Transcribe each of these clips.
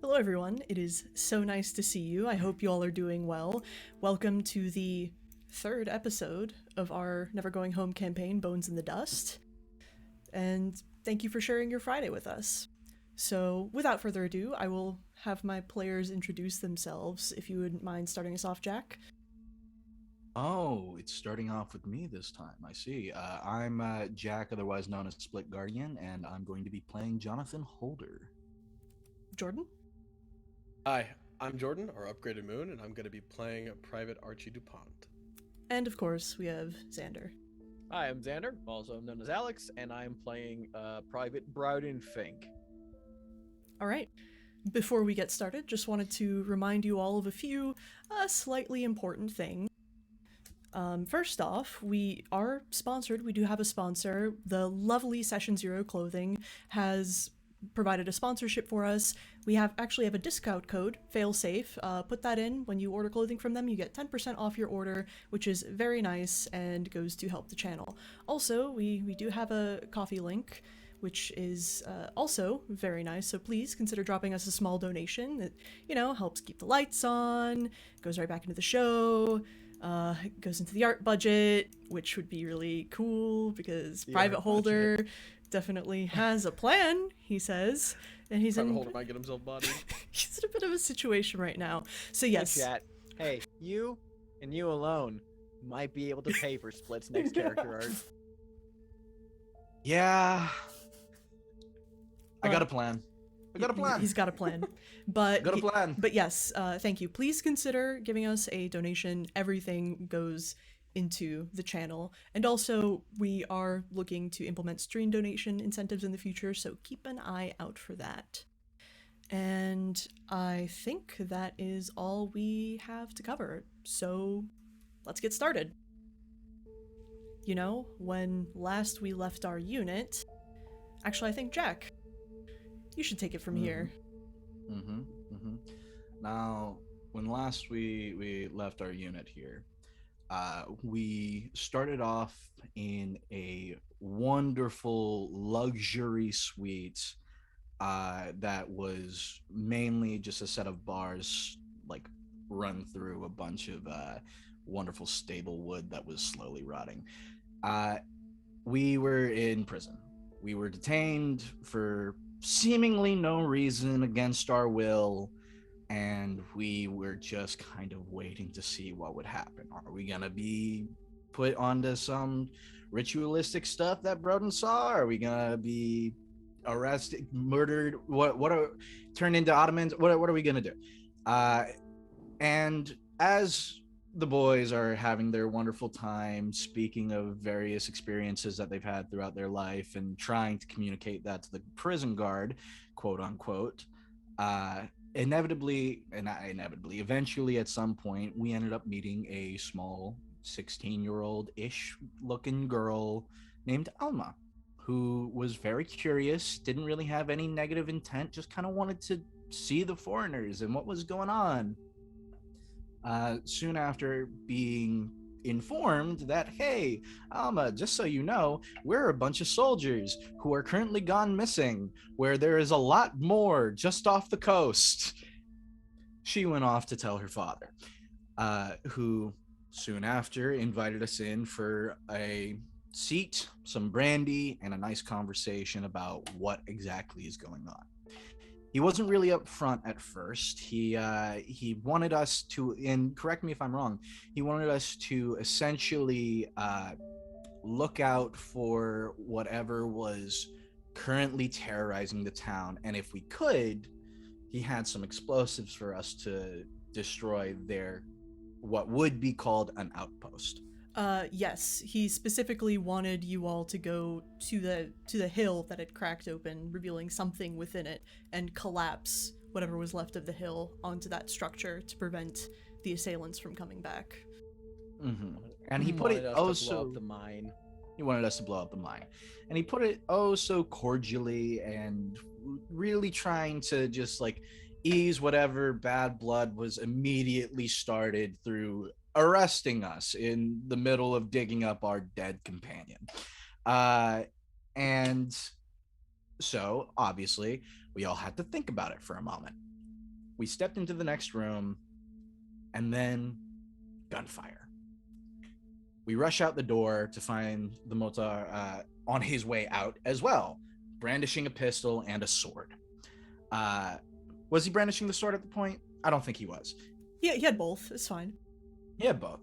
Hello everyone, it is so nice to see you. I hope you all are doing well. Welcome to the third episode of our Never Going Home campaign, Bones in the Dust. And thank you for sharing your Friday with us. So without further ado, I will have my players introduce themselves, if you wouldn't mind starting us off, Jack. Oh, it's starting off with me this time. I see. I'm Jack, otherwise known as Split Guardian, and I'm going to be playing Jonathan Holder. Jordan? Hi, I'm Jordan, or Upgraded Moon, and I'm going to be playing Private Archie DuPont. And of course, we have Xander. Hi, I'm Xander, also known as Alex, and I'm playing Private Browden Fink. All right. Before we get started, just wanted to remind you all of a few slightly important things. First off, we are sponsored. We do have a sponsor. The lovely Session Zero Clothing has provided a sponsorship for us. We actually have a discount code, failsafe. Put that in when you order clothing from them. You get 10% off your order, which is very nice and goes to help the channel. Also, we do have a coffee link, which is also very nice, so please consider dropping us a small donation. It, helps keep the lights on, goes right back into the show, it goes into the art budget, which would be really cool because Private Holder definitely has a plan, he says, and Private Holder might get himself bodied. He's in a bit of a situation right now. So yes. Hey, chat. Hey, you and you alone might be able to pay for Split's next character art. Yeah. I got a plan. He's got a plan. But got a plan. But yes, thank you. Please consider giving us a donation. Everything goes into the channel. And also, we are looking to implement stream donation incentives in the future, so keep an eye out for that. And I think that is all we have to cover. So let's get started. When last we left our unit, actually, I think Jack, you should take it from here. Now, when last we left our unit here, we started off in a wonderful luxury suite that was mainly just a set of bars, like run through a bunch of wonderful stable wood that was slowly rotting. We were in prison. We were detained for seemingly no reason against our will, and we were just kind of waiting to see what would happen. Are we gonna be put onto some ritualistic stuff that Broden saw? Are we gonna be arrested, murdered? What are turned into Ottomans? What are we gonna do? And as the boys are having their wonderful time speaking of various experiences that they've had throughout their life and trying to communicate that to the prison guard, quote unquote, eventually at some point, we ended up meeting a small 16-year-old-ish looking girl named Alma, who was very curious, didn't really have any negative intent, just kind of wanted to see the foreigners and what was going on. Soon after being informed that, hey, Alma, just so you know, we're a bunch of soldiers who are currently gone missing, where there is a lot more just off the coast. She went off to tell her father, who soon after invited us in for a seat, some brandy, and a nice conversation about what exactly is going on. He wasn't really upfront at first. He wanted us to, and correct me if I'm wrong, he wanted us to essentially look out for whatever was currently terrorizing the town, and if we could, he had some explosives for us to destroy their, what would be called an outpost. Yes, he specifically wanted you all to go to the hill that had cracked open, revealing something within it, and collapse whatever was left of the hill onto that structure to prevent the assailants from coming back. And he put it blow up the mine. He wanted us to blow up the mine, and he put it so cordially and really trying to just like ease whatever bad blood was immediately started through arresting us in the middle of digging up our dead companion. And so obviously we all had to think about it for a moment. We stepped into the next room, and then gunfire. We rush out the door to find the Motar on his way out as well, brandishing a pistol and a sword. Was he brandishing the sword at the point? I don't think he was. Yeah, he had both. It's fine. He had both.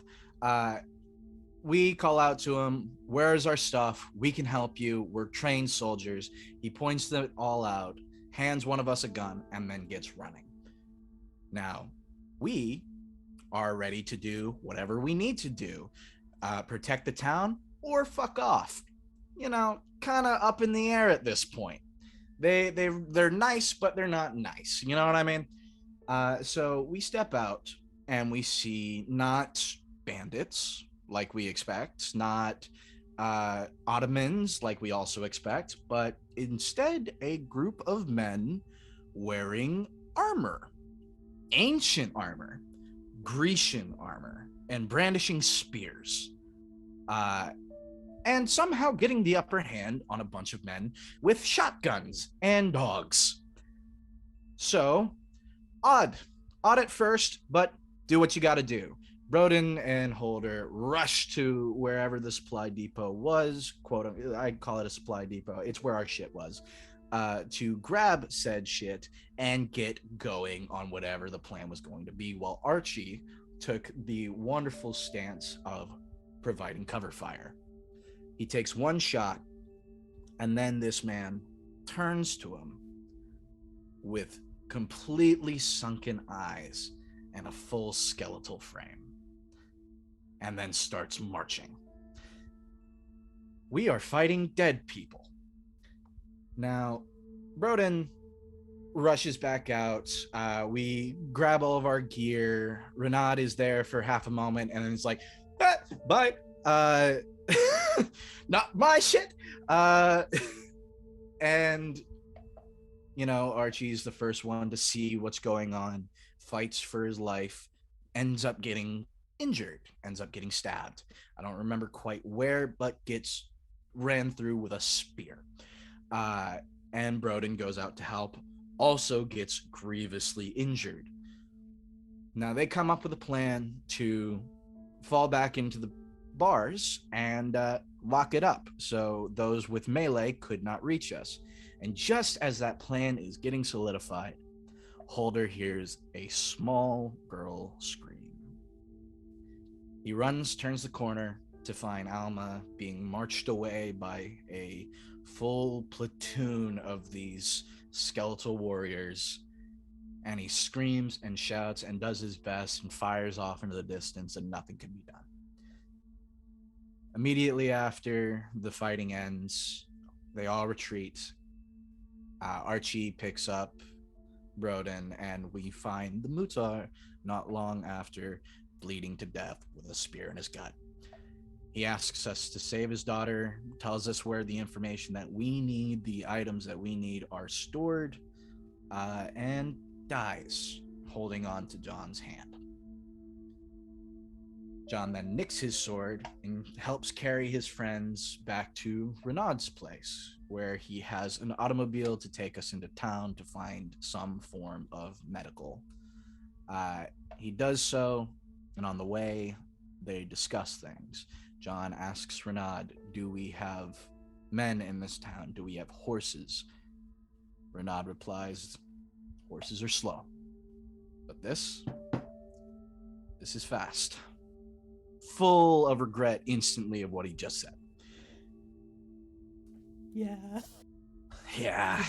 We call out to him, where's our stuff? We can help you. We're trained soldiers. He points it all out, hands one of us a gun, and then gets running. Now, we are ready to do whatever we need to do. Protect the town or fuck off. You know, kind of up in the air at this point. They're nice, but they're not nice. You know what I mean? So we step out and we see not bandits like we expect, not Ottomans like we also expect, but instead a group of men wearing armor, ancient armor, Grecian armor, and brandishing spears. And somehow getting the upper hand on a bunch of men with shotguns and dogs. So, odd at first, but do what you gotta do. Broden and Holder rush to wherever the supply depot was, quote, I call it a supply depot, it's where our shit was, to grab said shit and get going on whatever the plan was going to be, while Archie took the wonderful stance of providing cover fire. He takes one shot, and then this man turns to him with completely sunken eyes and a full skeletal frame, and then starts marching. We are fighting dead people. Now, Broden rushes back out. We grab all of our gear. Renaud is there for half a moment, and then it's like, bye. Not my shit. And you know, Archie's the first one to see what's going on, fights for his life, ends up getting injured, ends up getting stabbed. I don't remember quite where, but gets ran through with a spear. And Broden goes out to help, also gets grievously injured. Now they come up with a plan to fall back into the bars and lock it up so those with melee could not reach us. And just as that plan is getting solidified, Holder hears a small girl scream. He runs, turns the corner to find Alma being marched away by a full platoon of these skeletal warriors, and he screams and shouts and does his best and fires off into the distance, and nothing can be done. Immediately after the fighting ends, they all retreat. Archie picks up Broden, and we find the Mutar not long after, bleeding to death with a spear in his gut. He asks us to save his daughter, tells us where the information that we need, the items that we need are stored, and dies, holding on to John's hand. John then nicks his sword and helps carry his friends back to Renaud's place, where he has an automobile to take us into town to find some form of medical. He does so, and on the way, they discuss things. John asks Renaud, do we have men in this town? Do we have horses? Renaud replies, horses are slow, but this is fast. Full of regret instantly of what he just said. Yeah.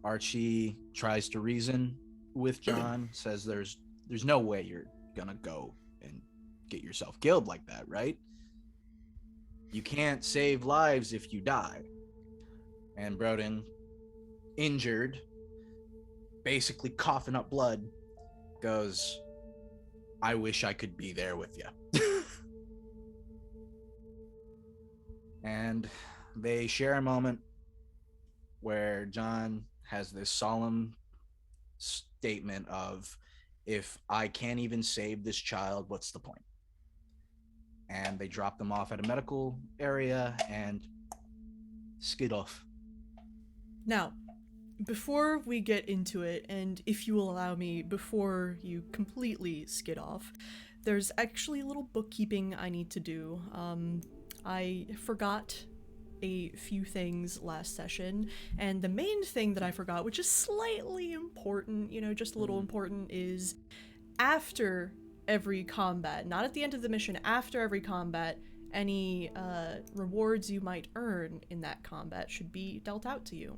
Archie tries to reason with John, says there's no way you're gonna go and get yourself killed like that, right? You can't save lives if you die. And Broden, injured, basically coughing up blood, goes, I wish I could be there with you. And they share a moment where John has this solemn statement of, if I can't even save this child, what's the point? And they drop them off at a medical area and skid off. Now, before we get into it, and if you will allow me, before you completely skid off, there's actually a little bookkeeping I need to do. I forgot a few things last session, and the main thing that I forgot, which is slightly important, you know, just a little important, is after every combat, not at the end of the mission, after every combat, any rewards you might earn in that combat should be dealt out to you.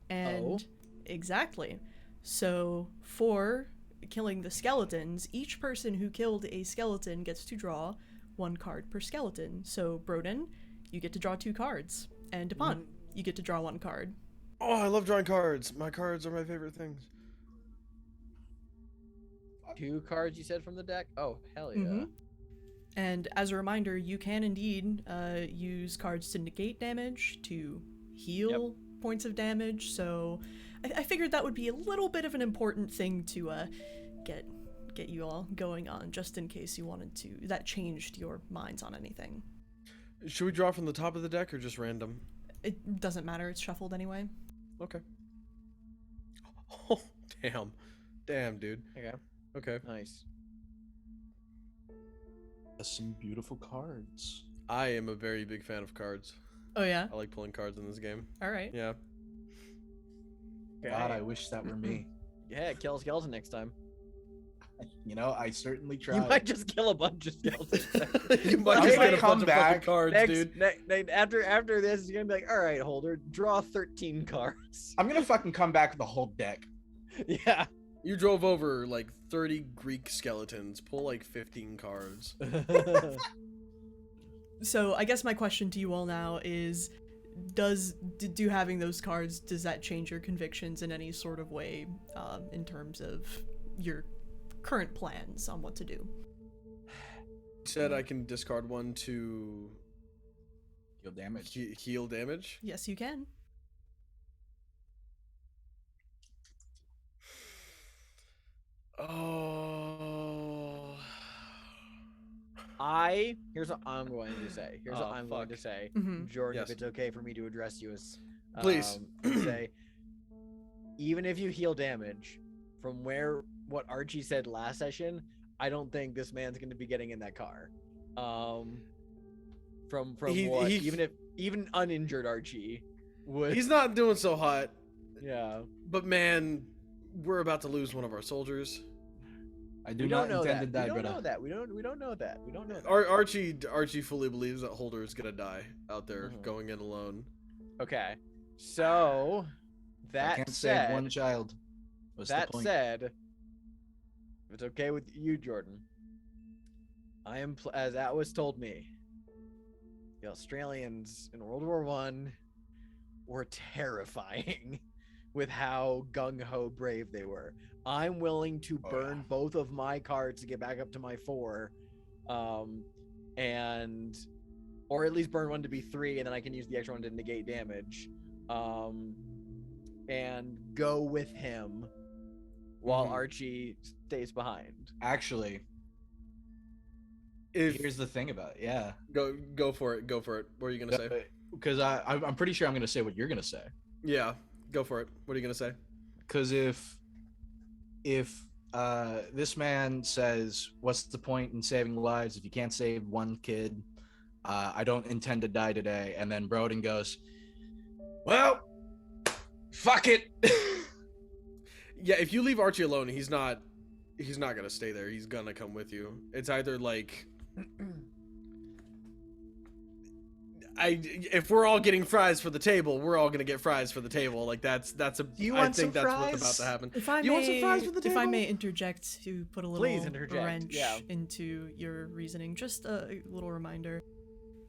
And exactly. So for killing the skeletons, each person who killed a skeleton gets to draw 1 card per skeleton. So Broden, you get to draw 2 cards. And DuPont, you get to draw 1 card. Oh, I love drawing cards. My cards are my favorite things. 2 cards you said from the deck? Oh, hell yeah. Mhm. And as a reminder, you can indeed use cards to negate damage, to heal points of damage, so I figured that would be a little bit of an important thing to get you all going on, just in case you wanted to, that changed your minds on anything. Should we draw from the top of the deck or just random? It doesn't matter, it's shuffled anyway. Okay. Oh, damn. Damn, dude. Okay. Okay. Nice. That's some beautiful cards. I am a very big fan of cards. Oh yeah? I like pulling cards in this game. Alright. Yeah. God, I wish that were me. Yeah, kill a skeleton next time. You know, I certainly You tried. might just kill a bunch of skeletons. You might I'm just gonna get a come bunch of back fucking cards, Next, dude. after this, you're gonna be like, all right, Holder, draw 13 cards. I'm gonna fucking come back with the whole deck. Yeah. You drove over like 30 Greek skeletons. Pull like 15 cards. So I guess my question to you all now is, do having those cards, does that change your convictions in any sort of way, in terms of your current plans on what to do? You said I can discard 1 to Heal damage. heal damage. Yes, you can. Oh. Here's what I'm going to say. Here's what Oh, I'm going to fuck. say. Mhm. Jordan, Yes. if it's okay for me to address you as Please. say, even if you heal damage from what Archie said last session, I don't think this man's going to be getting in that car. From even uninjured Archie would. He's not doing so hot, Yeah. but man, we're about to lose one of our soldiers. I do We not don't know intend that. to die, We don't brother. know that. We don't know that. We don't know that. Archie fully believes that Holder is gonna die out there Mhm. going in alone. Okay. So I that can't said, save one child. What's the that point? said, if it's okay with you, Jordan, I am as that was told me. The Australians in World War I were terrifying with how gung-ho brave they were. I'm willing to Oh, burn yeah. both of my cards to get back up to my 4, and or at least burn 1 to be 3, and then I can use the extra 1 to negate damage, and go with him while Mhm. Archie stays behind. Actually, If here's the thing about it. Yeah. go for it. Go for it. What are you gonna say? Because I'm pretty sure I'm gonna say what you're gonna say. Yeah, go for it. What are you gonna say? Because if this man says, "What's the point in saving lives if you can't save one kid? I don't intend to die today," and then Broden goes, "Well, fuck it." Yeah, if you leave Archie alone, he's not gonna stay there. He's gonna come with you. It's either like if we're all getting fries for the table, we're all gonna get fries for the table. Like that's a. you I want think some that's what's about fries? to happen. If I You want some fries for the if I table? may interject to put a little Please interject, wrench yeah. into your reasoning, just a little reminder.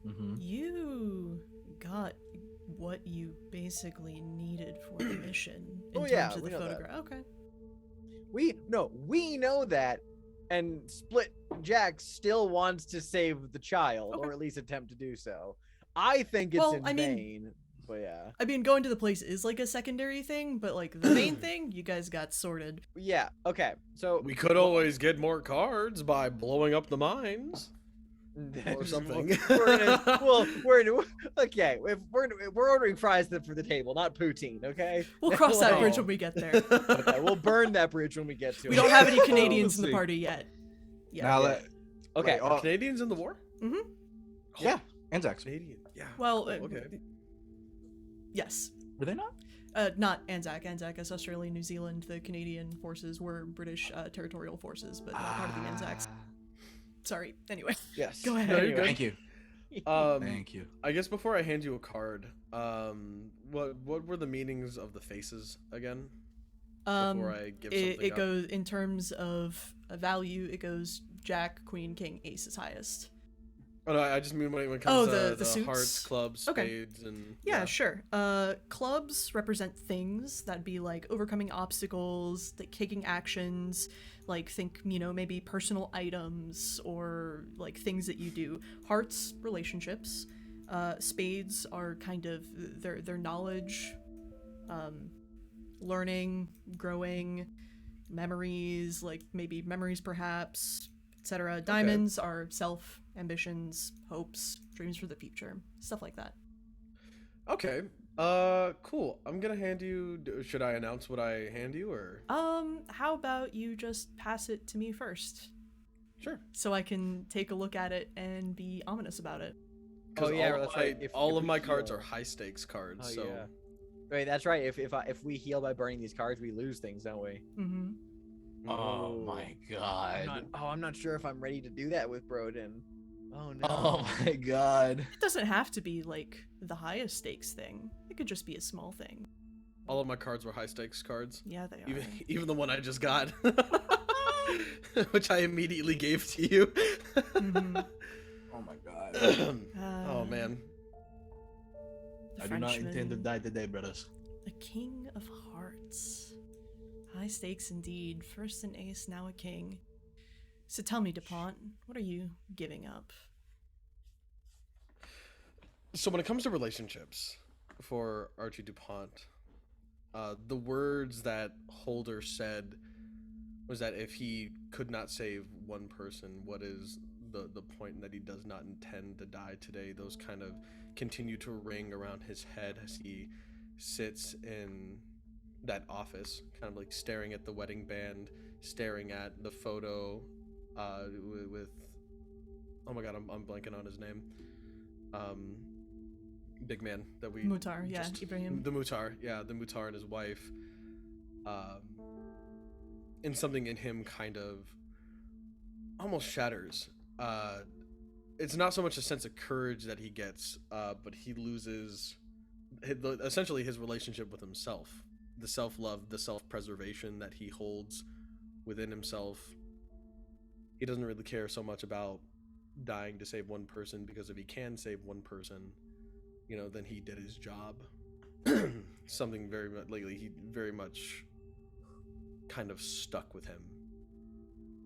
Mm-hmm. You got what you basically needed for the mission in Oh, terms yeah, of we the know that. photograph. Okay. We know that, and Split Jack still wants to save the child, Okay. or at least attempt to do so. I think it's Well, in I mean- vain, but yeah. I mean, going to the place is like a secondary thing, but like the main thing, you guys got sorted. Yeah, okay, so We could always get more cards by blowing up the mines. Or something. Okay. If we're ordering fries for the table, not poutine. Okay. We'll cross that bridge No. when we get there. Okay, we'll burn that bridge when we get to it. We don't have any We'll Canadians in the see. party yet. Yeah. Now Yeah. that Okay. wait, Are Canadians in the war? Mm-hmm. yeah, ANZACs. Canadian. Yeah. Well, okay. Yes. Were they not? Not ANZAC. ANZAC is Australia, New Zealand. The Canadian forces were British territorial forces, but not part of the ANZACs. Sorry. Anyway, Yes. go ahead. No, you're good. Thank you. Thank you. I guess before I hand you a card, what were the meanings of the faces again? Before I give something it up? goes in terms of a value. It goes Jack, Queen, King, Ace is highest. Oh no, I just mean when it comes to the suits? hearts, clubs, Okay. spades, and Yeah, sure. Clubs represent things. That'd be like overcoming obstacles, like taking actions, like think, maybe personal items or like things that you do. Hearts, relationships. Spades are kind of their knowledge, learning, growing, memories, like maybe memories perhaps, etc. Diamonds are self, ambitions, hopes, dreams for the future, stuff like that. Okay. Cool. I'm gonna hand you. Should I announce what I hand you, or? How about you just pass it to me first, Sure. so I can take a look at it and be ominous about it. Oh yeah, all that's of my, right. all if of we my cards heal- are high stakes cards. Oh, so. yeah. Wait, that's right. If we heal by burning these cards, we lose things, don't we? Mm-hmm. Oh my god. I'm not sure if I'm ready to do that with Broden. Oh no. Oh my god. It doesn't have to be like the highest stakes thing. It could just be a small thing. All of my cards were high stakes cards. Yeah, they are. Even the one I just got, which I immediately gave to you. Mhm. Oh my god. Oh man. The I do not intend to Frenchman, die today, brothers. the King of Hearts. High stakes indeed. First an ace, now a king. So tell me, DuPont, what are you giving up? So when it comes to relationships for Archie DuPont, the words that Holder said was that if he could not save one person, what is the point that he does not intend to die today? Those kind of continue to ring around his head as he sits in that office, kind of like staring at the wedding band, staring at the photo with oh my god, I'm blanking on his name. Big man that we Mutar, yeah, just- Ibrahim. the Mutar and his wife. And something in him kind of almost shatters. It's not so much a sense of courage that he gets, but he loses essentially his relationship with himself, the self-love, the self-preservation that he holds within himself. He doesn't really care so much about dying to save one person, because if he can save one person, then he did his job. Something very much lately, he very much kind of stuck with him.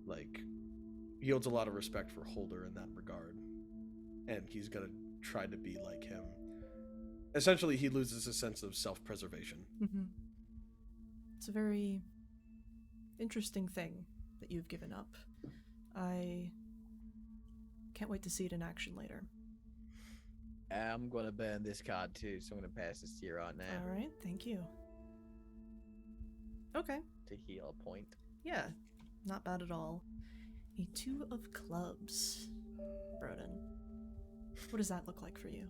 Like, he holds a lot of respect for Holder in that regard, and he's gonna try to be like him. Essentially, he loses a sense of self-preservation. Mm-hmm. It's a very interesting thing that you've given up. I can't wait to see it in action later. I'm gonna burn this card too, so I'm gonna pass this to you right now All right, thank you. Okay, to heal a point. yeah, not bad at all. A 2 of clubs, Broden. What does that look like for you?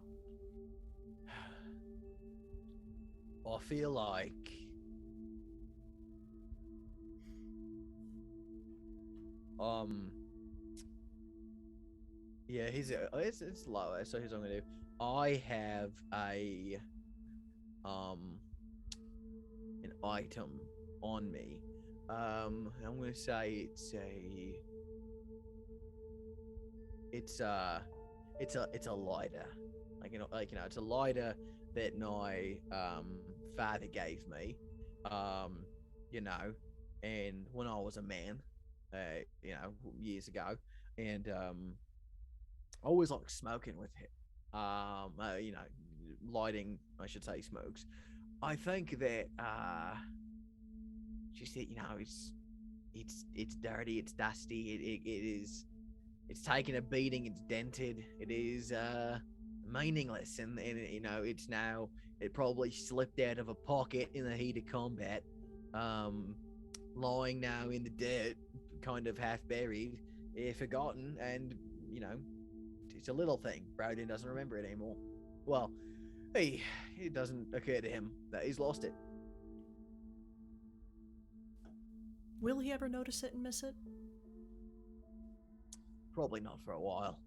I feel like yeah, it's lower, so here's what I'm gonna do. I have an item on me. I'm gonna say it's a lighter. It's a lighter that my father gave me. And when I was a man, years ago, and I always like smoking with it. Lighting, I should say, smokes. I think that just that it's dirty, it's dusty, it is It's taken a beating. It's dented. It is meaningless, and you know it's now. It probably slipped out of a pocket in the heat of combat, lying now in the dirt, kind of half buried, forgotten, and you know, it's a little thing. Browden doesn't remember it anymore. Well, it doesn't occur to him that he's lost it. Will he ever notice it and miss it? Probably not for a while.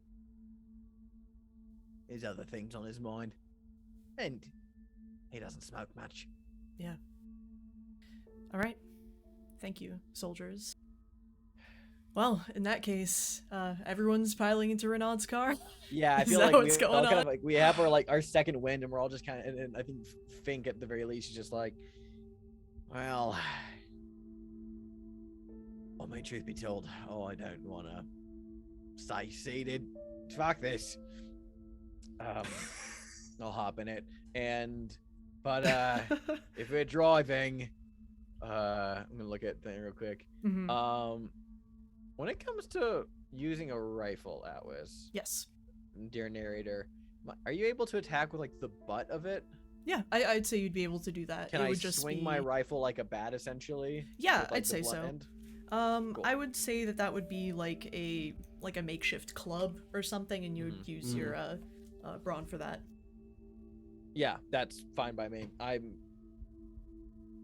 There's other things on his mind, and he doesn't smoke much. Yeah. All right. Thank you, soldiers. Well, in that case, everyone's piling into Renaud's car. Yeah, I Is feel that like what's we all going kind on? of like we have our second wind, and we're all just kind of. And I think Fink at the very least is just like, well, I mean, truth be told, I don't want to stay seated. Fuck this. I'll hop in it, but if we're driving, I'm gonna look at thing real quick. Mhm. When it comes to using a rifle, Atlas, Yes. dear narrator, are you able to attack with like the butt of it? Yeah, I'd say you'd be able to do that. Can It I would just swing be... my rifle like a bat, essentially? Yeah, with, like, I'd the say blunt so. end? Cool. I would say that would be like a makeshift club or something, and you would use your brawn for that. Yeah, that's fine by me. I'm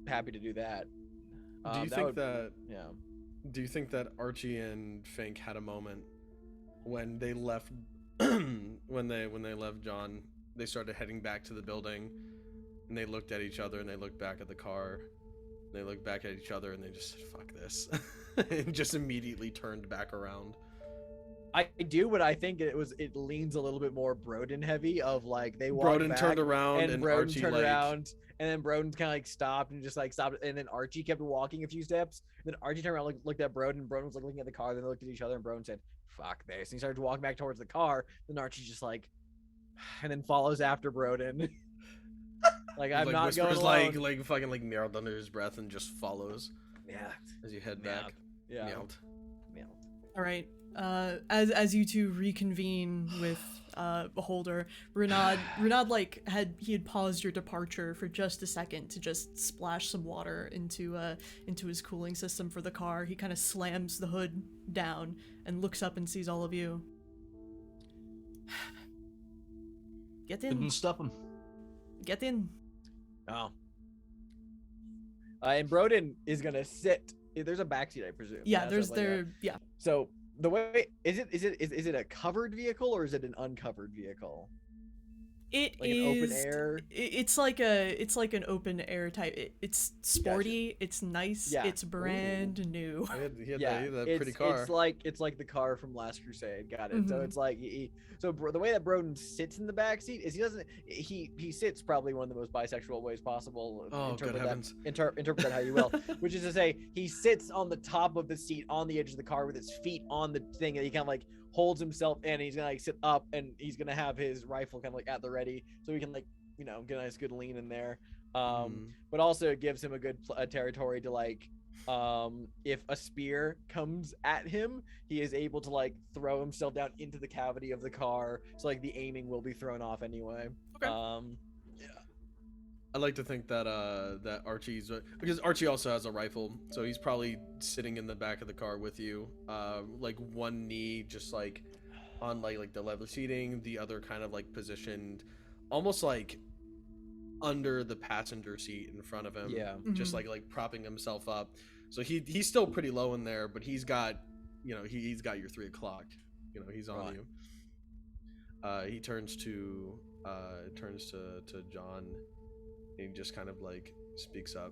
happy to do that. Do you think that? Yeah. Do you think that Archie and Fink had a moment when they left, when they left John? They started heading back to the building, and they looked at each other, and they looked back at the car. They looked back at each other, and they just said, "Fuck this," and just immediately turned back around. I do, but I think it leans a little bit more Broden heavy. Of like they walked Broden back, turned around, and Broden Archie turned like, around, and then Broden kind of like stopped and just like stopped, and then Archie kept walking a few steps. And then Archie turned around, looked at Broden. And Broden was like looking at the car. Then they looked at each other, and Broden said, "Fuck this," and he started walking back towards the car. Then Archie's just like, and then follows after Broden. Like I'm like, not whispers going alone. like fucking like meowed under his breath and just follows Yeah. as you head Meowed. back. Yeah. Meowed. Meowed. All right. As you two reconvene with Beholder, Renaud like had paused your departure for just a second to just splash some water into his cooling system for the car. He kind of slams the hood down and looks up and sees all of you. Get in. Couldn't stop him. Get in. Oh. And Broden is gonna sit. There's a backseat, I presume. Yeah, Stuff like that. yeah. So the way is it a covered vehicle or is it an uncovered vehicle? It Like is an open air? It's like an open air type. It's sporty. It's nice. Yeah. It's brand new. He had Yeah, that it's, pretty car. It's like the car from Last Crusade. Got it. So Mhm. it's like the way that Broden sits in the backseat is he sits probably one of the most bisexual ways possible. Oh, good heavens. Interpret that how you will. Which is to say, he sits on the top of the seat on the edge of the car with his feet on the thing, and he kind of like holds himself in. And he's gonna like sit up, and he's gonna have his rifle kind of like at the ready, so he can like get a nice good lean in there. But also it gives him a good territory to like. If a spear comes at him, he is able to like throw himself down into the cavity of the car, so like the aiming will be thrown off anyway. Okay. I like to think that that Archie's because Archie also has a rifle, so he's probably sitting in the back of the car with you, like one knee just like on like the leather seating, the other kind of like positioned, almost like under the passenger seat in front of him. Yeah. Just like propping himself up. So he's still pretty low in there, but he's got he's got your 3 o'clock. He's on Right. you. He turns to John. And he just kind of like speaks up.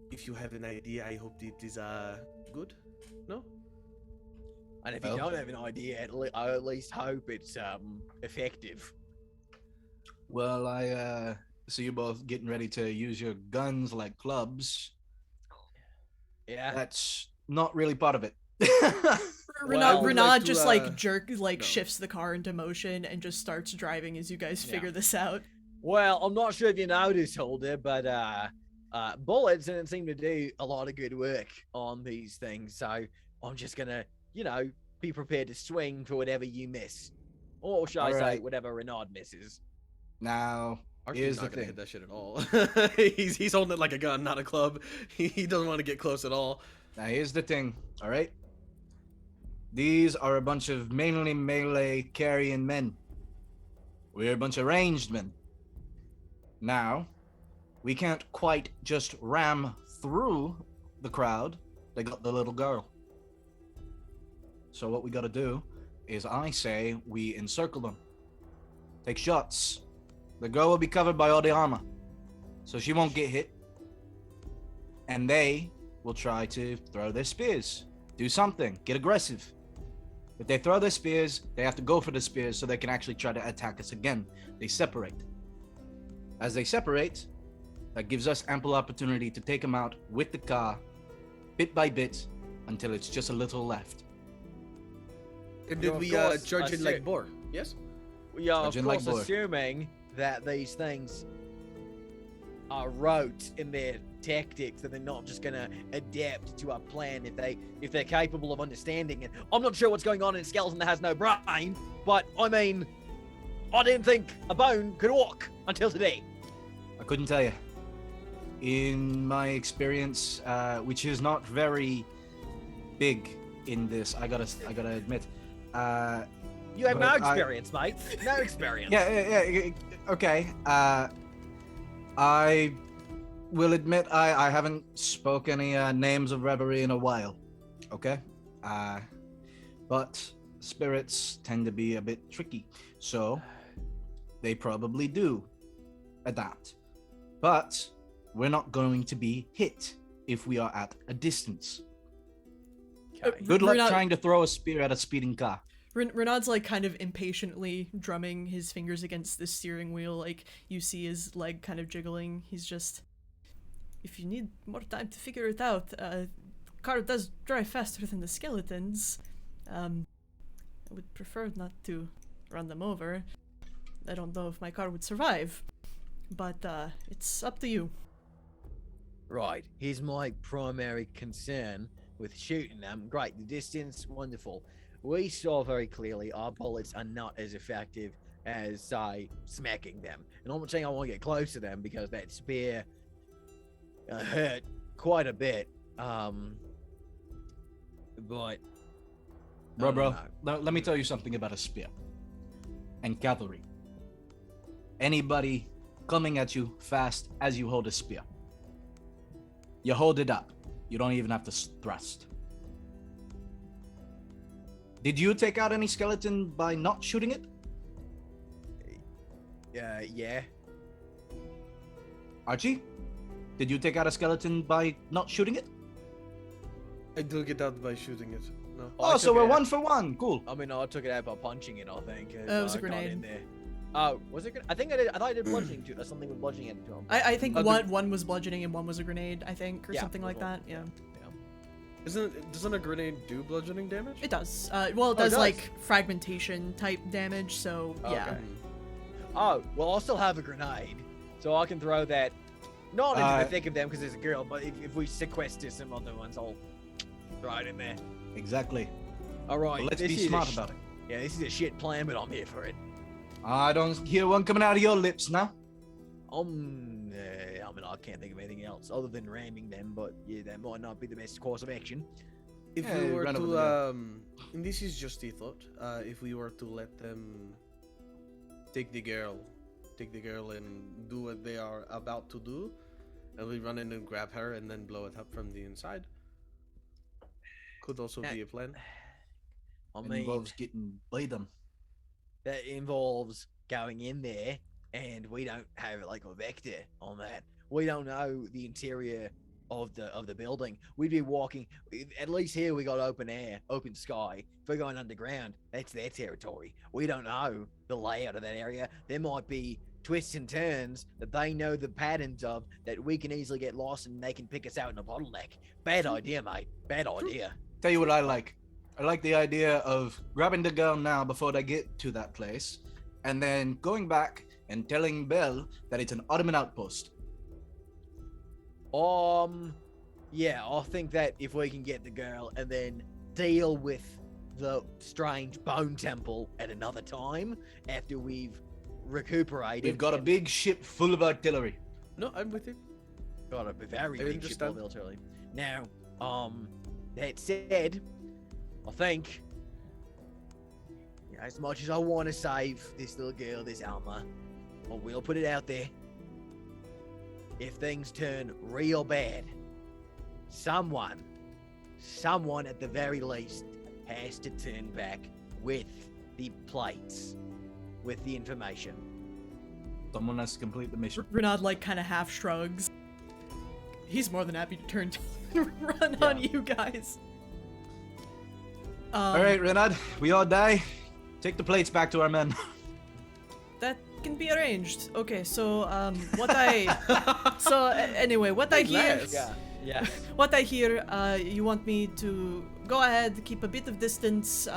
If you have an idea, I hope it is good. No? And if you don't have an idea, I at least hope it's effective. Well, I see you both getting ready to use your guns like clubs. Yeah. That's not really part of it. Well, Renaud like to, just no. shifts the car into motion and just starts driving as you guys Yeah. figure this out. Well, I'm not sure if you noticed, Holder, but bullets didn't seem to do a lot of good work on these things. So I'm just gonna, be prepared to swing for whatever you miss. Or should I say, Alright. whatever Renard misses. Now, Archie's here's not the gonna thing. hit that shit at all. he's holding it like a gun, not a club. He doesn't want to get close at all. Now, here's the thing, all right? These are a bunch of mainly melee carrying men. We're a bunch of ranged men. Now, we can't quite just ram through the crowd. They got the little girl. So what we gotta do is I say we encircle them. Take shots. The girl will be covered by all the armor, so she won't get hit. And they will try to throw their spears. Do something. Get aggressive. If they throw their spears, they have to go for the spears so they can actually try to attack us again. They separate. As they separate, that gives us ample opportunity to take them out with the car, bit by bit, until it's just a little left. And Well, did of we course, charge in like assu- boar? Yes? We are, of Judging like course, boar. assuming that these things are rote in their tactics, that they're not just gonna adapt to our plan if they're capable of understanding it. I'm not sure what's going on in a skeleton that has no brain, but I mean, I didn't think a bone could walk until today. I couldn't tell you. In my experience, which is not very big in this, I gotta admit. You have no But I- experience, mate. No experience. Yeah. Okay. I will admit I haven't spoke any names of reverie in a while. Okay. But spirits tend to be a bit tricky, so they probably do adapt. But we're not going to be hit if we are at a distance. Okay. Good luck Renard- trying to throw a spear at a speeding car. Renaud's like kind of impatiently drumming his fingers against the steering wheel, like you see his leg kind of jiggling. He's just, if you need more time to figure it out, car does drive faster than the skeletons. I would prefer not to run them over. I don't know if my car would survive, but it's up to you. Right. Here's my primary concern with shooting them. Great. The distance, wonderful. We saw very clearly our bullets are not as effective as, say, smacking them. And I'm not saying I want to get close to them because that spear hurt quite a bit. But Bro, let me tell you something about a spear and cavalry. Anybody coming at you fast as you hold a spear. You hold it up. You don't even have to thrust. Did you take out any skeleton by not shooting it? Yeah. Archie? Did you take out a skeleton by not shooting it? I do get out by shooting it. No. I Oh, so took we're it out- 1 for 1. Cool. I mean, I took it out by punching it, I think. It was a I got grenade. in there. Oh, was it? I think I did. I thought I did bludgeoning to something with bludgeoning it to him. I think Oh, one was bludgeoning and one was a grenade, I think, or Yeah, something like those that. Yeah. Doesn't a grenade do bludgeoning damage? It does. Well, it Oh, it does does? like fragmentation type damage, so yeah. Okay. Oh, well, I'll still have a grenade, so I can throw that not into the thick of them because there's a girl, but if we sequester some other ones, I'll throw it in there. Exactly. All right. Well, let's this be is a smart sh- about it. Yeah, this is a shit plan, but I'm here for it. I don't hear one coming out of your lips now. I mean, I can't think of anything else other than ramming them, but yeah, that might not be the best course of action. If Yeah, we were run over to, there. and this is just a thought, if we were to let them take the girl and do what they are about to do, and we run in and grab her and then blow it up from the inside, could also be a plan. I It mean, involves getting by them. that involves going in there, and we don't have like a vector on that. We don't know the interior of the building. We'd be walking. At least here we got open air, open sky. If we're going underground, that's their territory. We don't know the layout of that area. There might be twists and turns that they know the patterns of that we can easily get lost and they can pick us out in a bottleneck. Bad idea, mate. Bad idea. Tell you what I like. I like the idea of grabbing the girl now before they get to that place, and then going back and telling Belle that it's an Ottoman outpost. Yeah, I think that if we can get the girl and then deal with the strange bone temple at another time after we've recuperated. We've got a big ship full of artillery. No, I'm with you. Got a very I big ship full understand. of artillery. Now, that said, I think, as much as I want to save this little girl, this Alma, I will put it out there. If things turn real bad, someone at the very least has to turn back with the plates, with the information. Someone has to complete the mission. Renaud like kind of half shrugs. He's more than happy to turn run on you guys. All right, Renaud, we all die. Take the plates back to our men. That can be arranged. Okay, so anyway, what I hear, Less. Yeah. what I hear, you want me to go ahead, keep a bit of distance,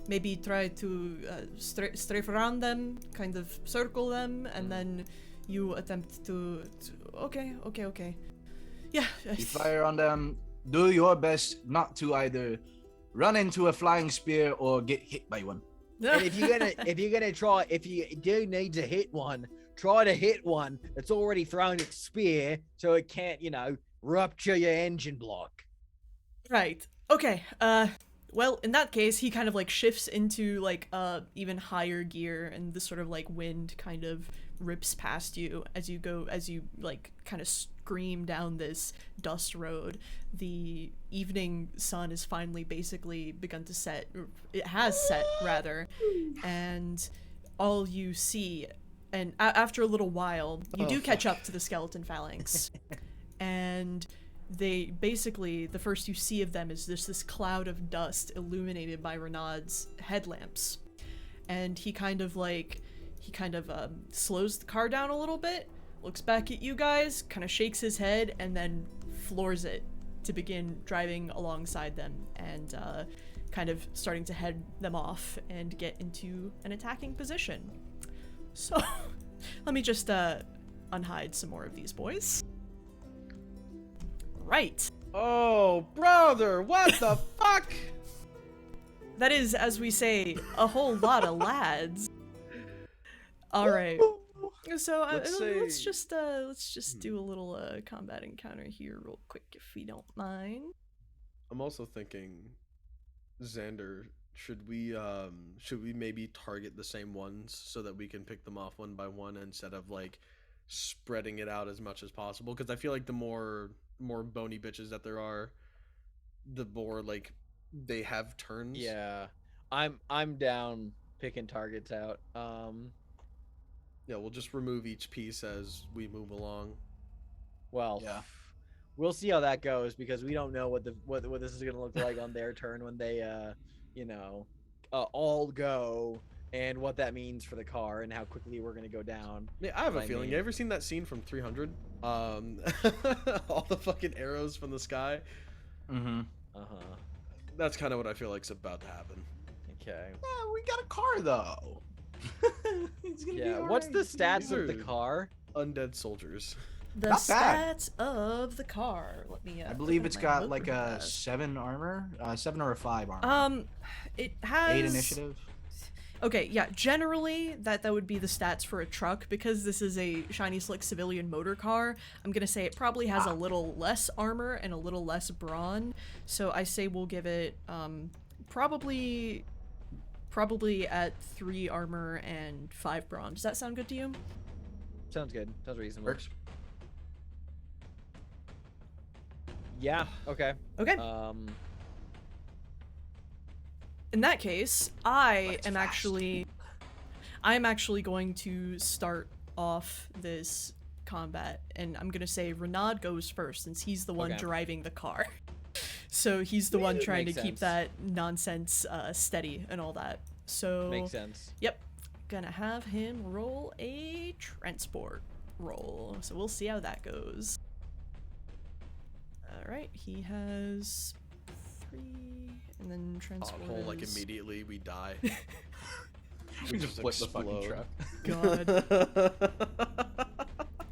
maybe try to strafe around them, kind of circle them, and then you attempt to okay. Yeah. You fire on them. Do your best not to either run into a flying spear or get hit by one. And if you do need to hit one, try to hit one that's already thrown its spear so it can't, rupture your engine block. Right. Okay. Well, in that case, he kind of like shifts into like even higher gear, and this sort of like wind kind of rips past you as you like kind of scream down this dust road. The evening sun is finally basically begun to set. Or it has set rather, and all you see, and after a little while, you do catch up to the skeleton phalanx, and they basically, the first you see of them is this cloud of dust illuminated by Renaud's headlamps, and he kind of slows the car down a little bit, looks back at you guys, kind of shakes his head, and then floors it to begin driving alongside them and kind of starting to head them off and get into an attacking position. So let me just unhide some more of these boys. Right. Oh, brother, what the fuck? That is, as we say, a whole lot of lads. All right. So let's just do a little combat encounter here real quick, if you don't mind. I'm also thinking, Xander, should we maybe target the same ones so that we can pick them off one by one instead of like spreading it out as much as possible? Because I feel like the more bony bitches that there are, the more like they have turns. Yeah. I'm down picking targets out. Yeah, we'll just remove each piece as we move along. Well, Yeah. we'll see how that goes because we don't know what this is gonna look like on their turn when they all go, and what that means for the car and how quickly we're gonna go down. Yeah, I have a I feeling. mean- You ever seen that scene from 300? All the fucking arrows from the sky. Mm-hmm. That's kind of what I feel like's about to happen. Okay. Yeah, we got a car though. It's gonna be Yeah. What's the alright. stats of the car? Undead soldiers. The Not bad. stats of the car. Let me. I believe open it's my got book like real a fast. 7 armor, 7 or a 5 armor. It has 8 initiative. Okay, yeah, generally that would be the stats for a truck. Because this is a shiny slick civilian motor car, I'm gonna say it probably has a little less armor and a little less brawn. So I say we'll give it probably at 3 armor and 5 brawn. Does that sound good to you? Sounds good. Sounds reasonable. Works. Yeah. Okay. Okay. In that case, I am actually going to start off this combat, and I'm gonna say Renaud goes first since he's the one Okay. driving the car. So he's the one trying to Makes keep sense. that nonsense steady and all that. So Makes sense. Yep, gonna have him roll a transport roll. So we'll see how that goes. All right, he has 3, and then transport. Whole like is- immediately we die. We just flip the fucking truck. God.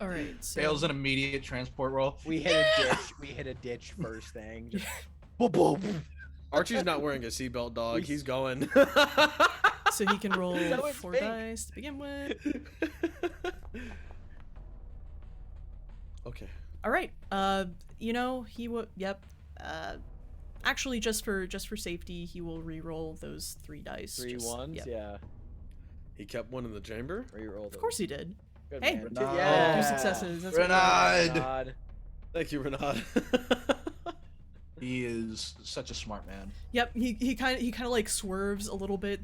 All right. So Fails an immediate transport roll. We hit a ditch. We hit a ditch first thing. Just boom, boom. Archie's not wearing a seatbelt, dog. He's going. So he can roll So it's 4 fake. dice to begin with. Okay. All right. You know, he would. Yep. Actually, just for safety, he will re-roll those 3 dice. 3 ones, Yep. yeah. He kept one in the chamber. Reroll those. Of course he did. Good Hey, man. Renard. Yeah. 2 successes. That's what Renard. God. Thank you, Renard. He is such a smart man. Yep. He kind of like swerves a little bit.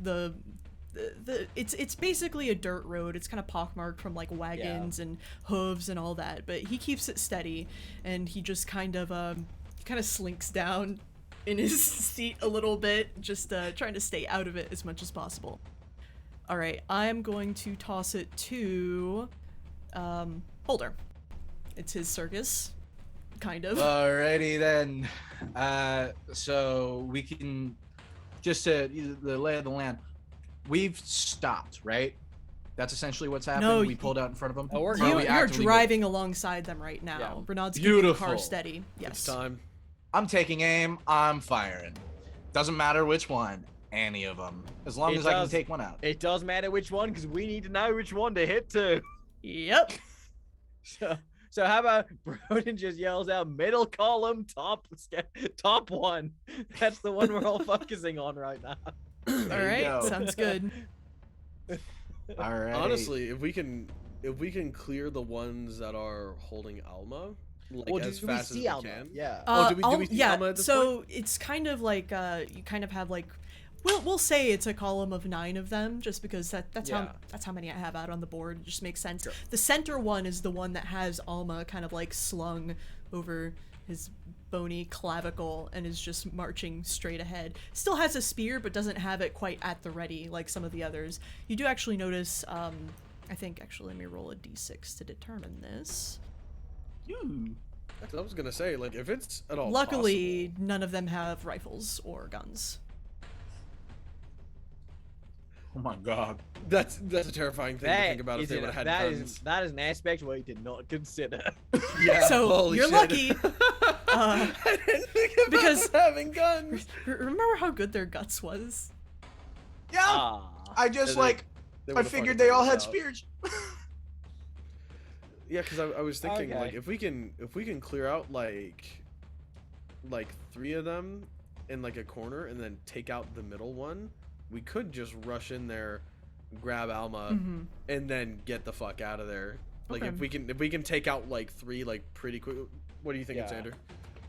It's basically a dirt road. It's kind of pockmarked from like wagons and hooves and all that, but he keeps it steady, and he just kind of slinks down in his seat a little bit, just trying to stay out of it as much as possible. All right, I'm going to toss it to Boulder. It's his circus, kind of. Alrighty then. So we can just the lay of the land. We've stopped, right? That's essentially what's happened. No, We pulled out in front of them. Oh, we're Or good. You're we actively driving alongside them right now. Yeah. Renaud's keeping the car Beautiful. steady. Yes. It's time. I'm taking aim. I'm firing. Doesn't matter which one. Any of them. As long It as I can does. take one out. It does matter which one, because we need to know which one to hit to. Yep. So how about Broden just yells out middle column top one. That's the one we're all focusing on right now. All There you right. go. Sounds good. All right. Honestly, if we can clear the ones that are holding Alma, like Well, as do fast we as see we Alma? can. Yeah. Oh, do we see yeah. Alma at this So it's kind of like you kind of have like, we'll say it's a column of 9 of them, just because that's Yeah. how many I have out on the board. It just makes sense. The center one is the one that has Alma kind of like slung over his bony clavicle and is just marching straight ahead. Still has a spear, but doesn't have it quite at the ready like some of the others. You do actually notice. I think actually let me roll a d6 to determine this. Ooh. I was gonna say, like, if it's at all Luckily, none of them have rifles or guns. Oh my god. possible, that's a terrifing thing to think about if they would have had guns. that is an aspect we did not consider. Yeah. So holy you're shit. lucky. I didn't think about because- them having guns. Remember how good their guts was? Yeah. Ah. I just They- like. They I would've figured fucking they all figured had this out. spears. Yeah, because I was thinking Okay. like if we can clear out like 3 of them in like a corner and then take out the middle one, we could just rush in there, grab Alma, Mm-hmm. and then get the fuck out of there. Like Okay. if we can take out like 3 like pretty quick. What do you think, Yeah. Xander?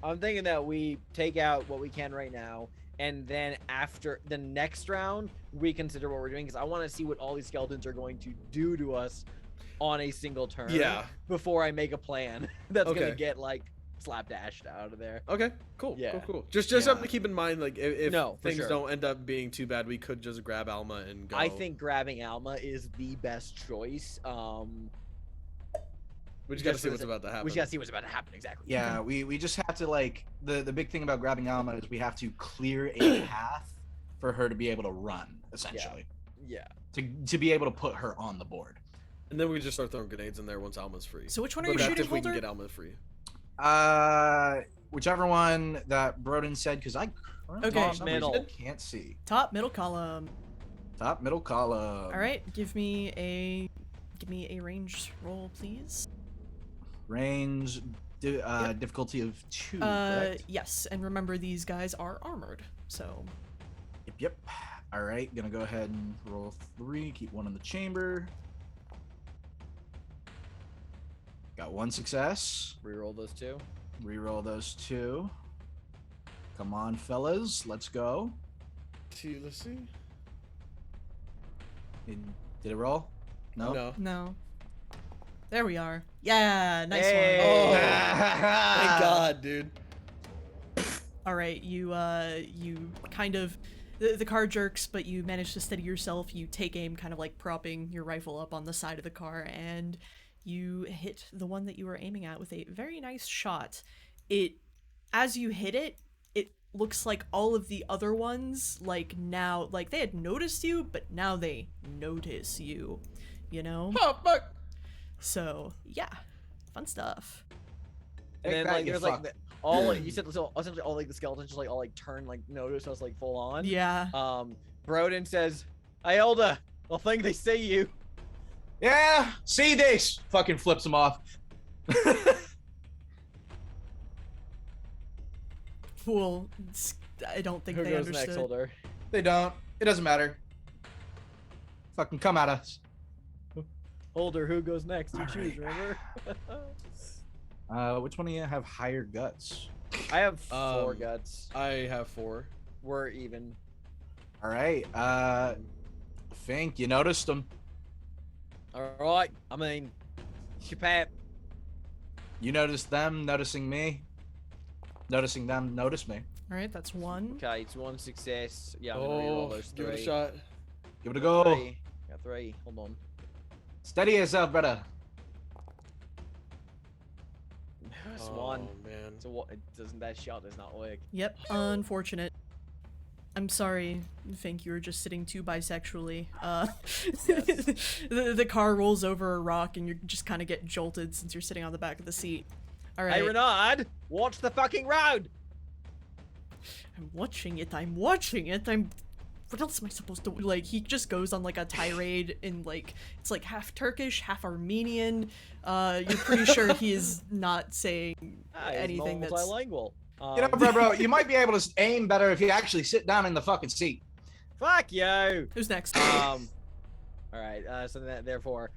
I'm thinking that we take out what we can right now, and then after the next round, we consider what we're doing, because I want to see what all these skeletons are going to do to us on a single turn. Yeah. Before I make a plan that's Okay. gonna get like slapdashed out of there. Okay, cool, Yeah. cool. Just Yeah. something to keep in mind. Like if No, for things sure. don't end up being too bad, we could just grab Alma and go. I think grabbing Alma is the best choice. we just gotta just see for what's the- about to happen. We just gotta see what's about to happen exactly. Yeah, we just have to like the big thing about grabbing Alma is we have to clear a path for her to be able to run, essentially. Yeah. To be able to put her on the board. And then we just start throwing grenades in there once Alma's free. So which one are But you that's shooting, if we can Holder? get Alma free. Whichever one that Broden said, because I Okay. for some Middle. reason can't see. Top, middle column. Top middle column. All right, give me a range roll, please. Range difficulty of 2. Correct? Yes, and remember these guys are armored, so Yep. All right, gonna go ahead and roll 3. Keep 1 in the chamber. Got 1 success. Reroll those 2. Reroll those 2. Come on, fellas, let's go. Let's see. Did it roll? No. No. no. There we are. Yeah, nice Hey. Oh, one. thank God, dude. All right, you kind of the car jerks, but you manage to steady yourself. You take aim, kind of like propping your rifle up on the side of the car, and you hit the one that you were aiming at with a very nice shot. As you hit it, it looks like all of the other ones, like now, like they had noticed you, but now they notice you, you know? Oh fuck. So, yeah, fun stuff. And Take then that, like you there's like fuck. you said so essentially all like the skeletons just like all like turn like notice us like full on. Yeah. Broden says, "Hey, Elder, I think they see you." Yeah, see this. Fucking flips him off. Well, I don't think Who they goes understood. next, Elder? They don't. It doesn't matter. Fucking come at us. Elder, who goes next? You All choose. right. Remember? Which one of you have higher guts? I have 4 Um, guts. I have 4. We're even. All right. Fink, you noticed them. All right. I mean, Shapap. You noticed them noticing me. Noticing them notice me. All right, that's 1. Okay, it's 1 success. Yeah, I'm gonna reroll Oh, those 3. give it a shot. Give it a go. 3. Got 3. Hold on. Steady yourself, brother. It's Oh, 1. man. So what? It doesn't that shot does not work. Yep, unfortunate. I'm sorry, Fink, you were just sitting too bisexually. The car rolls over a rock and you just kind of get jolted since you're sitting on the back of the seat. All right. Hey, Renard, watch the fucking road. I'm watching it. I'm watching it. What else am I supposed to like? He just goes on like a tirade in like it's like half Turkish, half Armenian. You're pretty sure he is not saying anything that's multilingual. You know, bro, you might be able to aim better if you actually sit down in the fucking seat. Fuck you. Who's next? All right. So therefore,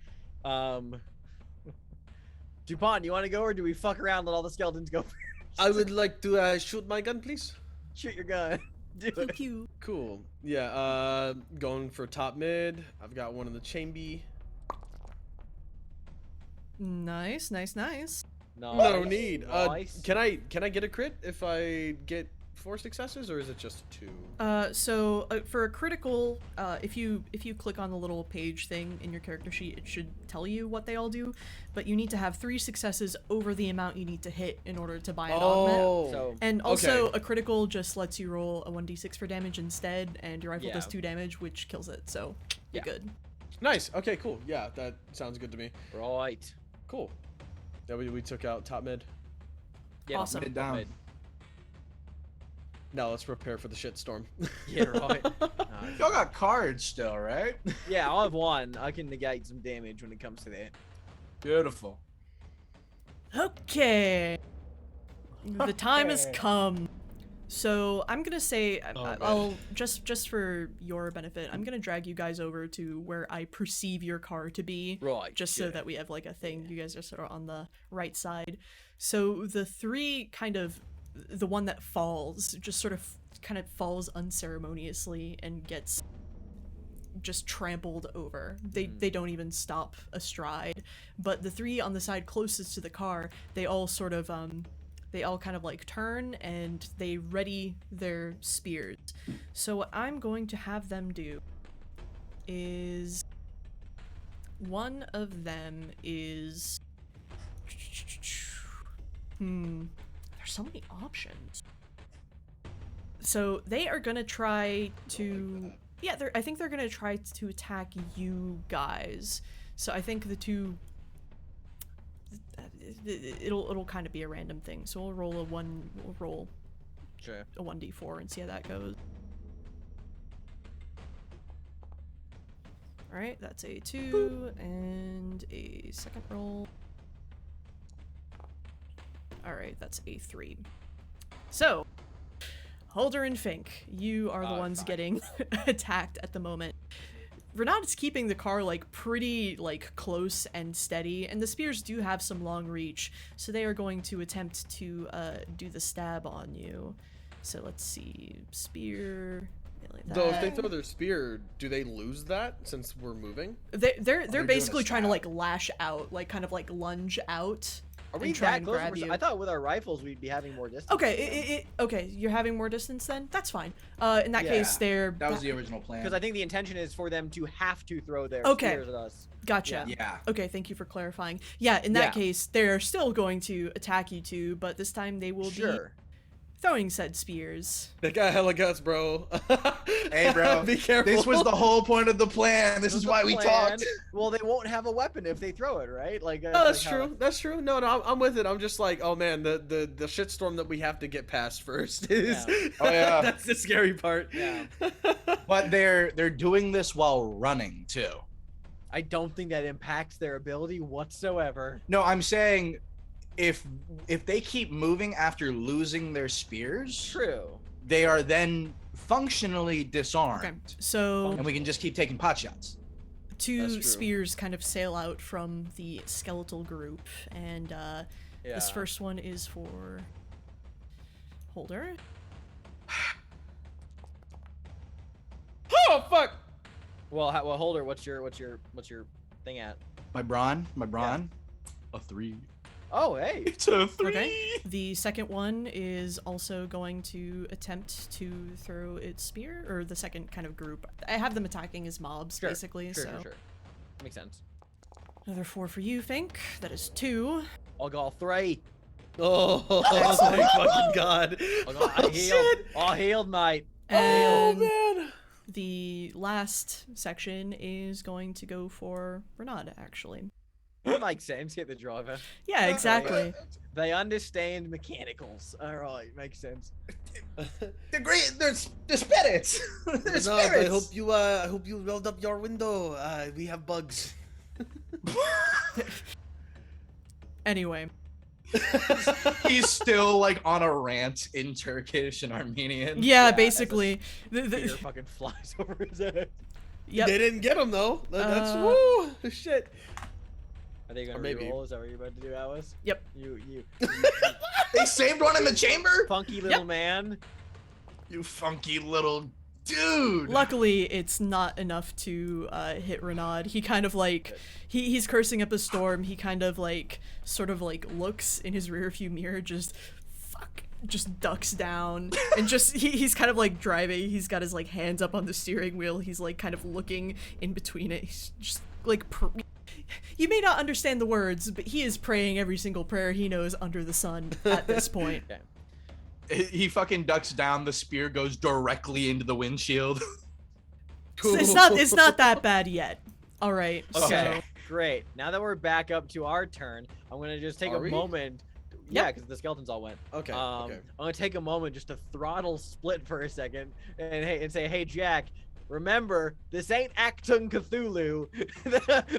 Dupont, you want to go or do we fuck around and let all the skeletons go? I would like to shoot my gun, please. Shoot your gun. Do Pew it. pew. Cool. Yeah, going for top mid. I've got one in the chamber. Nice, nice, nice. No need. Nice. Can I get a crit if I get 4 successes, or is it just 2? So for a critical, if you click on the little page thing in your character sheet, it should tell you what they all do, but you need to have 3 successes over the amount you need to hit in order to buy an augment. Oh. So And also, Okay. a critical just lets you roll a 1d6 for damage instead, and your rifle does Yeah. 2 damage, which kills it, so you're Yeah. good. Nice. Okay, cool. Yeah, that sounds good to me. right. Cool. Yeah, we took out top mid. Yeah, Awesome. Mid down. Now let's prepare for the shitstorm. Yeah, right. Y'all got cards still, right? Yeah, I'll have 1. I can negate some damage when it comes to that. Beautiful. Okay. The time has Okay. come. So I'm gonna say, man. I'll just for your benefit, I'm gonna drag you guys over to where I perceive your car to be, Right. just so sure. that we have like a thing. You guys are sort of on the right side. So the 3 kind of, the one that falls, just sort of kind of falls unceremoniously and gets just trampled over. They don't even stop a stride. But the 3 on the side closest to the car, they all sort of they all kind of like turn and they ready their spears. So what I'm going to have them do is one of them is there's so many options. So they are gonna try to I think they're gonna try to attack you guys. So I think the 2 it'll kind of be a random thing. So we'll roll Sure. a 1d4 and see how that goes. All right, that's a 2 and a second roll. All right, that's a 3. So, Holder and Fink, you are the ones fuck. getting attacked at the moment. Renat's keeping the car like pretty like close and steady, and the spears do have some long reach, so they are going to attempt to do the stab on you. So let's see, spear. Like Though if that. they throw their spear, do they lose that since we're moving? They're doing a basically trying to stab. like lash out, like kind of like lunge out. Are we and try that and close? grab you. I thought with our rifles we'd be having more distance. Okay, okay, you're having more distance then? That's fine. In that Yeah, case, they're That was the original plan. Because I think the intention is for them to have to throw their Okay. spears at us. gotcha. Yeah. Okay, thank you for clarifying. Yeah, in that Yeah. case, they're still going to attack you two, but this time they will be Sure. throwing said spears. That guy hella guts, bro. Hey, bro. Be careful. This was the whole point of the plan. This is why we talked. Well, they won't have a weapon if they throw it, right? Like, No, that's true. That's true. No, I'm with it. I'm just like, oh man, the shitstorm that we have to get past first is. Yeah. Oh, yeah. That's the scary part. Yeah. But they're doing this while running too. I don't think that impacts their ability whatsoever. No, I'm saying if they keep moving after losing their spears, True. they are then functionally disarmed. Okay, so And we can just keep taking pot shots. That's two true. spears kind of sail out from the skeletal group, and this first one is for Holder. Oh fuck! Well, Holder, what's your thing at? My brawn, a 3. Oh, hey. It's a 3. Okay. The second one is also going to attempt to throw its spear, or the second kind of group. I have them attacking as mobs, Sure, basically. Sure, so sure. Makes sense. another 4 for you, Fink. That is 2. I'll go 3. Oh my fucking god! I'll go, I Oh, healed. shit. I healed, mate. Oh And man! the last section is going to go for Renaud, actually. That makes sense. Get the driver. Yeah, exactly. They understand mechanicals. All right, makes sense. They're great. There's spirits. There's No, spirits. I hope you rolled up your window. We have bugs. Anyway, He's still like on a rant in Turkish and Armenian. yeah, as a basically. Fear fucking flies over his head. Yep. They didn't get him though. That's Uh, woo shit. Are they gonna Or maybe. reroll? Is that what you're about to do, Alice? Yep. You They saved one in the chamber. funky little man. You funky little dude. Luckily, it's not enough to hit Renaud. He kind of like he's cursing up a storm. He kind of like sort of like looks in his rearview mirror, just ducks down and just he's kind of like driving. He's got his like hands up on the steering wheel. He's like kind of looking in between it. He's just like you may not understand the words, but he is praying every single prayer he knows under the sun at this point. Okay. He fucking ducks down. The spear goes directly into the windshield. It's not that bad yet. All right. Okay. Great. Now that we're back up to our turn, I'm gonna just take Are a we? moment. Yeah, because the skeletons all went. Okay. Okay. I'm gonna take a moment just to throttle Split for a second and say, hey Jack, remember this ain't Actung Cthulhu.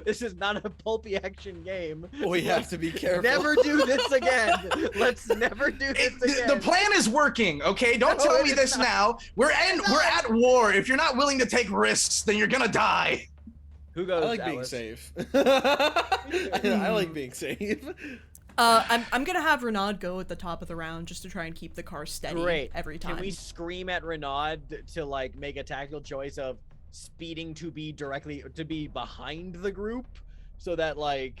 This is not a pulpy action game. We have to be careful. Never do this again. Let's never do this again. The plan is working. Okay, don't No, tell it me is this not. now. We're at war. If you're not willing to take risks, then you're gonna die. Who goes? I like being Alice? safe. I like being safe. I'm gonna have Renaud go at the top of the round just to try and keep the car steady Great. every time. Can we scream at Renaud to like make a tactical choice of speeding to be behind the group, so that like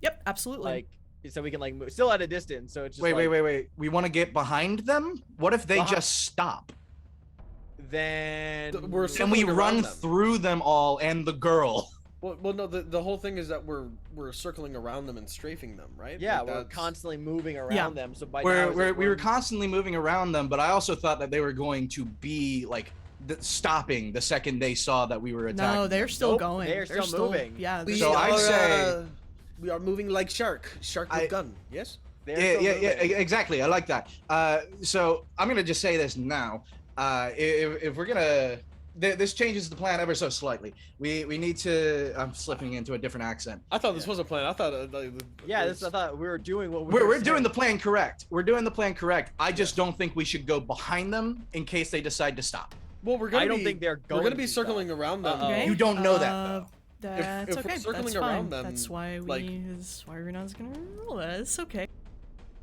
Yep, absolutely. so we can like move still at a distance. So it's just Wait. We want to get behind them? What if they Behind- just stop? Then We're And we circling around run them. through them all and the girl. Well, no. The whole thing is that we're circling around them and strafing them, right? yeah, Like, we're that's- constantly moving around Yeah. them. So by now We it's like were constantly moving around them, but I also thought that they were going to be like stopping the second they saw that we were attacking. no, they're them. still Nope, going. they're still moving. Yeah. We they're So still- I'd say- we are moving like shark with gun. Yes. they're Yeah, still moving. exactly. I like that. So I'm gonna just say this now. If we're gonna, this changes the plan ever so slightly. We need to. I'm slipping into a different accent. I thought this was a plan. I thought. Yeah, I thought we were doing what we We're were doing saying. the plan correct. We're doing the plan correct. I just don't think we should go behind them in case they decide to stop. Well, we're gonna. I don't think they're We're going gonna be to circling around them. Uh-oh. Okay. You don't know that, though. That's if we're okay. circling That's around fine. them, That's why that's why Renaud's gonna roll it. It's okay.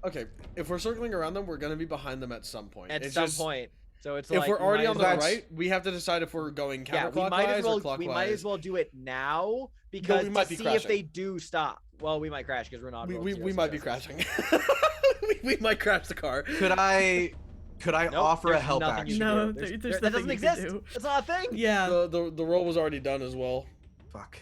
Okay, if we're circling around them, we're gonna be behind them at some point. at It's some just- point. So it's If like we're already might on as the well- That's- right, we have to decide if we're going Yeah, counterclockwise we might as well or clockwise. we might as well do it now because we might to be see crashing. if they do stop. Well, we might crash because Renaud. We might be crashing. we might crash the car. Could I Nope, offer a there's help nothing you action? can No, do. there's that nothing doesn't you can exist. do. It's not a thing. Yeah. The roll was already done as well. Fuck.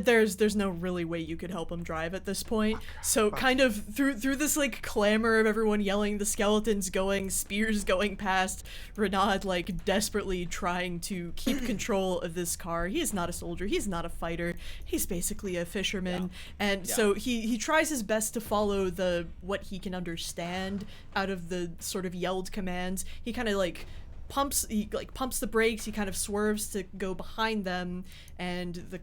there's no really way you could help him drive at this point. So kind of through this like clamor of everyone yelling, the skeletons going, spears going past, Renaud like desperately trying to keep control of this car. He is not a soldier, he's not a fighter, he's basically a fisherman. And so he tries his best to follow what he can understand out of the sort of yelled commands. He kind of like pumps the brakes, he kind of swerves to go behind them, and the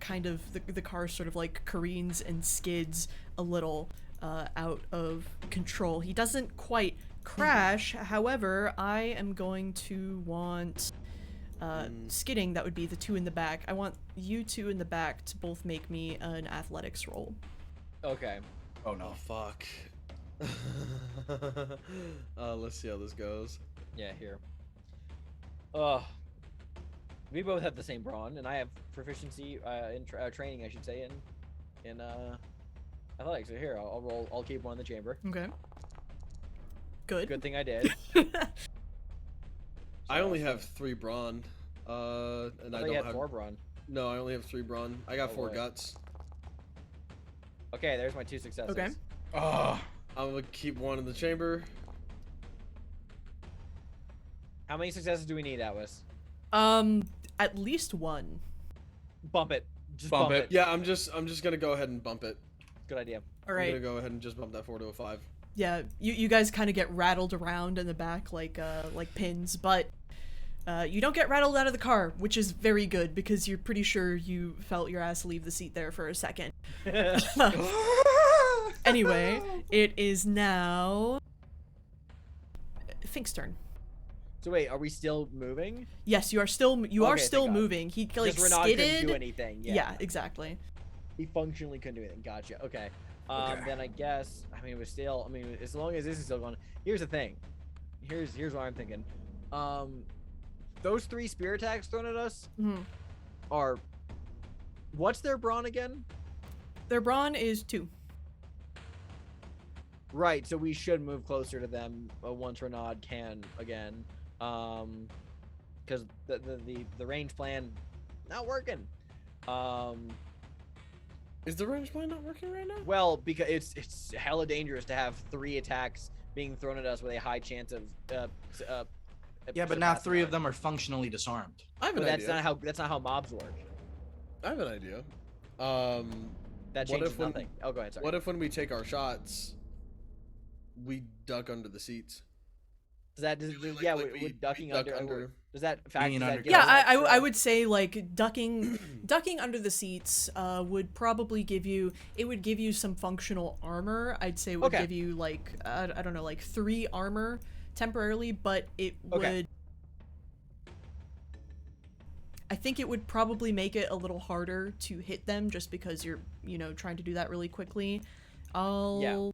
car sort of like careens and skids a little out of control. He doesn't quite crash, however, I am going to want skidding, that would be the two in the back. I want you two in the back to both make me an athletics roll. Okay. Oh no. Oh fuck. Let's see how this goes. Yeah, here. We both have the same brawn, and I have proficiency in training, I should say, in athletics. So here, I'll keep one in the chamber. Okay. Good. Good thing I did. I only have 3 brawn, and I don't have 4 brawn. No, I only have 3 brawn. I got 4 boy. guts. Okay, there's my 2 successes. Okay. Oh. I'm gonna keep 1 in the chamber. How many successes do we need, Atlas? At least 1. Bump it. Just Bump bump it. it. Yeah, I'm just gonna go ahead and bump it. Good idea. All I'm right. gonna go ahead and just bump that 4 to a 5. Yeah, you guys kind of get rattled around in the back like pins, but you don't get rattled out of the car, which is very good because you're pretty sure you felt your ass leave the seat there for a second. Anyway, it is now Fink's turn. So wait, are we still moving? Yes, you are still Okay, thank God. moving. He like Just Renaud skidded. couldn't do anything. Yeah, exactly. He functionally couldn't do anything. Gotcha. Okay. Then I guess it was still. As long as this is still going. Here's the thing. Here's what I'm thinking. Those 3 spear attacks thrown at us are. What's their brawn again? Their brawn is 2. Right. So we should move closer to them once Renaud can again. Because the range plan not working. Is the range plan not working right now? Well, because it's hella dangerous to have 3 attacks being thrown at us with a high chance of Yeah, but now 3 of them are functionally disarmed. I have an But idea. that's not how mobs work. I have an idea. That What changes if when- nothing. Oh, go ahead. Sorry. What if when we take our shots, we duck under the seats? Does that? Would ducking duck under. Does that fact? Hanging Does that under- give Yeah, us extra- I would say like ducking under the seats would probably give you some functional armor. I'd say it would Okay. give you like I don't know, like 3 armor temporarily, but it Okay. would I think it would probably make it a little harder to hit them just because you're, trying to do that really quickly. I'll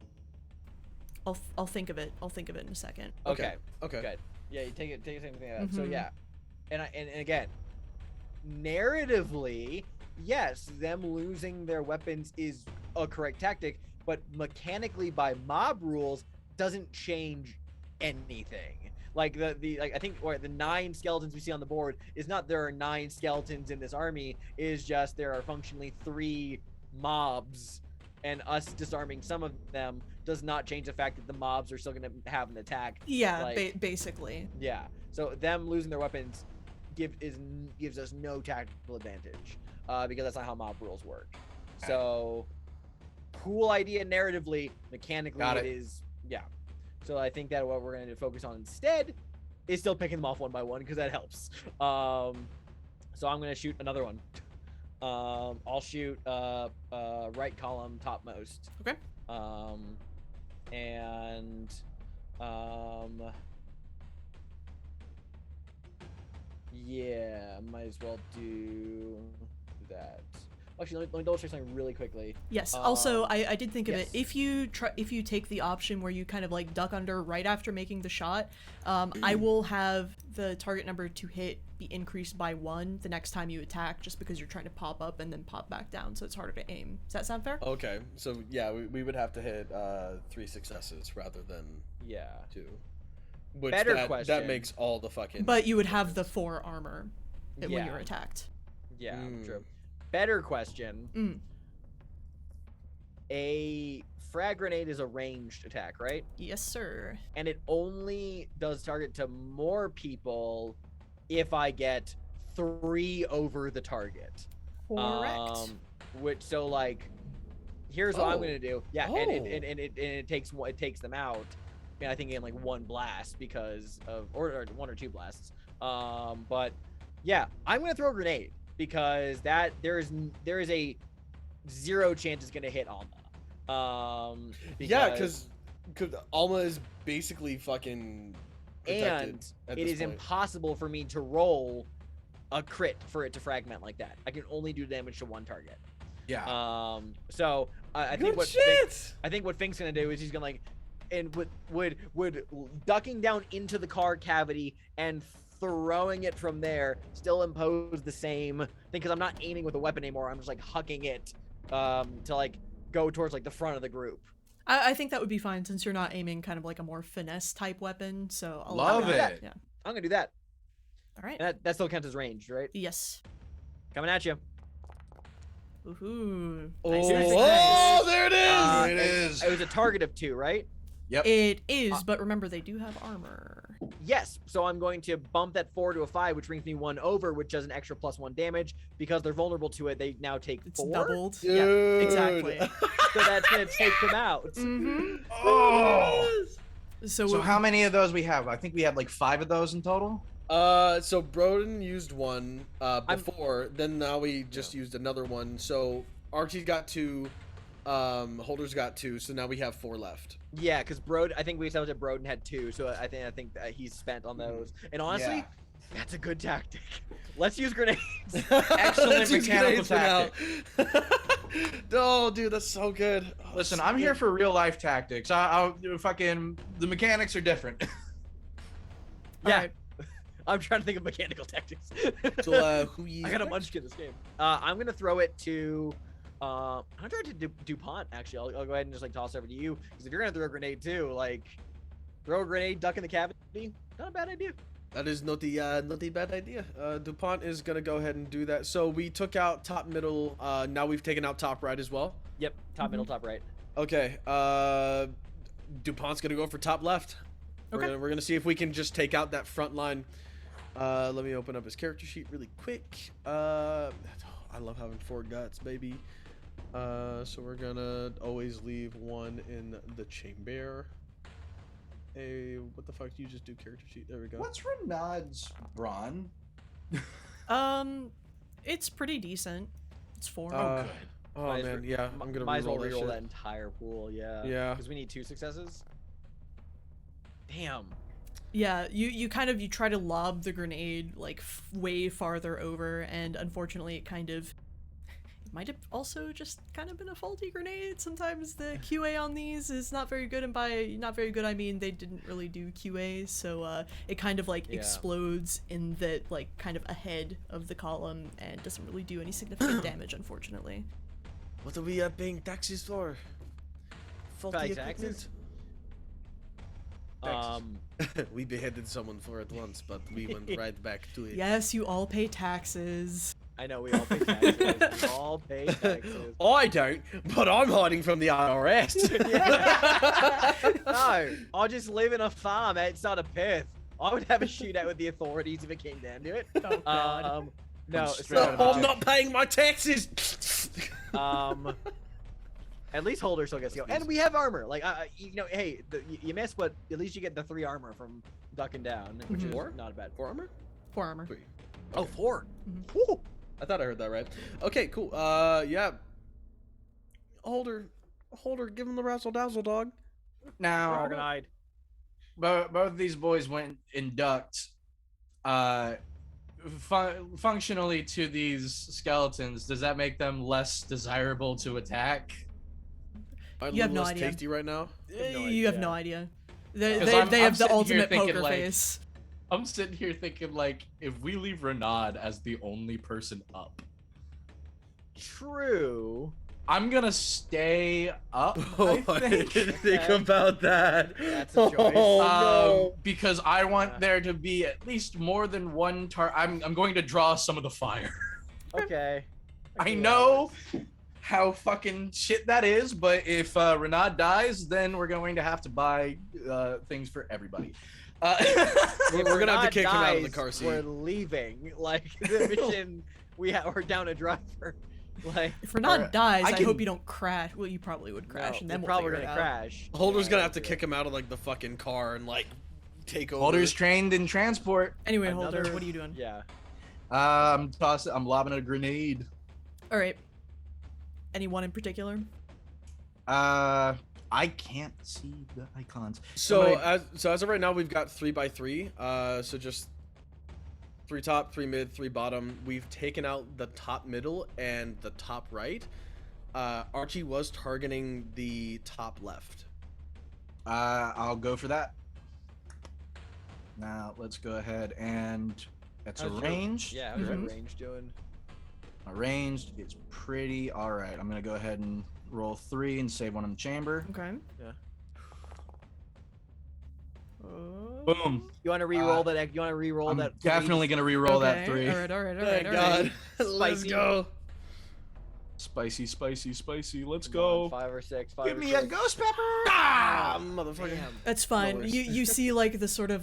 think of it. I'll think of it in a second. Okay. Okay. Good. Yeah, you take it. Take something like that. So Mhm. yeah, and again, narratively, yes, them losing their weapons is a correct tactic, but mechanically by mob rules doesn't change anything. Like I think the 9 skeletons we see on the board is not there are 9 skeletons in this army, is just there are functionally 3 mobs, and us disarming some of them does not change the fact that the mobs are still going to have an attack. Yeah, Like- basically. Yeah. So them losing their weapons gives us no tactical advantage because that's not how mob rules work. So cool idea narratively, mechanically Got it it. is So I think that what we're going to focus on instead is still picking them off one by one because that helps. So I'm going to shoot another one. I'll shoot right column topmost. Okay. And yeah, might as well do that. Actually, let me double check something really quickly. Yes. Also, Um, I did think of it. yes. If you take the option where you kind of like duck under right after making the shot, I will have the target number to hit be increased by 1 the next time you attack, just because you're trying to pop up and then pop back down, so it's harder to aim. Does that sound fair? Okay. So yeah, we would have to hit 3 successes rather than Yeah. 2. Which Better that question. makes all the fucking. But you would have the 4 armor when Yeah. you're attacked. Yeah, Mm. true. better question. Mm. A frag grenade is a ranged attack, right? Yes, sir. And it only does target to more people if I get 3 over the target. Correct. Which so like, here's what I'm Oh. gonna do. Yeah, Oh. and it takes them out. And I think in like 1 blast because of or 1 or 2 blasts. But yeah, I'm gonna throw a grenade because that there is a 0 chance it's gonna hit Alma. Yeah, because Alma is basically fucking protected and at it this is point. impossible for me to roll a crit for it to fragment like that. I can only do damage to 1 target. Yeah. So I think Good what shit! I think what Fink's gonna do is he's gonna like, and would ducking down into the car cavity and throwing it from there still impose the same thing because I'm not aiming with a weapon anymore. I'm just like hucking it to like go towards like the front of the group. I think that would be fine since you're not aiming kind of like a more finesse type weapon. So I'll Love allow that. it. Yeah. I'm gonna do that. All right. And that still counts as ranged, right? Yes. Coming at you. Ooh. Oh, Nice, nice, oh, nice. there it is! There it and is. It was a target of 2, right? Yep. It is, but remember they do have armor. Yes. So I'm going to bump that 4 to a 5, which brings me 1 over, which does an extra +1 damage because they're vulnerable to it. They now take It's 4. doubled. Dude. Yeah, exactly. So that's gonna take them out. Mm-hmm. Oh. So, So how many of those we have? I think we had like 5 of those in total. So Broden used 1 before, then now we just used another one. So Archie's got 2, Holder's got 2, so now we have 4 left. Yeah, because I think we established that Broden had 2, so I think that he's spent on those. And honestly, Yeah. that's a good tactic. Let's use grenades. Excellent Let's use mechanical grenades for now. Oh, dude, that's so good. Oh, Listen, so I'm here good. for real life tactics. I'll fucking the mechanics are different. Yeah. Alright. I'm trying to think of mechanical tactics. So, who you I got a munchkin this game. I'm gonna throw it to. I'm gonna throw it to DuPont. Actually, I'll go ahead and just like toss it over to you because if you're gonna throw a grenade too, like throw a grenade, duck in the cavity. Not a bad idea. That is not the bad idea. DuPont is gonna go ahead and do that. So we took out top, middle. Now we've taken out top right as well. Yep. Top, middle, top right. Okay. DuPont's gonna go for top left. Okay. We're gonna see if we can just take out that front line. Let me open up his character sheet really quick. I love having 4 guts, baby. So we're gonna always leave 1 in the chamber. Hey, what the fuck do you just do character sheet? There we go. What's Renaud's brawn? It's pretty decent. It's 4. Uh, good. Oh Might as man, well- yeah, I'm gonna might as well reroll that reroll shit. that entire pool. Yeah. Yeah. Because we need 2 successes. Damn. Yeah, you kind of you try to lob the grenade like way farther over, and unfortunately it kind of it might have also just kind of been a faulty grenade. Sometimes the QA on these is not very good, and by not very good I mean they didn't really do QA, so it kind of like Yeah. explodes in the like kind of ahead of the column and doesn't really do any significant damage, unfortunately. What are we paying taxes for? Faulty Pay equipment? taxes? Taxes. We beheaded someone for it once, but we went right back to it. Yes, you all pay taxes. I know we all pay taxes. We all pay taxes. I don't, but I'm hiding from the IRS. No, I'll just live in a farm outside of Perth. I would have a shootout with the authorities if it came down to it. Oh god. No, straight out of I'm jail. not paying my taxes. At least Holder still gets to go, and we have armor. Like, you know, hey, you miss, but at least you get the 3 armor from ducking down, which is Four? not bad. 4 armor? 4 armor. 3. Oh, 4. Mhm. Woo. I thought I heard that right. Okay, cool. Yeah. Holder, give him the razzle dazzle, dog. Now, Organized. both of these boys went and ducked functionally to these skeletons. Does that make them less desirable to attack? You have no less idea. tasty right now. You have no idea. They 'Cause they, I'm they have the sitting here ultimate thinking, poker like, face. I'm sitting here thinking, like, if we leave Renaud as the only person up, True. I'm gonna stay up. Oh, I think. think about that. That's a choice. Oh, Because I want Yeah. there to be at least more than one I'm going to draw some of the fire. Okay. I know how fucking shit that is, but if Renaud dies, then we're going to have to buy things for everybody. We're gonna have to Renaud kick him out of the dies, car seat. We're leaving. Like the mission, we're down a driver. Like If Renaud dies, I can- hope you don't crash. Well, you probably would crash, and then we're we'll probably figure gonna it out. crash. Holder's Yeah, gonna have to that's kick it. him out of like the fucking car and like take over. Holder's trained in transport. Anyway, Another- Holder, what are you doing? Yeah. I'm lobbing a grenade. All right. Anyone in particular? I can't see the icons. So Somebody- as of right now, we've got 3x3. So just 3 top, 3 mid, 3 bottom. We've taken out the top middle and the top right. Archie was targeting the top left. I'll go for that. Now let's go ahead and that's How's your- arranged. Yeah, how's Mhm. that range doing? Arranged. It's pretty all right. I'm gonna go ahead and roll 3 and save one in the chamber. Okay. Yeah. Boom. You want to re-roll that? You want to re-roll I'm that? definitely gonna re-roll that Okay, 3. All right. All right. All Thank right. All right. God. Let's Spicy. go. Spicy, spicy, spicy. Let's Come go. on, 5 or 6. 5 Give or me 6. a ghost pepper. Ah, motherfucker. Damn. That's fine. Lowers. You see like the sort of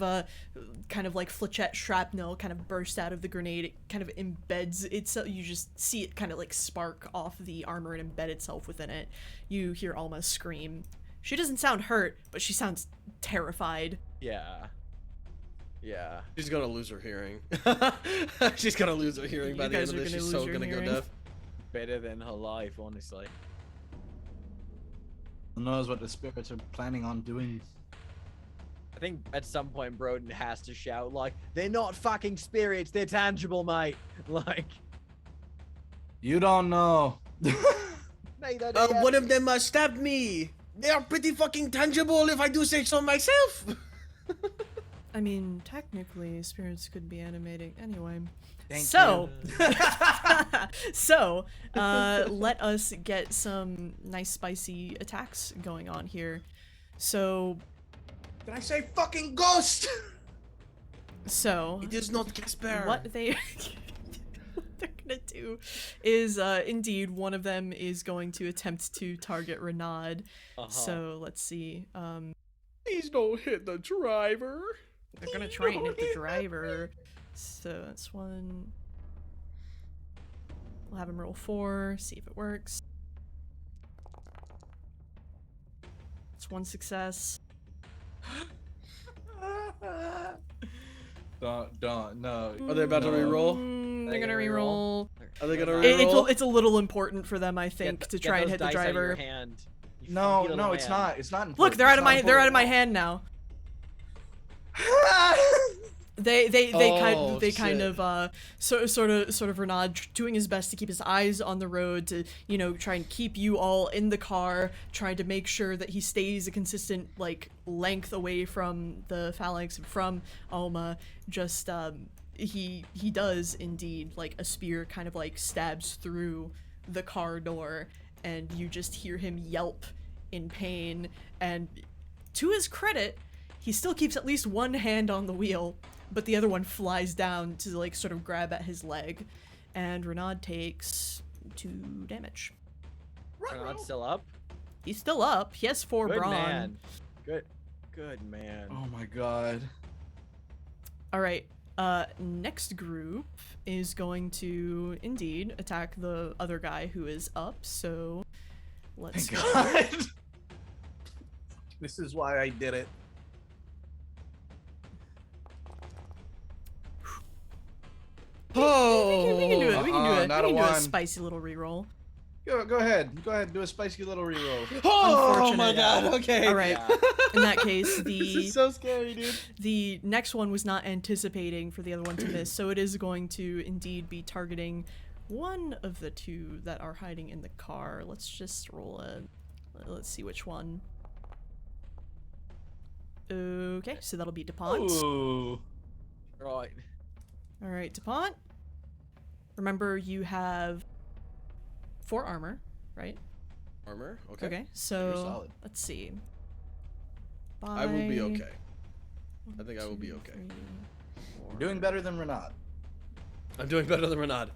kind of like flechette shrapnel kind of burst out of the grenade. It kind of embeds itself. You just see it kind of like spark off the armor and embed itself within it. You hear Alma scream. She doesn't sound hurt, but she sounds terrified. Yeah. Yeah. She's gonna lose her hearing. She's gonna lose her hearing by You the end guys of are this. gonna She's lose so your gonna go hearing. deaf. Better than her life, honestly. Who knows what the spirits are planning on doing? I think at some point Broden has to shout like, "They're not fucking spirits, they're tangible, mate." Like, You don't know. neither do One you. of them stabbed me. They are pretty fucking tangible if I do say so myself. I mean, technically, spirits could be animating anyway. Thank So, let us get some nice spicy attacks going on here. So, Did I say fucking ghost? It is not Casper. what they're gonna do is, indeed, one of them is going to attempt to target Renaud. Uh-huh. So, let's see. Please don't hit the driver. They're gonna try and hit the driver. So that's one. We'll have him roll 4, see if it works. It's 1 success. Don't, no. Are they about to re-roll? They're gonna re-roll. Are they gonna It- re-roll? It's a little important for them, I Get think, th- to get try and those hit the dice out of your driver. hand. You No, funky no, little it's man. not. It's not. Look, important. they're out It's of not my important. hand now. They Oh, kind shit. of sort of Renaud doing his best to keep his eyes on the road, to try and keep you all in the car, trying to make sure that he stays a consistent like length away from the phalanx and from Alma. Just he does indeed, like, a spear kind of like stabs through the car door, and you just hear him yelp in pain. And to his credit, he still keeps at least one hand on the wheel, but the other one flies down to like sort of grab at his leg, and Renaud takes 2 damage. Renaud's still up. He's still up. He has 4 Good brawn. man. Good man. Oh my god. All right. Next group is going to indeed attack the other guy who is up. So let's Thank go. God. This is why I did it. Oh, We can do it. We can do it. not We a can do a one. spicy little reroll. Go ahead. Go ahead. Do a spicy little reroll. Oh my Unfortunate. god. Okay. All right. Yeah. In that case, This the is so scary, dude. the next one was not anticipating for the other one to miss, so it is going to indeed be targeting one of the 2 that are hiding in the car. Let's just roll a. Let's see which one. Okay, so that'll be DuPont. Ooh. Right. All right, DuPont. Remember, you have 4 armor, right? Armor. Okay. Okay, You're so solid. let's see. I will be By okay. I think I will be 2, okay. 3, 4. You're doing better than Renaud. I'm doing better than Renaud.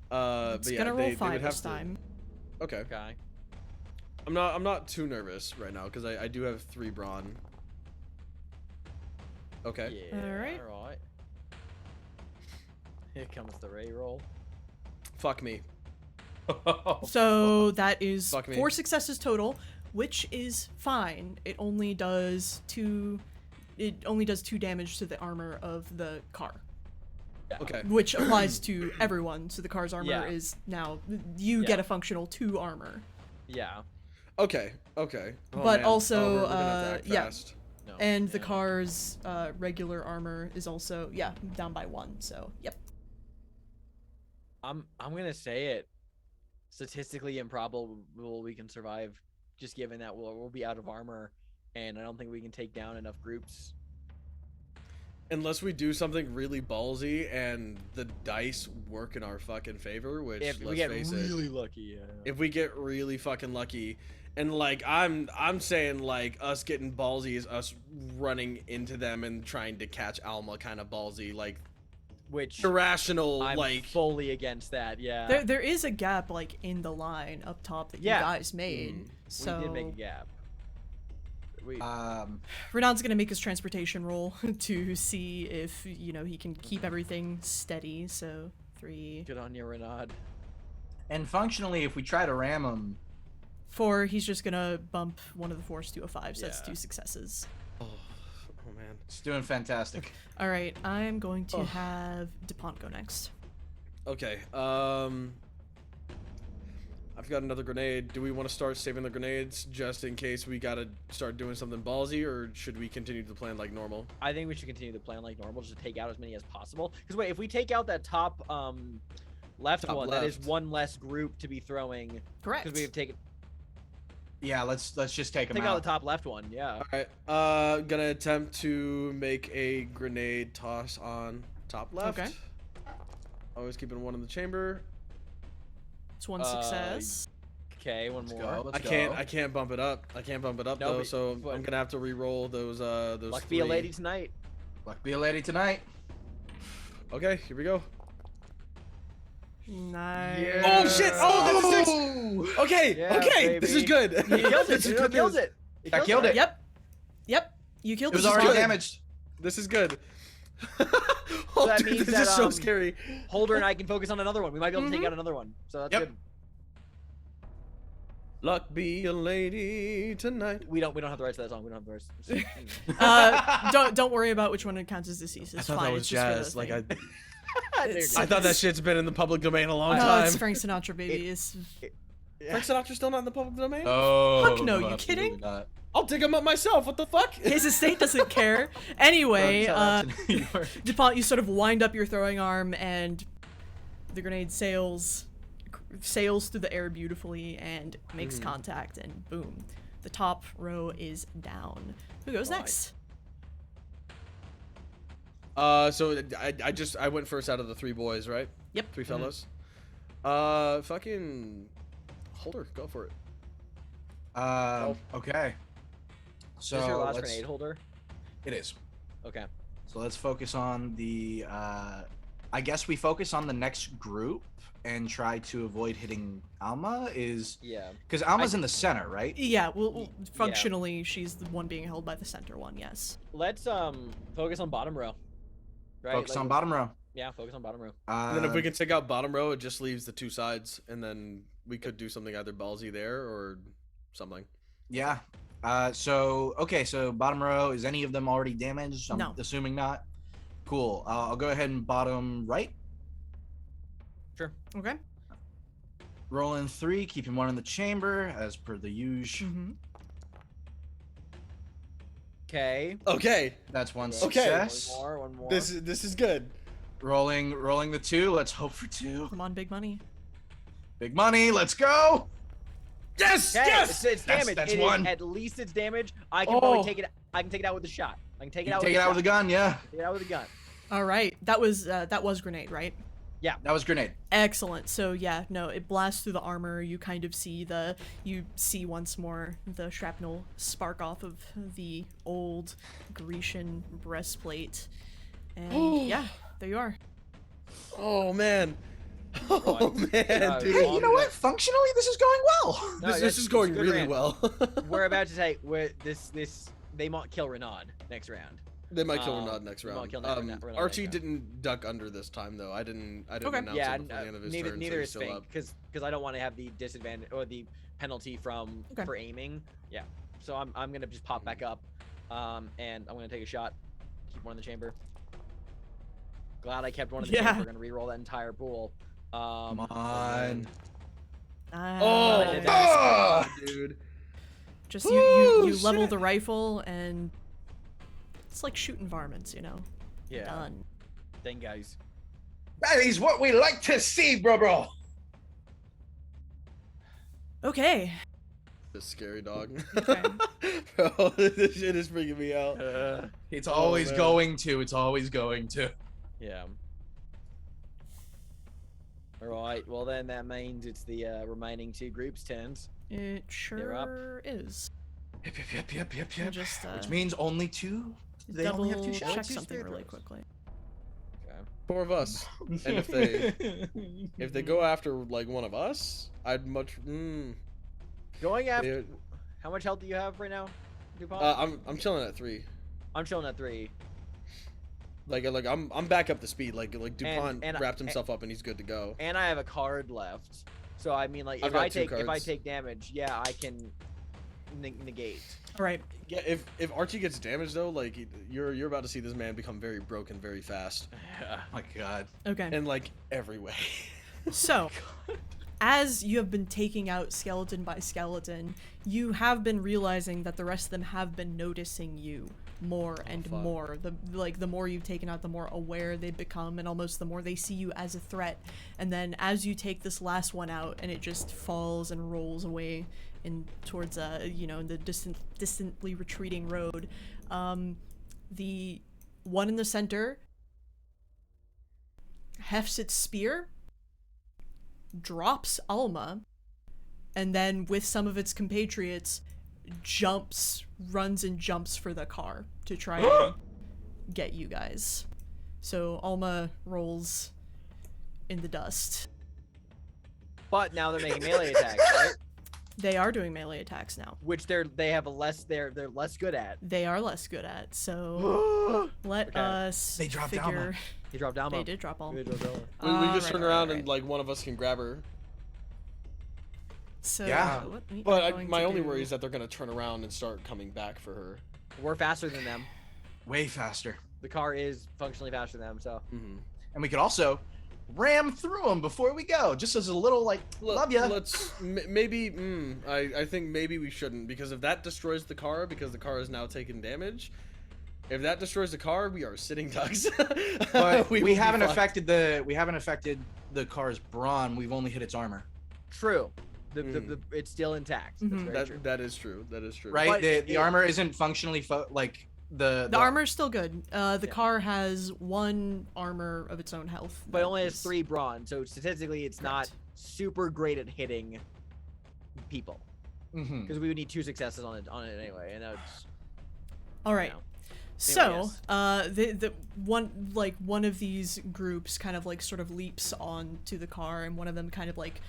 But It's yeah, gonna roll they would 5 have this to. time. Okay. Okay. I'm not too nervous right now because I do have 3 brawn. Okay. Yeah. Alright. All right. Here comes the ray roll. Fuck me. So that is Fuck me. 4 successes total, which is fine. It only does 2 damage to the armor of the car, Okay. which applies to everyone. So the car's armor Yeah. is now you Yeah. get a functional 2 armor. Yeah. Okay. Okay. Oh, But man. also, we're gonna have to act yeah. fast. No. And the yeah. car's regular armor is also down by 1. So yep. I'm gonna say it. Statistically improbable we can survive, just given that we'll be out of armor, and I don't think we can take down enough groups. Unless we do something really ballsy and the dice work in our fucking favor, which If let's we get face really it, lucky, yeah. if we get really fucking lucky, and like I'm saying like us getting ballsy is us running into them and trying to catch Alma kind of ballsy, like Which irrational, I'm like fully against that. Yeah. There is a gap like in the line up top that Yeah. you guys made. Mm. So We did make a gap. We Renan's gonna make his transportation roll to see if he can keep everything steady. So 3, good on you, Renaud. And functionally, if we try to ram him, 4. He's just gonna bump one of the 4s to a 5. So that's Yeah. 2 successes. oh man. it's doing fantastic. All right, I'm going to have DuPont go next. Okay. I've got another grenade. Do we want to start saving the grenades just in case we gotta start doing something ballsy, or should we continue the plan like normal? I think we should continue the plan like normal, just to take out as many as possible. Because wait, if we take out that top left Top one, that is left. one less group to be throwing. Correct. Because we have taken Yeah, let's just take him take out out. the top left one. Yeah. Alright, gonna attempt to make a grenade toss on top left. Okay. Always keeping one in the chamber. It's 1 success. Okay, one Let's more. go. Let's I can't bump it up. I can't bump it up No, though, but- so but- I'm gonna have to re-roll those Luck be a 3. lady tonight. Luck be a lady tonight. Okay, here we go. Nice. Yeah. Oh shit! Oh, that's a 6! Okay, Yeah, okay, this is baby. good. He kills it. This is good Kills news. it. He I killed it. Yep. You killed It was the already target. damaged. This is good. Oh, that dude, means this that, is so scary. Holder and I can focus on another one. We might be able to take Mhm. out another one. So that's Yep. good. Luck be a lady tonight. We don't have the rights to that song. We don't have the rights. It's- Don't worry about which one counts as deceased. It's I thought fine. that was it's just for jazz. the Like thing. It's- I thought that shit's been in the public domain a long No, time. it's Frank Sinatra, baby. It's Frank Sinatra's still not in the public domain? Oh, Fuck no, you absolutely kidding? not. I'll dig him up myself. What the fuck? his estate doesn't care. Anyway, Don't tell that to New York. DuPont, you sort of wind up your throwing arm, and the grenade sails through the air beautifully and makes contact, and boom, the top row is down. Who goes Right. next? So I went first out of the 3 boys, right? Yep. 3 fellows. Fucking Holder, go for it. Okay. So Is this your last let's- grenade holder? It is. Okay. So let's focus on the. I guess we focus on the next group and try to avoid hitting Alma. Is Yeah. because Alma's in the center, right? Yeah, well, Yeah. functionally, she's the one being held by the center one. Yes. Let's focus on bottom row. Right. Focus like- on bottom row. Yeah, focus on bottom row. And then if we can take out bottom row, it just leaves the 2 sides, and then we could do something either ballsy there or something. Yeah. So okay. So bottom row, is any of them already damaged? I'm No. assuming not. Cool. I'll go ahead and bottom right. Sure. Okay. Rolling 3, keeping 1 in the chamber as per the usual. Mm-hmm. Okay. Okay, That's 1 Okay. success. One more. this is good. Rolling the 2. Let's hope for 2. Come on, big money. Big money. Let's go. Yes, Okay, yes. it's damage. That's It is one. at least it's damage. I can Oh. probably take it. I can take it out with a shot. I can take it You out. take with it a out with a shot. gun. Yeah. Take it out with a gun. All right, that was grenade, right? That was grenade. Excellent. So yeah, no, it blasts through the armor. You kind of see once more the shrapnel spark off of the old Grecian breastplate, and yeah, there you are. Oh man, Oh man, dude. Hey, you know what? Functionally, this is going well. No, This that's- is going it's a good really round. well. We're about to take they might kill Renaud next round. They might kill Renaud next they might round. kill Renaud next Archie round. didn't duck under this time though. I didn't Okay. announce Yeah, it before the end of his neither turn. neither so is he's still Fink up. because I don't want to have the disadvantage or the penalty from Okay. for aiming. Yeah, so I'm gonna just pop back up, and I'm gonna take a shot, keep one in the chamber. Glad I kept one in the Yeah. chamber. We're gonna re-roll that entire pool. Come and on. then- Oh, I did that. dude. Just you Woo, level shit. the rifle and it's like shooting varmints, you know. yeah. Done. Then guys, That is what we like to see, bro. Okay. This scary dog. Okay. Bro, this shit is freaking me out. It's Oh, always man. going to. It's always going to. yeah. All right. Well, then that means it's the remaining two groups' turns. It They're up. sure is. Yep. Just Which means only two. They double only have two check shots. Two something spear really throws. quickly. Okay. 4 of us. And if they go after like one of us, I'd much. Going after. How much health do you have right now, DuPont? I'm chilling at 3. I'm chilling at 3. Like I'm back up to speed. Like DuPont and- wrapped himself up and he's good to go. And I have a card left. So I mean, like, I've if got I 2 take if I cards. take damage, yeah, I can negate. All right. Yeah, if Archie gets damaged though, like you're about to see this man become very broken very fast, Oh my god. Okay. in like every way. So, as you have been taking out skeleton by skeleton, you have been realizing that the rest of them have been noticing you more and fuck. more. The more you've taken out, the more aware they become, and almost the more they see you as a threat. And then as you take this last one out, and it just falls and rolls away in towards the distantly retreating road, the one in the center hefts its spear, drops Alma, and then with some of its compatriots runs and jumps for the car to try and get you guys. So Alma rolls in the dust. But now they're making melee attacks, right? They are doing melee attacks now. Which they're less good at. They are less good at, so let Okay. us They dropped figure... Alma. He dropped Alma. They did drop Alma. They dropped Alma. We just Right, turn right, around right. and like one of us can grab her. So Yeah. what we are But going my to only do- worry is that they're gonna turn around and start coming back for her. We're faster than them. Way faster. The car is functionally faster than them, so. Mm-hmm. And we could also ram through them before we go, just as a little like love ya. Let's maybe. I think maybe we shouldn't, because if that destroys the car, because the car is now taking damage. If that destroys the car, we are sitting ducks. But will we be haven't fucked. affected the car's brawn. We've only hit its armor. True. It's still intact. That's Mhm. very true. That is true. That is true. Right? But The it- armor isn't functionally like the The armor's still good. The Yeah. car has 1 armor of its own health. But it that only has is- 3 brawn, so statistically it's not Correct. super great at hitting people. Mhm. Because we would need 2 successes on it anyway, and that's All right. know. So, yes. the one of these groups kind of like sort of leaps onto the car, and one of them kind of like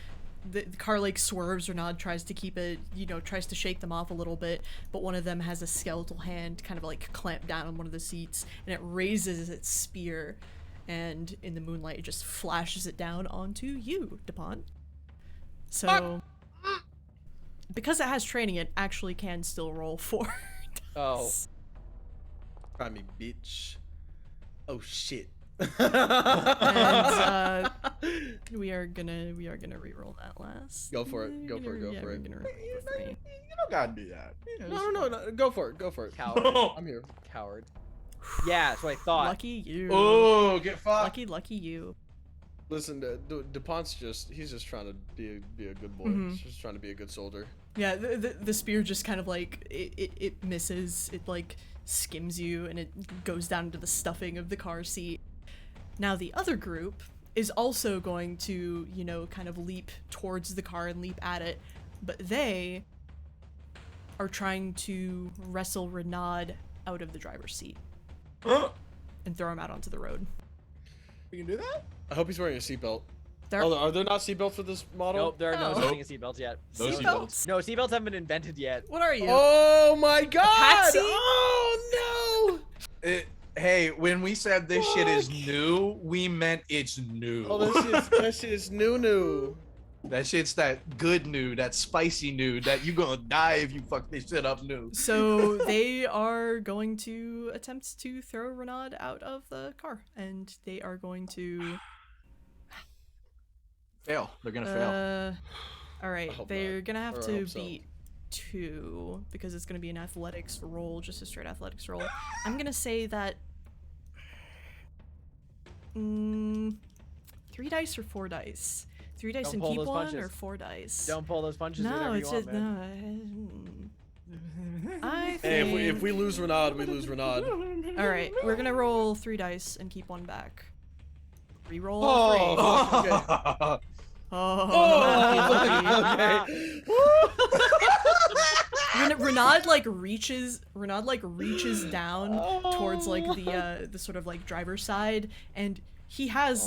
the car like swerves or not, tries to keep it, tries to shake them off a little bit, but one of them has a skeletal hand kind of like clamped down on one of the seats, and it raises its spear, and in the moonlight it just flashes it down onto you, DuPont. So, because it has training, it actually can still roll 4. Oh. Try me, bitch. Oh shit. And we are gonna re-roll that last. Go for it, go for it, go Yeah, for we're it. gonna re-roll for 3. You don't gotta do that. No, go for it, go for it. Coward. I'm here. Coward. Yeah, that's what I thought. Lucky you. Oh, get fucked. Lucky you. Listen, DuPont's he's just trying to be a good boy. Mhm. He's just trying to be a good soldier. Yeah, the spear just kind of like it misses. It like skims you, and it goes down into the stuffing of the car seat. Now the other group is also going to, kind of leap towards the car and leap at it, but they are trying to wrestle Renaud out of the driver's seat and throw him out onto the road. We can do that? I hope he's wearing a seatbelt. There Oh, are there not seatbelts for this model? Nope, there are no No. such thing as seatbelts yet. No seatbelts. No, seatbelts haven't been invented yet. What are you? Oh my god! patsy? Oh no! Hey, when we said this shit is new, we meant it's new. Oh, that shit is new. That shit's that good new, that spicy new, that you gonna die if you fuck this shit up new. So they are going to attempt to throw Renaud out of the car, and they are going to Fail. They're gonna fail. All right, I hope they're not. gonna have Or I to hope so. beat 2 because it's gonna be an athletics roll, just a straight athletics roll. I'm gonna say that 3 dice or 4 dice. 3 dice Don't and pull keep those 1 punches. or 4 dice. Don't pull those punches. Do No, whatever it's you want, just man. no. I think. Hey, if we lose Renaud, we lose Renaud. All right, we're gonna roll 3 dice and keep 1 back. Reroll 3. Oh, Oh, okay. Renaud like reaches down towards like the sort of like driver's side, and he has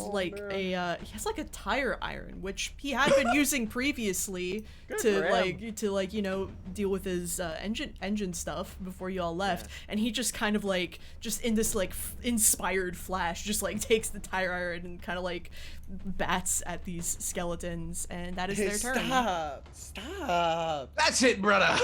he has like a tire iron, which he had been using previously for to him. like you know deal with his engine stuff before you all left, Yeah. and he just kind of like just in this like inspired flash just like takes the tire iron and kind of like bats at these skeletons, and that is Hey, their turn. Stop! That's it, brother.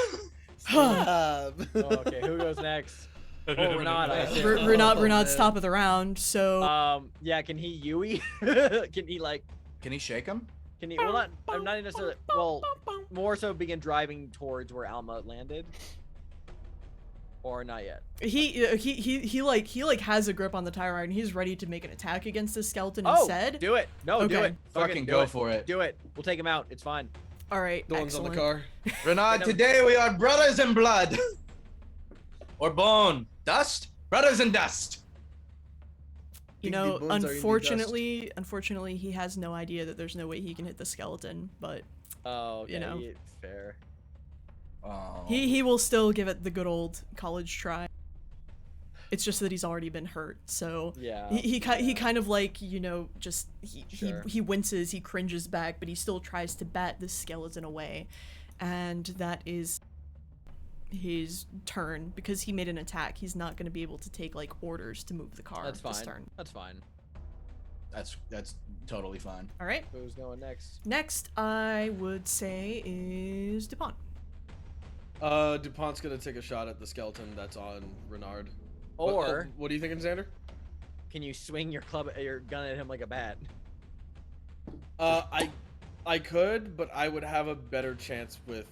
Stop! Okay, who goes next? Oh, Renaud, I assume. Renaud's man. top of the round, so Yeah, can he Yui? Can he like? Can he shake him? Can he? Well, I'm not necessarily. Well, more so begin driving towards where Alma landed, or not yet. he like has a grip on the tire iron. He's ready to make an attack against this skeleton Oh, instead. do it! No, do Okay. it! Fucking do go it. for it. Do it! We'll take him out. It's fine. All right, The ones on the excellent. car. Renaud, today we are brothers in blood. Or bone. Dust? Brothers in dust. You Indeed know, bones are indeed unfortunately, he has no idea that there's no way he can hit the skeleton, but Oh, okay. You know. Fair. Oh. he will still give it the good old college try. It's just that he's already been hurt, so Yeah. he kind of like, you know, just Sure. he winces, he cringes back, but he still tries to bat this skeleton away, and that is his turn. Because he made an attack, he's not going to be able to take like orders to move the car That's this fine. turn. That's fine. That's totally fine. All right, Who's going next? next I would say is Dupont. DuPont's gonna take a shot at the skeleton that's on Renard. Or what are you thinking, Xander? can you swing your gun at him like a bat? I could, but I would have a better chance with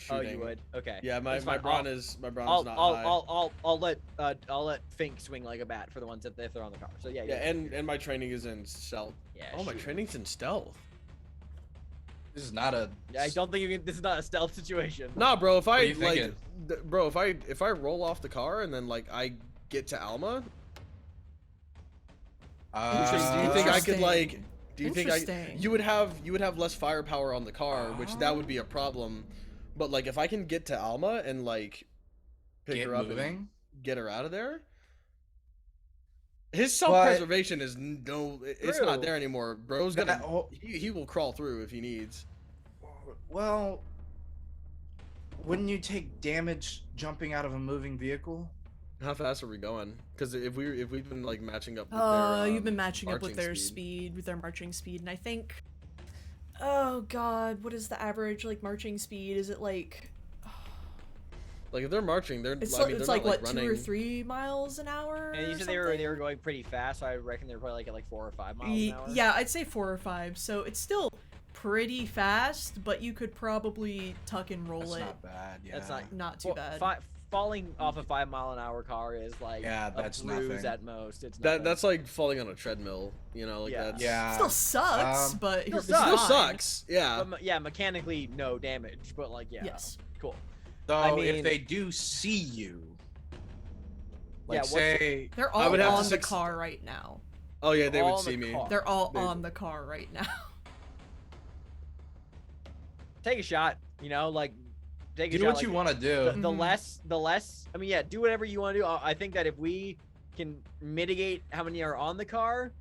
Oh, shooting. you would. Okay. Yeah, my That's fine. brawn is not I'll high. let Fink swing like a bat for the ones that if they're on the car. So yeah. Yeah, and my training is in stealth. Yeah. Oh, my shoot. training's in stealth. This is not a. Yeah, I don't think you can. This is not a stealth situation. Nah, bro. If are I you like, thinking? bro, if I roll off the car and then like I get to Alma, do you think I could like? Do you think Interesting. you would have less firepower on the car, which that would be a problem. But like if I can get to Alma and like pick Get her up moving? and get her out of there, his self-preservation is it's True. not there anymore. Bro's gonna That whole- he will crawl through if he needs. Well, wouldn't you take damage jumping out of a moving vehicle? How fast are we going? Because if we've been like matching up. With You've been matching up with marching their speed, with their marching speed, and I think, oh god, what is the average like marching speed? Is it like Like if they're marching, they're it's I like, mean, it's they're like not, what, running. 2 or 3 miles an hour? And you or said they were something? going pretty fast, so I reckon they're probably like at like 4 or 5 miles an hour. Yeah, I'd say 4 or 5. So it's still pretty fast, but you could probably tuck and roll That's it. not bad. Yeah. That's Not too Well, bad. falling off a 5-mile-an-hour car is like Yeah, that's a bruise nothing. at most. It's That nothing. that's like falling on a treadmill. You know, like Yeah. that's Yeah. Still sucks, but Still it's sucks. still fine. sucks. Yeah. But yeah, mechanically no damage, but like yeah. Yes. Cool. So I mean- if they do see you, like Yeah, what's say, They're I all would have to on the suc- car right now. Oh yeah, they All would in the see me. car. They're all They- on the car right now. Take a shot, you know, like take a do shot. what you like, want to do. the Mhm. less I mean, yeah, do whatever you want to do. I think that if we can mitigate how many are on the car,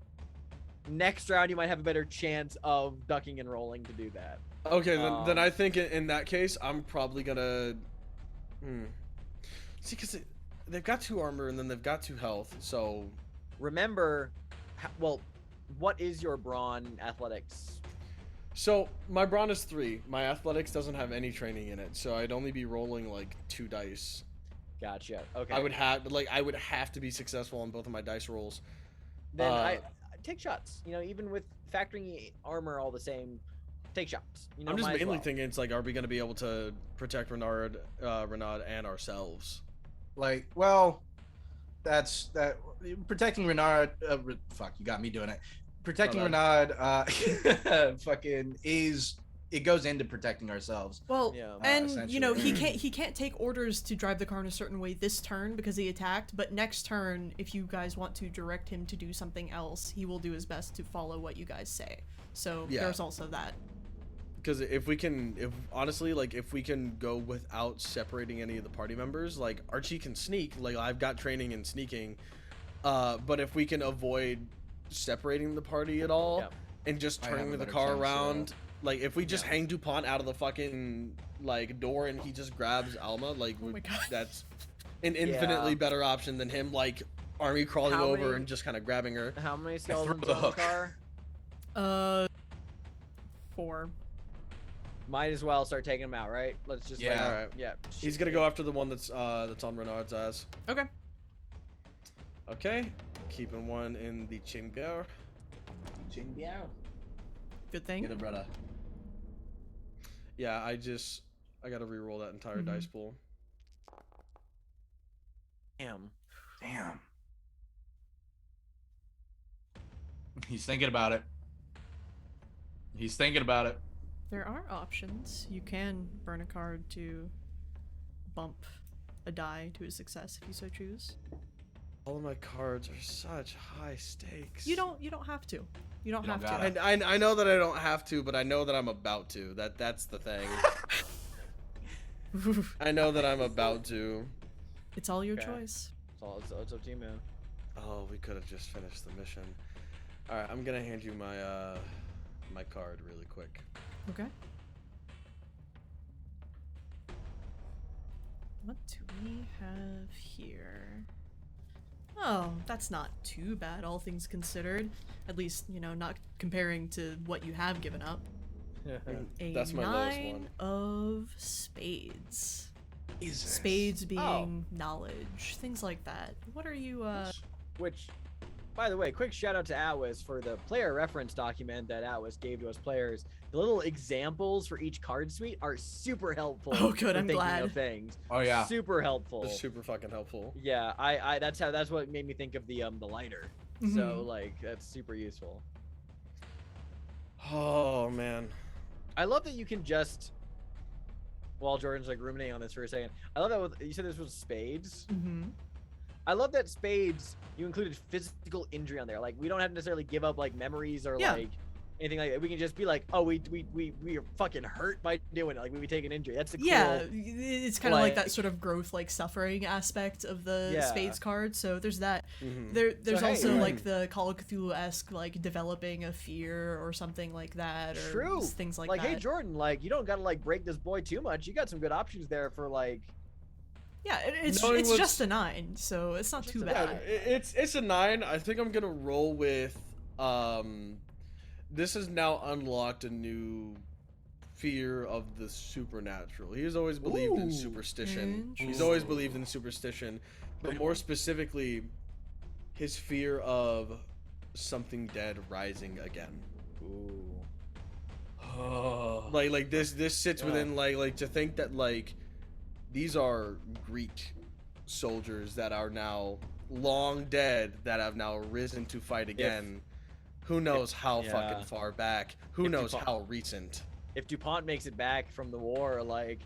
next round you might have a better chance of ducking and rolling to do that. Okay, then I think in that case, I'm probably gonna. See, because they've got 2 armor and then they've got 2 health, so. Remember, well, what is your brawn athletics? So my brawn is 3. My athletics doesn't have any training in it, so I'd only be rolling like 2 dice. Gotcha. Okay. I would have to be successful on both of my dice rolls. Then I take shots. You know, even with factoring armor all the same, take shots. You know, I'm just might as mainly well. thinking it's like, are we gonna be able to protect Renaud and ourselves? Like, well, that's that. Protecting Renard. Fuck, you got me doing it. Protecting Renard. Fucking is. It goes into protecting ourselves. Well, Yeah. and you know essentially. he can't take orders to drive the car in a certain way this turn because he attacked. But next turn, if you guys want to direct him to do something else, he will do his best to follow what you guys say. So Yeah. there's also that. Because if we can go without separating any of the party members, like Archie can sneak, like I've got training in sneaking, but if we can avoid separating the party at all and just I have turning a the better car chance, around, like if we just hang DuPont out of the fucking like door and he just grabs Alma, like Oh my God. that's an infinitely better option than him like army crawling How over many- and just kind of grabbing her. How many skeletons the on the hook. car? 4. Might as well start taking them out, right? Let's just Yeah. All right. yeah. He's gonna go after the one that's on Renard's ass. Okay. Okay, keeping one in the chamber. Good thing. Get it, brother. Yeah, I gotta re-roll that entire dice pool. Damn. Damn. He's thinking about it. He's thinking about it. There are options. You can burn a card to bump a die to a success if you so choose. All of my cards are such high stakes. You don't have to. You don't You don't have to. gotta. I know that I don't have to, but I know that I'm about to. That's the thing. I know that I'm about to. It's all your Okay. choice. It's up to you, man. Oh, we could have just finished the mission. All right, I'm gonna hand you my my card really quick. Okay. What do we have here? Oh, that's not too bad, all things considered. At least, you know, not comparing to what you have given up. A That's my lowest 9 one. of spades. Jesus. Spades being knowledge, things like that. What are you, Which, by the way, quick shout out to Atwis for the player reference document that Atwis gave to us players. The little examples for each card suite are super helpful. Oh, good, for I'm thinking glad. Of things. Oh yeah. Super helpful. It's super fucking helpful. Yeah, that's what made me think of the lighter. Mhm. So like that's super useful. Oh man. I love that you can just. While Jordan's like ruminating on this for a second, I love that you said this was spades. mm-hmm. I love that spades you included physical injury on there. Like we don't have to necessarily give up like memories or Yeah. like anything like that. We can just be like, oh, we are fucking hurt by doing it. Like we take an injury. That's the cool. Yeah, it's kind of like that like- sort of growth, like suffering aspect of the Yeah. spades card. So there's that. Mhm. There's So, hey, also right. like the Call of Cthulhu-esque, like developing a fear or something like that, or True. things like Like, that. hey Jordan, like you don't gotta like break this boy too much. You got some good options there for like. Yeah, it's Knowing what's- just a 9, so it's not Just too a bad. nine. It's a 9. I think I'm gonna roll with this has now unlocked a new fear of the supernatural. He has always believed in Ooh. superstition. He's always believed in superstition, but more specifically his fear of something dead rising again. Ooh. Oh. Like this sits within like to think that like these are Greek soldiers that are now long dead that have now risen to fight again. Who knows how yeah. fucking far back? Who If knows DuPont- how recent? If DuPont makes it back from the war, like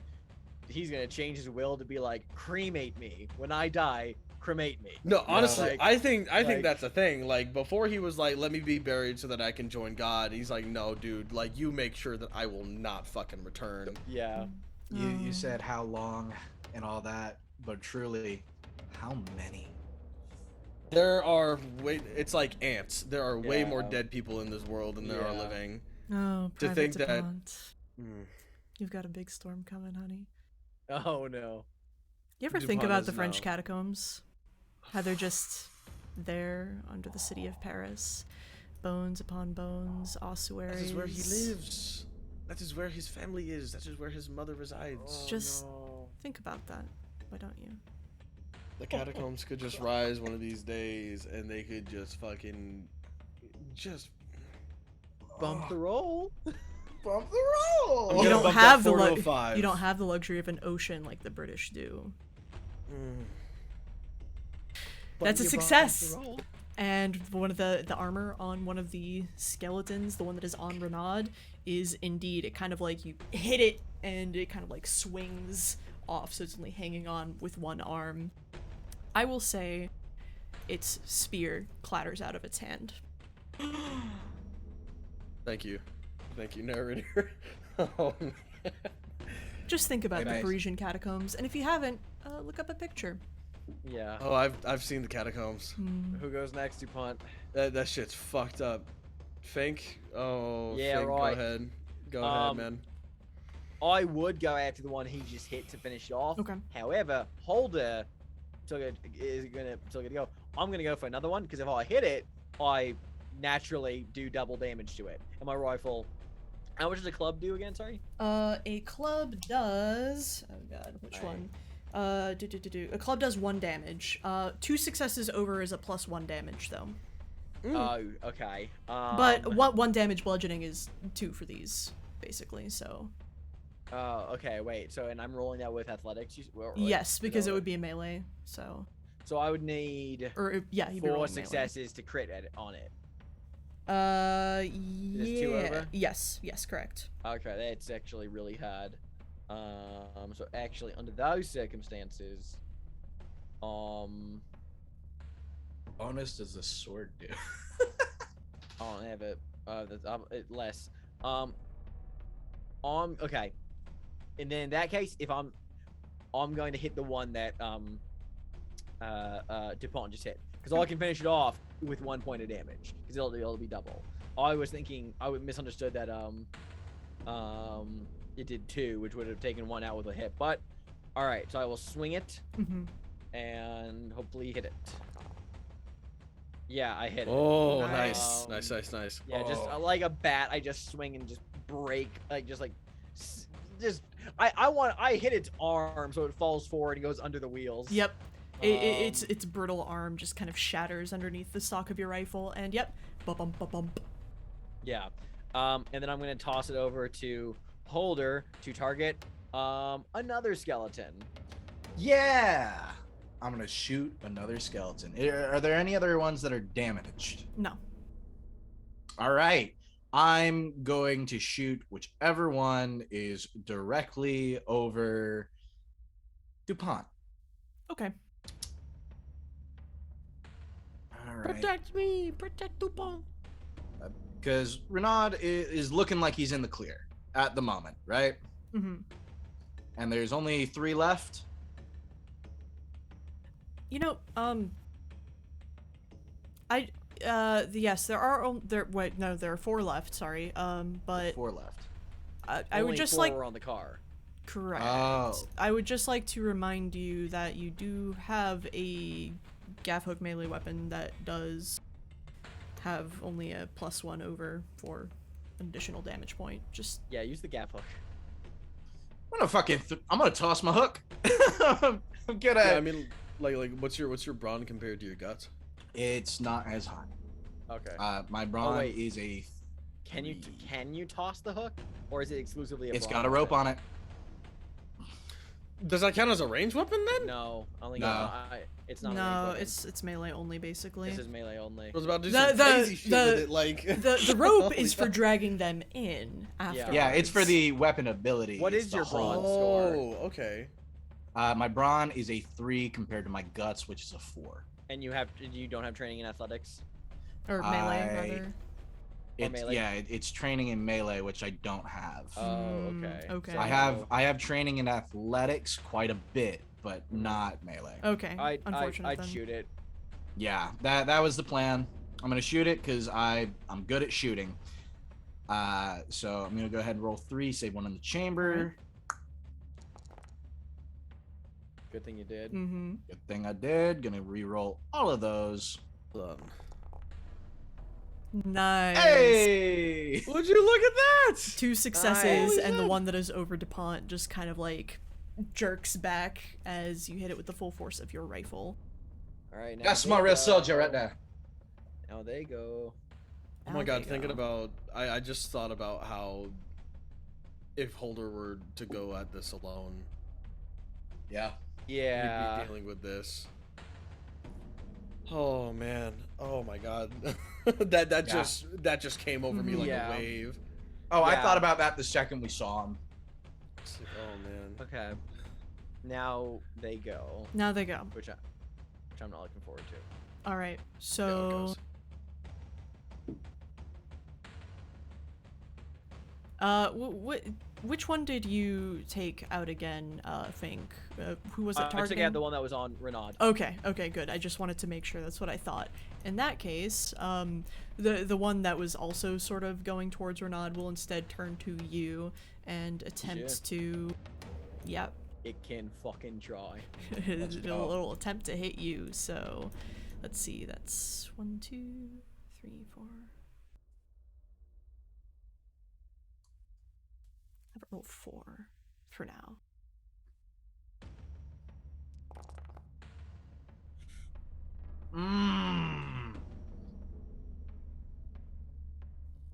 he's gonna change his will to be like cremate me when I die. Cremate me. No, honestly, like- I think like- that's a thing. Like before he was like, let me be buried so that I can join God. He's like, no, dude, like you make sure that I will not fucking return. Yeah. You said how long and all that, but truly, how many? There are it's like ants. There are way more Yeah. dead people in this world than there are Yeah. living. Oh, To Private think that- DuPont. Mm. You've got a big storm coming, honey. Oh no. You ever think DuPont about is the French now- catacombs? How they're just there under the city of Paris. Bones upon bones, ossuaries. That is where he lives. That is where his family is. That is where his mother resides. Just- no. Think about that. Why don't you? The catacombs could just rise one of these days, and they could just fucking, just Bump the roll. Bump the roll. I'm You gonna don't bump have that the 405. you don't have the luxury of an ocean like the British do. Mm. That's a You bump success. the roll. And one of the armor on one of the skeletons, the one that is on Renaud, is indeed, it kind of like you hit it and it kind of like swings off, so it's only hanging on with one arm. I will say its spear clatters out of its hand. Thank you, narrator. Oh, man. Just think about the Nice. Parisian catacombs, and if you haven't, look up a picture. Yeah. Oh, I've seen the catacombs. Who goes next, DuPont? That shit's fucked up. Fink. Oh, Yeah, Fink, right. Go ahead. Go ahead, man. I would go after the one he just hit to finish it off. Okay. However, Holder is gonna go. I'm gonna go for another one because if I hit it, I naturally do double damage to it. And my rifle. How much does a club do again? Sorry. A club does. Oh god, which Right. one? A club does 1 damage. 2 successes over is a +1 damage though. Oh, okay. But one damage bludgeoning is 2 for these, basically. So Okay. Wait. So, and I'm rolling that with athletics. yes, because it would be a melee. So So I would need yeah, you'd be 4 rolling melee. successes to crit on it. Yeah. 2 over? Yes, correct. Okay, that's actually really hard. So actually, under those circumstances, Bonus does the sword do? I don't have it. It less. Okay. And then in that case, if I'm going to hit the one that DuPont just hit, because I can finish it off with 1 point of damage, because it'll be double. I was thinking I would misunderstood that it did 2, which would have taken 1 out with a hit. But all right, so I will swing it Mm-hmm. and hopefully hit it. Yeah, I hit it. Oh, Nice. nice. Yeah, just Oh. like a bat, I just swing and just break, I hit its arm so it falls forward and goes under the wheels. Yep. Its brittle arm just kind of shatters underneath the stock of your rifle, and yep, bump. Yeah. And then I'm gonna toss it over to Holder to target another skeleton. Yeah. I'm gonna shoot another skeleton. Are there any other ones that are damaged? No. All right. I'm going to shoot whichever one is directly over DuPont. Okay. All right. Protect Dupont. Because Renaud is looking like he's in the clear at the moment, right? Mm-hmm. And there's only 3 left. You know, yes, there are there are 4 left. Sorry, but 4 left. I would Only just 4 like were on the car. correct. Oh. I would just like to remind you that you do have a gaff hook melee weapon that does have only a +1 over for an additional damage point. Just Yeah, use the gap hook. I'm gonna toss my hook. I'm gonna. Yeah, I mean, like, what's your brawn compared to your guts? It's not as high. Okay. My brawn wait. is a. Can you 3. toss the hook, or is it exclusively a It's brawn got a rope weapon? on it. Does that count as a ranged weapon then? No, only No. it's not. a ranged no, weapon. it's melee only basically. This is melee only. I was about to do The- some the- crazy shit the- with it, like The rope is for dragging them in after. Yeah, it's for the weapon ability. What It's is the your whole- brawn score? Oh, okay. My brawn is a 3 compared to my guts, which is a 4. And you don't have training in athletics. Or melee rather. melee? It's training in melee, which I don't have. Oh, Hmm, okay. okay. So I have training in athletics quite a bit, but not melee. Okay. I'd Unfortunate then. shoot it. Yeah, that was the plan. I'm gonna shoot it because I'm good at shooting. So I'm gonna go ahead and roll 3, save 1 in the chamber. Good thing you did. Mm-hmm. Good thing I did. Gonna re-roll all of those. Nice. Hey! Would you look at that? 2 successes, Nice. and the one that is over DuPont just kind of like jerks back as you hit it with the full force of your rifle. All right, now That's they my real go. soldier right there. Now they go. Oh my Out god, they thinking go. about I just thought about how if Holder were to go at this alone, Yeah. he'd Yeah. be dealing with this. Oh man. Oh my god. that just came over me like Yeah. a wave. Oh, I Yeah. thought about that the second we saw him. It's like, oh man. Okay. Now they go, Now they go. which I'm not looking forward to. All right. Yeah, it So goes. which one did you take out again, Fink? Who was it I took targeting? out the one that was on Renaud. Okay, good. I just wanted to make sure. That's what I thought. In that case, the one that was also sort of going towards Renaud will instead turn to you and attempt to, yep, It can fucking try. a go. little attempt to hit you. So, let's see. That's 1, 2, 3, 4. Have it roll 4 for now.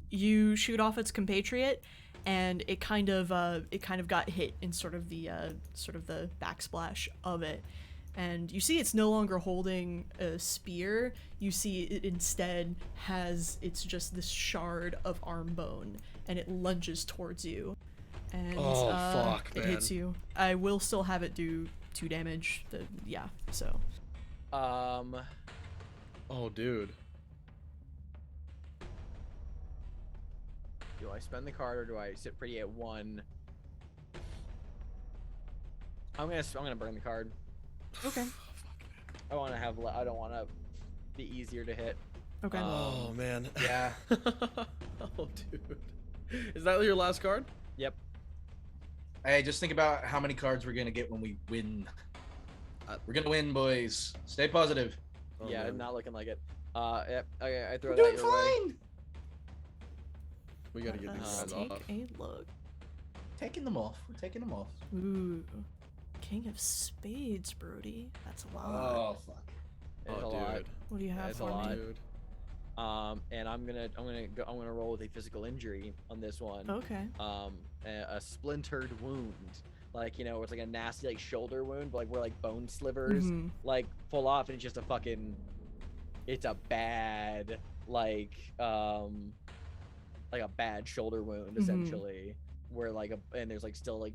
You shoot off its compatriot, and it kind of got hit in sort of the backsplash of it, and you see it's no longer holding a spear. You see it instead it's just this shard of arm bone, and it lunges towards you, and Oh, fuck, it hits man. you. I will still have it do 2 damage. So Oh dude. Do I spend the card or do I sit pretty at 1? I'm gonna burn the card. okay, I want to have. I don't want to be easier to hit. okay. Oh man. Yeah. Oh dude. Is that your last card? Yep. Hey, just think about how many cards we're gonna get when we win. We're gonna win, boys. Stay positive. Oh, Yeah, man. not looking like it. Yep. Okay, I throw We're that doing your way. fine. We gotta get these Let's guys take off. a look. Taking them off. We're taking them off. Ooh, King of Spades, Brody. That's a lot. Oh fuck. It's Oh a lot. dude. What do you have That's a for lot. me? Dude. And I'm gonna roll with a physical injury on this one. Okay. A splintered wound, like where it's like a nasty like shoulder wound, but like where like bone slivers Mhm. like pull off, and it's just a fucking, it's a bad like a bad shoulder wound essentially, where like and there's like still like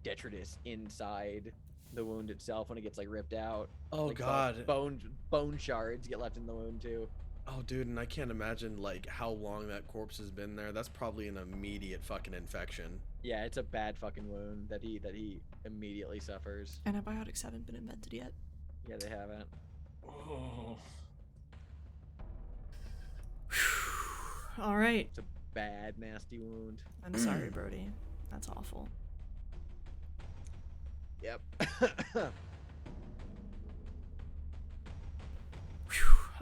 detritus inside the wound itself when it gets like ripped out. Oh Like, god. bone shards get left in the wound too. Oh dude, and I can't imagine like how long that corpse has been there. That's probably an immediate fucking infection. Yeah, it's a bad fucking wound that he immediately suffers. Antibiotics haven't been invented yet. Yeah, they haven't. Oh. All right. It's a bad, nasty wound. I'm sorry, Brody. That's awful. Yep.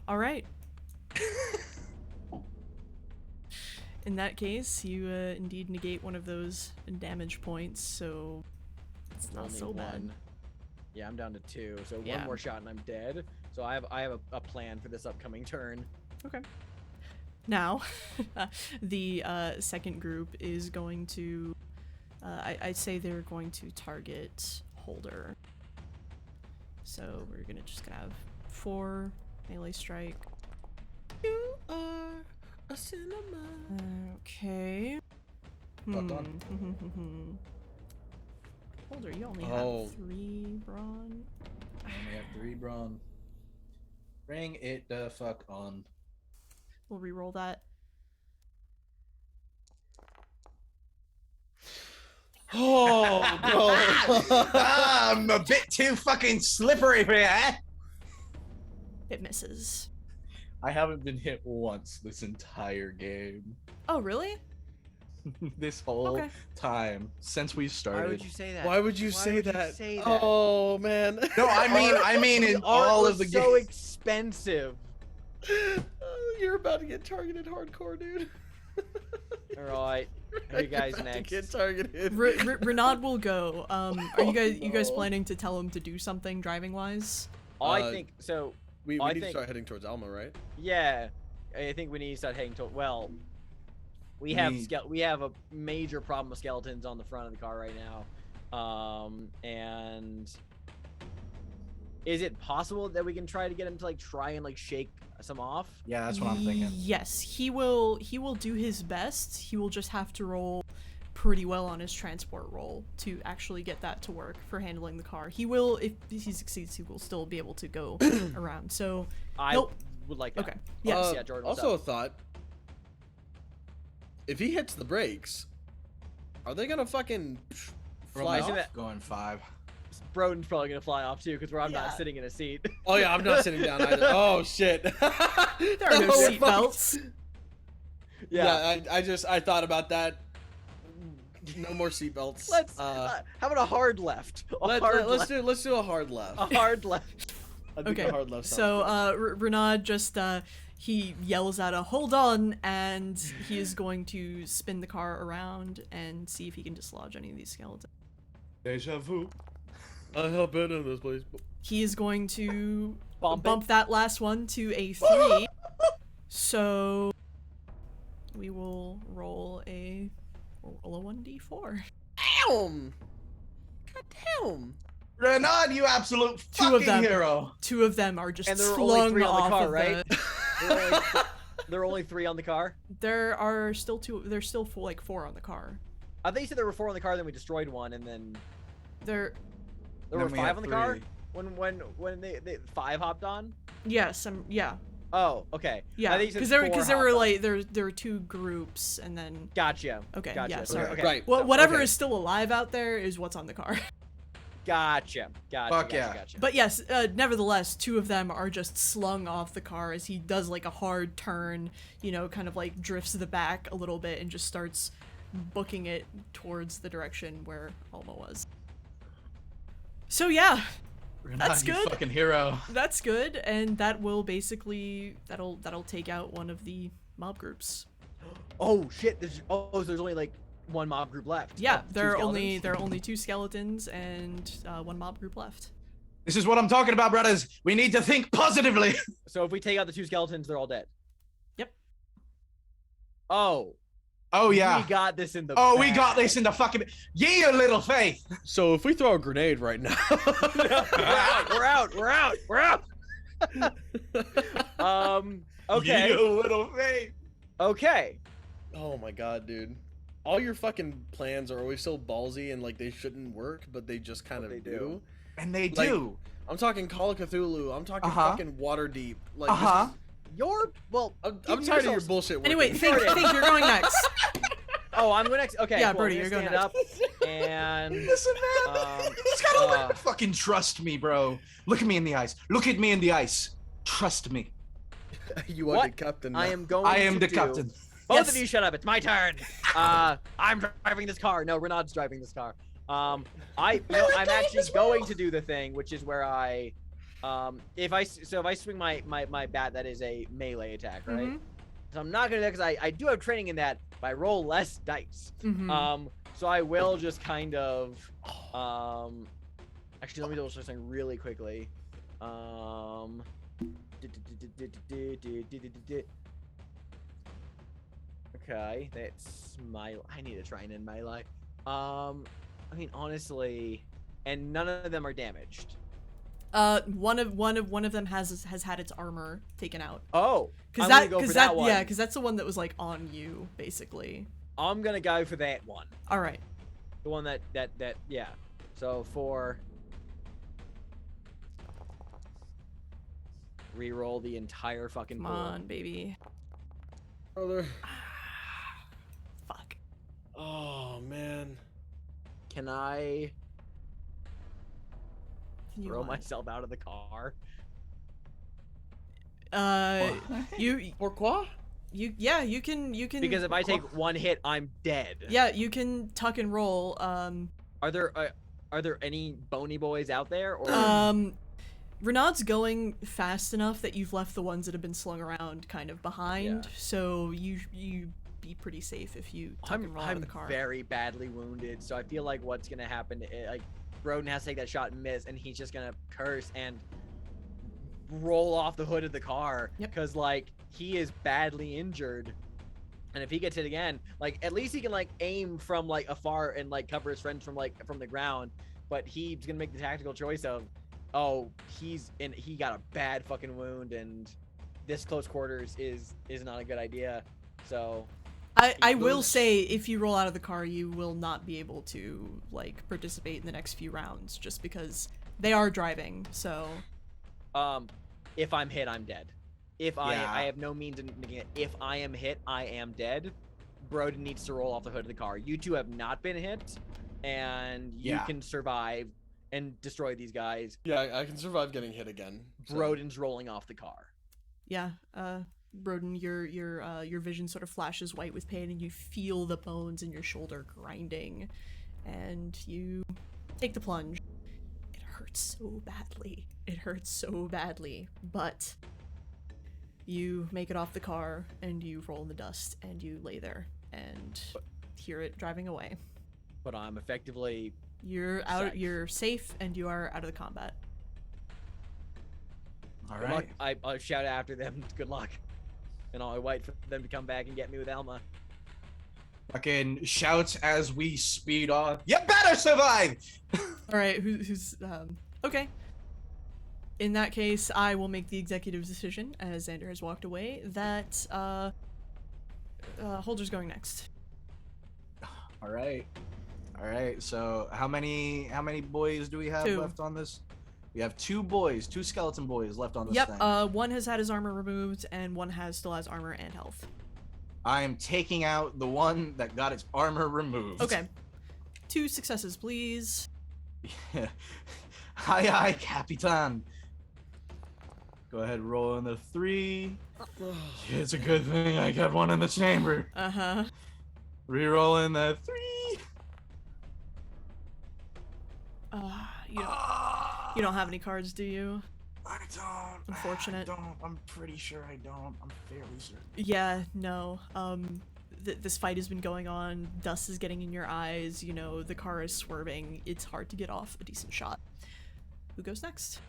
All right. In that case, you indeed negate one of those damage points, so it's not Only so bad. one. Yeah, I'm down to 2. So Yeah. one more shot and I'm dead. So I have a plan for this upcoming turn. Okay. Now, the second group is going to, I'd say they're going to target Holder. So we're just gonna have 4 melee strike. You are a cinema. Okay. Fuck on. Holder, you only Oh. have 3 brawn. I only have 3 brawn. Bring it the fuck on. We'll re-roll that. Oh no. I'm a bit too fucking slippery for you, eh? It misses. I haven't been hit once this entire game. Oh, really? This whole Okay. time since we started. Why would you say that? Why would you say would that? You say that? Oh man. No, I mean in all of the so games. expensive. You're about to get targeted hardcore, dude. All right, who you guys You're about to next? Get targeted. Renaud will go. Are you guys no. planning to tell him to do something driving wise? I think so. We I need to think- start heading towards Alma, right? Yeah, I think we need to start heading to. Well, we have a major problem with skeletons on the front of the car right now, and is it possible that we can try to get him to try and shake some off? Yeah, that's what I'm thinking. Yes, he will do his best. He will just have to roll pretty well on his transport roll to actually get that to work for handling the car. He will, if he succeeds, he will still be able to go around. So I Nope. would like that. okay, yes, yeah, Jordan, what's Also a up? thought. If he hits the brakes, are they gonna fucking fly Isn't off? that- Going 5. Broden's probably gonna fly off too, because I'm Yeah. not sitting in a seat. Oh yeah, I'm not sitting down either. Oh shit. there are no Oh, seat fuck. belts. Yeah, I thought about that. No more seatbelts. Let's. How about a hard left? A let's hard left. do a hard left. A hard left. I think Okay, a hard left. so sounds Renaud just he yells out a "hold on," and he is going to spin the car around and see if he can dislodge any of these skeletons. Deja vu. good. I have been in this place. He is going to Bump it. bump that last one to a 3. So we will roll a 1d4. Damn. God damn. Renaud, you absolute Two of fucking them. hero. 2 of them are just And there are slung only 3 on off the car, of right? the... There are only 3 on the car. There are still 2. There's still 4 on the car. I think you said there were 4 on the car, then we destroyed one, and then There, there Then were we 5 have on the car. 3. When they 5 hopped on. yes, yeah, Oh, okay. yeah. I think you Because said there 4 were hopped like there were 2 groups, and then Gotcha. okay, Gotcha. yeah, Okay, sorry. okay. Right. Whatever Okay. is still alive out there is what's on the car. Gotcha. Gotcha. Fuck gotcha, yeah. Gotcha. But yes, nevertheless, 2 of them are just slung off the car as he does like a hard turn, kind of like drifts to the back a little bit and just starts booking it towards the direction where Alma was. So yeah, Renaud, That's you good. fucking hero. that's good, and that will basically that'll take out one of the mob groups. Oh shit! There's only 1 mob group left. Yeah, Oh, 2 there are only skeletons? 2 skeletons and 1 mob group left. This is what I'm talking about, brothers. We need to think positively. So if we take out the 2 skeletons, they're all dead. Yep. Oh. Oh yeah. We got this in the. Oh, we got bag. this in the fucking. Yeah, little faith. So if we throw a grenade right now. We're out. We're out. We're out. Okay. Yeah, little faith. Okay. Oh my god, dude. All your fucking plans are always so ballsy and they shouldn't work, but they just kind But of they do. do. And they Like, do. I'm talking Call of Cthulhu. I'm talking Uh-huh. fucking Waterdeep. Like, Uh-huh. I'm tired of your bullshit. Anyway, working. think you're going next. Oh, I'm going next. Okay. Yeah, cool. Brody, I'm you're gonna going stand up and. Listen, man. He's gotta uh, fucking trust me, bro. Look at me in the eyes. Look at me in the eyes. Trust me. You are What? the captain. I now. am going. I am to the do- captain. Both Yes. of you shut up. It's my turn. I'm driving this car. No, Renaud's driving this car. I'm actually going to do the thing, which is where I, if I swing my bat, that is a melee attack, right? Mhm. So I'm not gonna do that because I do have training in that, but I roll less dice. Mhm. So I will just kind of, actually let me double check something really quickly. Okay, that's my. I need to try and end melee. I mean, honestly, and none of them are damaged. One of them has had its armor taken out. Oh, Cause I'm gonna go for that one. yeah, because that's the one that was like on you, basically. I'm gonna go for that one. All right. The one that yeah. So for re-roll the entire fucking Come pool. on, baby. Brother. Fuck. Oh man. Can I Can you throw lie? myself out of the car? You Pourquoi? yeah, you can Because if I take one hit, I'm dead. yeah, you can tuck and roll. Are there any bony boys out there? Or Renaud's going fast enough that you've left the ones that have been slung around kind of behind, Yeah. so you be pretty safe if you tuck and roll out of the car. I'm very badly wounded, so I feel like what's gonna happen, like, Broden has to take that shot and miss, and he's just gonna curse and roll off the hood of the car. Yep. Because, like, he is badly injured. And if he gets hit again, like, at least he can, like, aim from, like, afar and, like, cover his friends from, like, from the ground. But he's gonna make the tactical choice of, oh, he got a bad fucking wound, and this close quarters is not a good idea. So I will say, if you roll out of the car, you will not be able to, like, participate in the next few rounds, just because they are driving, so... if I'm hit, I'm dead. If Yeah. I have no means of making it. If I am hit, I am dead. Broden needs to roll off the hood of the car. You two have not been hit, and you Yeah. can survive and destroy these guys. Yeah, I can survive getting hit again. so- Broden's rolling off the car. Yeah, Broden, your vision sort of flashes white with pain, and you feel the bones in your shoulder grinding, and you take the plunge. It hurts so badly. It hurts so badly, but you make it off the car, and you roll in the dust, and you lay there, and hear it driving away. But I'm effectively You're out. Safe. You're safe, and you are out of the combat. All good right. luck. I'll shout after them. Good luck. And I'll wait for them to come back and get me with Alma. Fucking shouts as we speed off. You better survive! All right, who's okay. In that case, I will make the executive decision, as Xander has walked away, that Holder's going next. All right. All right. So how many boys do we have Two. left on this? We have two skeleton boys left on this Yep. thing. One has had his armor removed, and one still has armor and health. I am taking out the one that got its armor removed. Okay. 2 successes, please. Aye, aye, Capitan. Go ahead, roll in the 3. It's a good thing I got one in the chamber. Uh-huh. Reroll in the 3. You don't have any cards, do you? I don't. Unfortunate. I don't. I'm pretty sure I don't. I'm fairly certain. Yeah, no. This fight has been going on. Dust is getting in your eyes. You know, the car is swerving. It's hard to get off a decent shot. Who goes next?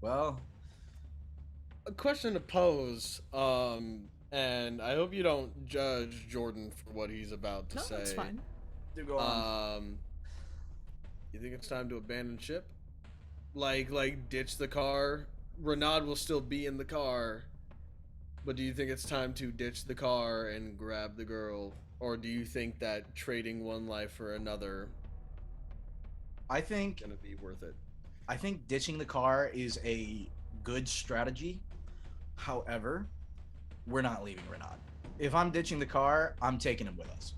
Well, A question to pose, and I hope you don't judge Jordan for what he's about to No, say. that's fine. do go on. You think it's time to abandon ship? Like ditch the car? Renaud will still be in the car, but do you think it's time to ditch the car and grab the girl? Or do you think that trading one life for another I think is gonna be worth it? I think ditching the car is a good strategy. However, we're not leaving Renaud. If I'm ditching the car, I'm taking him with us.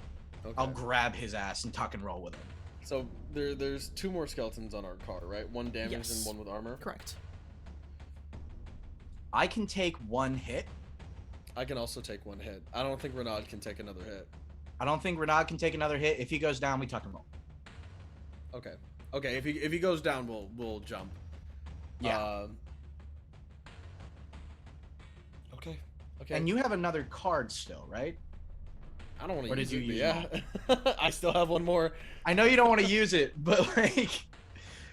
Okay. I'll grab his ass and tuck and roll with him. So there's 2 more skeletons on our car, right? One damaged Yes. and one with armor. Correct. I can take one hit. I can also take one hit. I don't think Renaud can take another hit. I don't think Renaud can take another hit. If he goes down, we tuck and roll. Okay. Okay. If he goes down, we'll jump. Yeah. Okay. Okay. And you have another card still, right? I don't want or to did use you it. use But yeah. I still have one more. I know you don't want to use it, but like,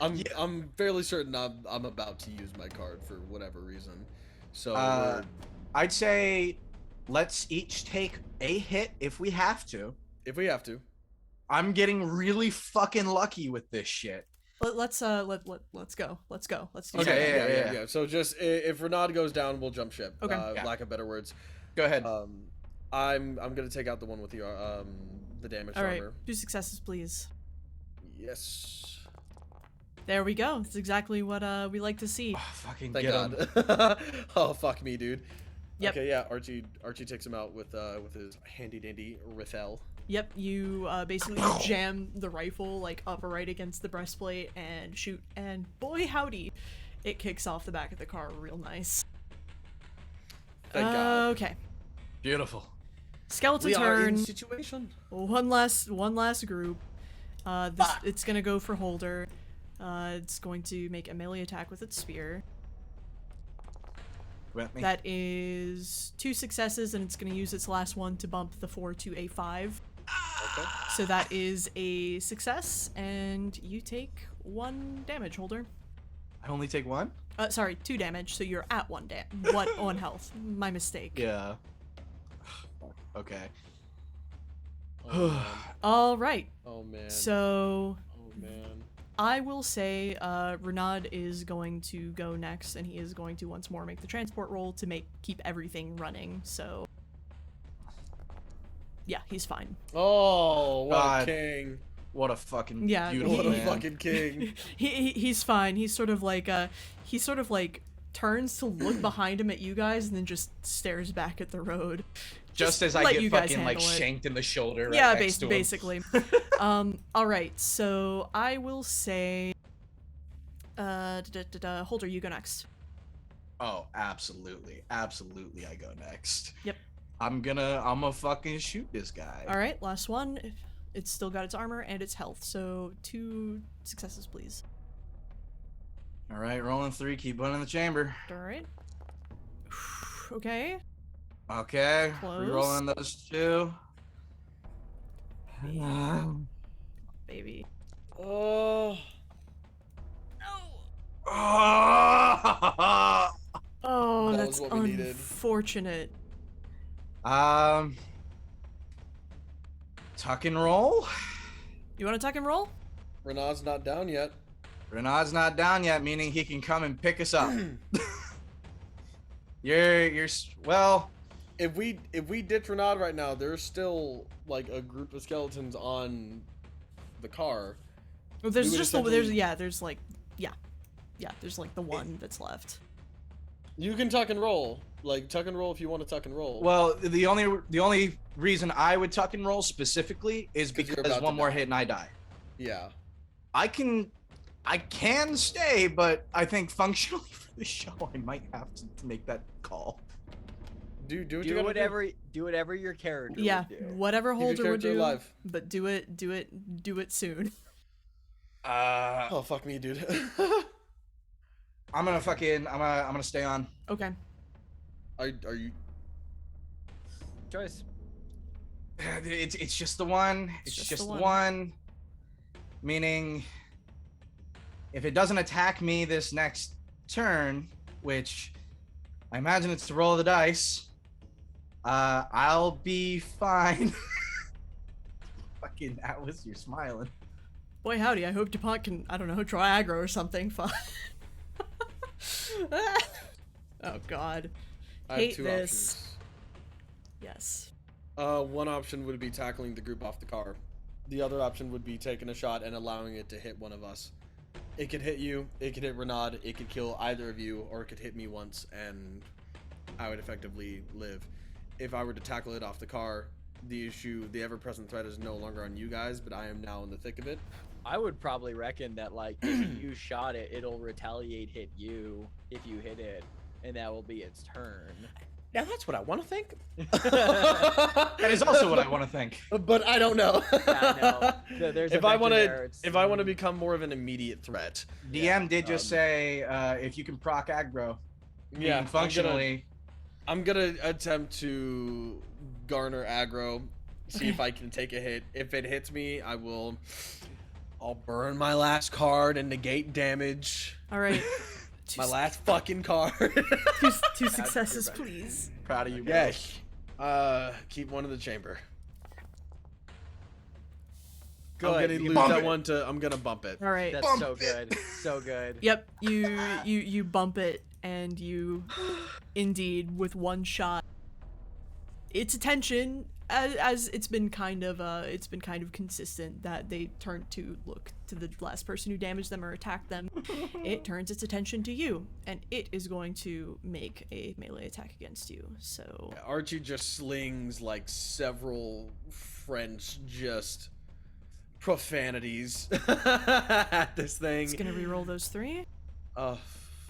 I'm fairly certain I'm about to use my card for whatever reason. So I'd say let's each take a hit if we have to. if we have to. I'm getting really fucking lucky with this shit. Let's go. Let's do Okay, that. yeah. So just if Renaud goes down, we'll jump ship. Okay. Yeah. Lack of better words. Go ahead. I'm gonna take out the one with the damaged All right. armor. 2 successes, please. Yes. There we go. That's exactly what we like to see. Oh, fucking Thank get him. God. Oh fuck me, dude. Yep. Okay, yeah. Archie takes him out with his handy dandy Rithel. Yep, you basically jam the rifle like upright against the breastplate and shoot, and boy howdy, It kicks off the back of the car real nice. Thank God. Okay. Beautiful. Skeleton We are in turn. situation. One last group. It's gonna go for Holder. It's going to make a melee attack with its spear. With me. That is 2 successes, and it's gonna use its last one to bump the 4 to a 5. Okay. So that is a success, and you take 1 damage, Holder. I only take 1? Sorry, 2 damage, so you're at 1 health. My mistake. Yeah. Okay. Oh man. All right. Oh man. So Oh man. I will say Renaud is going to go next, and he is going to once more make the transport roll to keep everything running. So yeah, he's fine. Oh, what God. a king. What a fucking Yeah, beautiful What a man. fucking king. He's fine. He's sort of like turns to look behind him at you guys, and then just stares back at the road. Just as I let get you guys fucking like handle it. shanked in the shoulder. Right Yeah, next to him. basically. All right. So I will say, Holder, you go next. Oh, absolutely, absolutely. I go next. Yep. I'm gonna fucking shoot this guy. All right, last one. It's still got its armor and its health, so 2 successes, please. All right, rolling 3. Keep one in the chamber. All right. Okay. Okay. Close. Re-rolling those 2. Baby. Oh. Oh, That that's was what we needed. unfortunate. Tuck and roll. You want to tuck and roll? Renaud's not down yet. Renaud's not down yet, meaning he can come and pick us up. Well. If we ditch Renaud right now, there's still like a group of skeletons on the car. Well, there's We would just essentially- there's like the one that's left. You can tuck and roll. Like tuck and roll if you want to tuck and roll. Well, the only reason I would tuck and roll specifically is 'Cause you're because about to one more die. hit and I die. Yeah. I can stay, but I think functionally for the show, I might have to make that call. Do what you Do gotta whatever your character Yeah, would do. whatever Keep your Holder would character do, alive. but do it soon. Oh fuck me, dude. I'm gonna stay on. Okay. Are you? Choice. It's just the one. It's just the one. Meaning, if it doesn't attack me this next turn, which I imagine it's the roll of the dice, I'll be fine. Fucking Atlas, you're smiling. Boy howdy, I hope DuPont can, I don't know, draw aggro or something. Fine. Oh god. I have Hate 2 this. options. Yes. One option would be tackling the group off the car. The other option would be taking a shot and allowing it to hit one of us. It could hit you, it could hit Renaud, it could kill either of you, or it could hit me once and I would effectively live. If I were to tackle it off the car, the ever-present threat is no longer on you guys, but I am now in the thick of it. I would probably reckon that like if you shot it, it'll retaliate hit you if you hit it, and that will be its turn. Now that's what I want to think. That is also what I want to think. But I don't know. Yeah, no. There's a if I vector want there, to, if I want to become more of an immediate threat, DM did just say if you can proc aggro. yeah, meaning functionally. I'm gonna attempt to garner aggro, see if I can take a hit. If it hits me, I'll burn my last card and negate damage. All right. My last fucking card. two successes, please. Proud of you, bro. Yes. Keep one in the chamber. Good. I'm gonna You lose bump that it. one to. I'm gonna bump it. All right. That's Bump so it. good. So good. Yep. You bump it, and you, indeed, with one shot, its attention, as it's been kind of consistent that they turn to look to the last person who damaged them or attacked them. It turns its attention to you, and it is going to make a melee attack against you. So Archie just slings like several French just profanities at this thing. it's gonna re-roll those 3. Oh,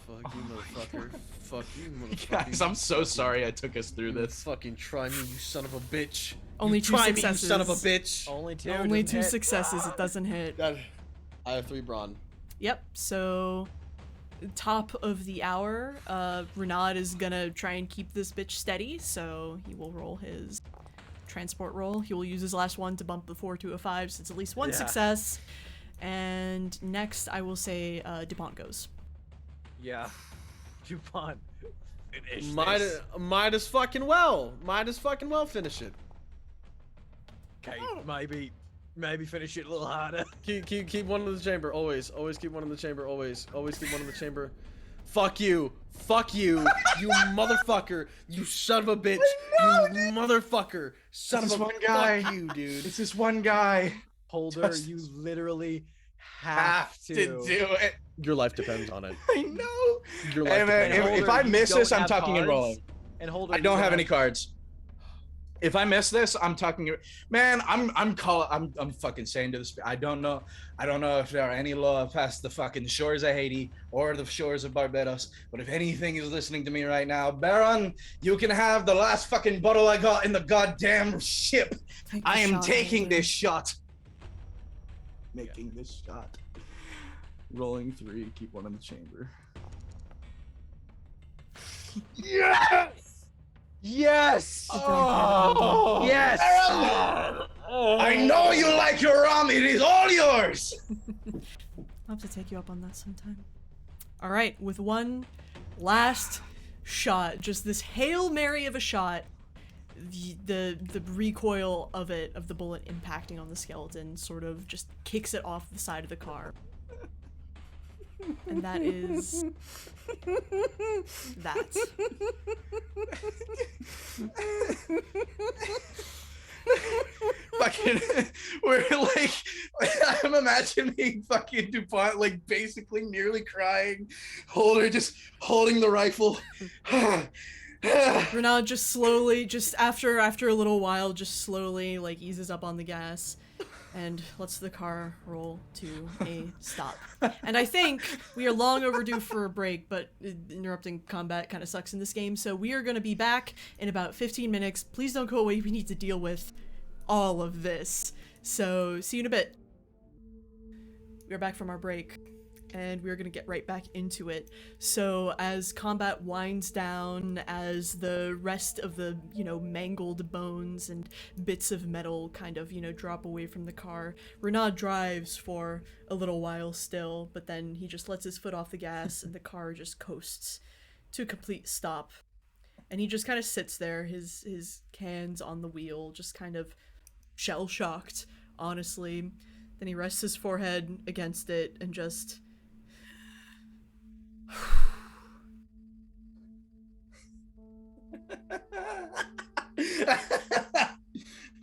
Fuck you, motherfucker. Fuck you, motherfucker. Guys, I'm so sorry I took us through You this. fucking try me, you son of a bitch. Only you 2 try successes. me, you son of a bitch. Only two. Only doesn't 2 hit. successes. It doesn't hit. I have 3 brawn. Yep. So, top of the hour, Renaud is gonna try and keep this bitch steady. So he will roll his transport roll. He will use his last one to bump the 4 to a 5, so it's at least 1 Yeah. success. And next, I will say DuPont goes. Yeah. DuPont. Finish Might as fucking well finish it. Okay, maybe finish it a little harder. Keep one in the chamber, always keep one in the chamber, always keep one in the chamber. Fuck you, you motherfucker, you son of a bitch, you motherfucker, son It's of a one guy. fuck you, dude. It's this one guy. Holder, Just you literally Have to do it. Your life depends on it. I know. Your Hey, life man, depends on it. if I miss you this, don't I'm have tucking and cards, rolling. And Holder, I you don't have any cards. If I miss this, I'm tucking. Man, I'm fucking saying to this. I don't know if there are any law past the fucking shores of Haiti or the shores of Barbados. But if anything is listening to me right now, Baron, you can have the last fucking bottle I got in the goddamn ship. Take the I am shot, taking Holden. this shot. Making this shot. Rolling 3, keep one in the chamber. Yes! Yes! Oh, Yes! Baron! I know you like your rum. It is all yours. I'll have to take you up on that sometime. All right, with one last shot, just this Hail Mary of a shot, the recoil of the bullet impacting on the skeleton sort of just kicks it off the side of the car. And that is that. Fucking, we're like, I'm imagining fucking DuPont like basically nearly crying, Holder just holding the rifle. Renaud just slowly, just after a little while, just slowly like eases up on the gas and lets the car roll to a stop. And I think we are long overdue for a break, but interrupting combat kind of sucks in this game, so we are going to be back in about 15 minutes. Please don't go away, we need to deal with all of this. So, see you in a bit. We are back from our break, and we're gonna get right back into it. So as combat winds down, as the rest of the, mangled bones and bits of metal kind of, drop away from the car, Renaud drives for a little while still, but then he just lets his foot off the gas and the car just coasts to a complete stop. And he just kind of sits there, his hands on the wheel, just kind of shell-shocked, honestly. Then he rests his forehead against it and just...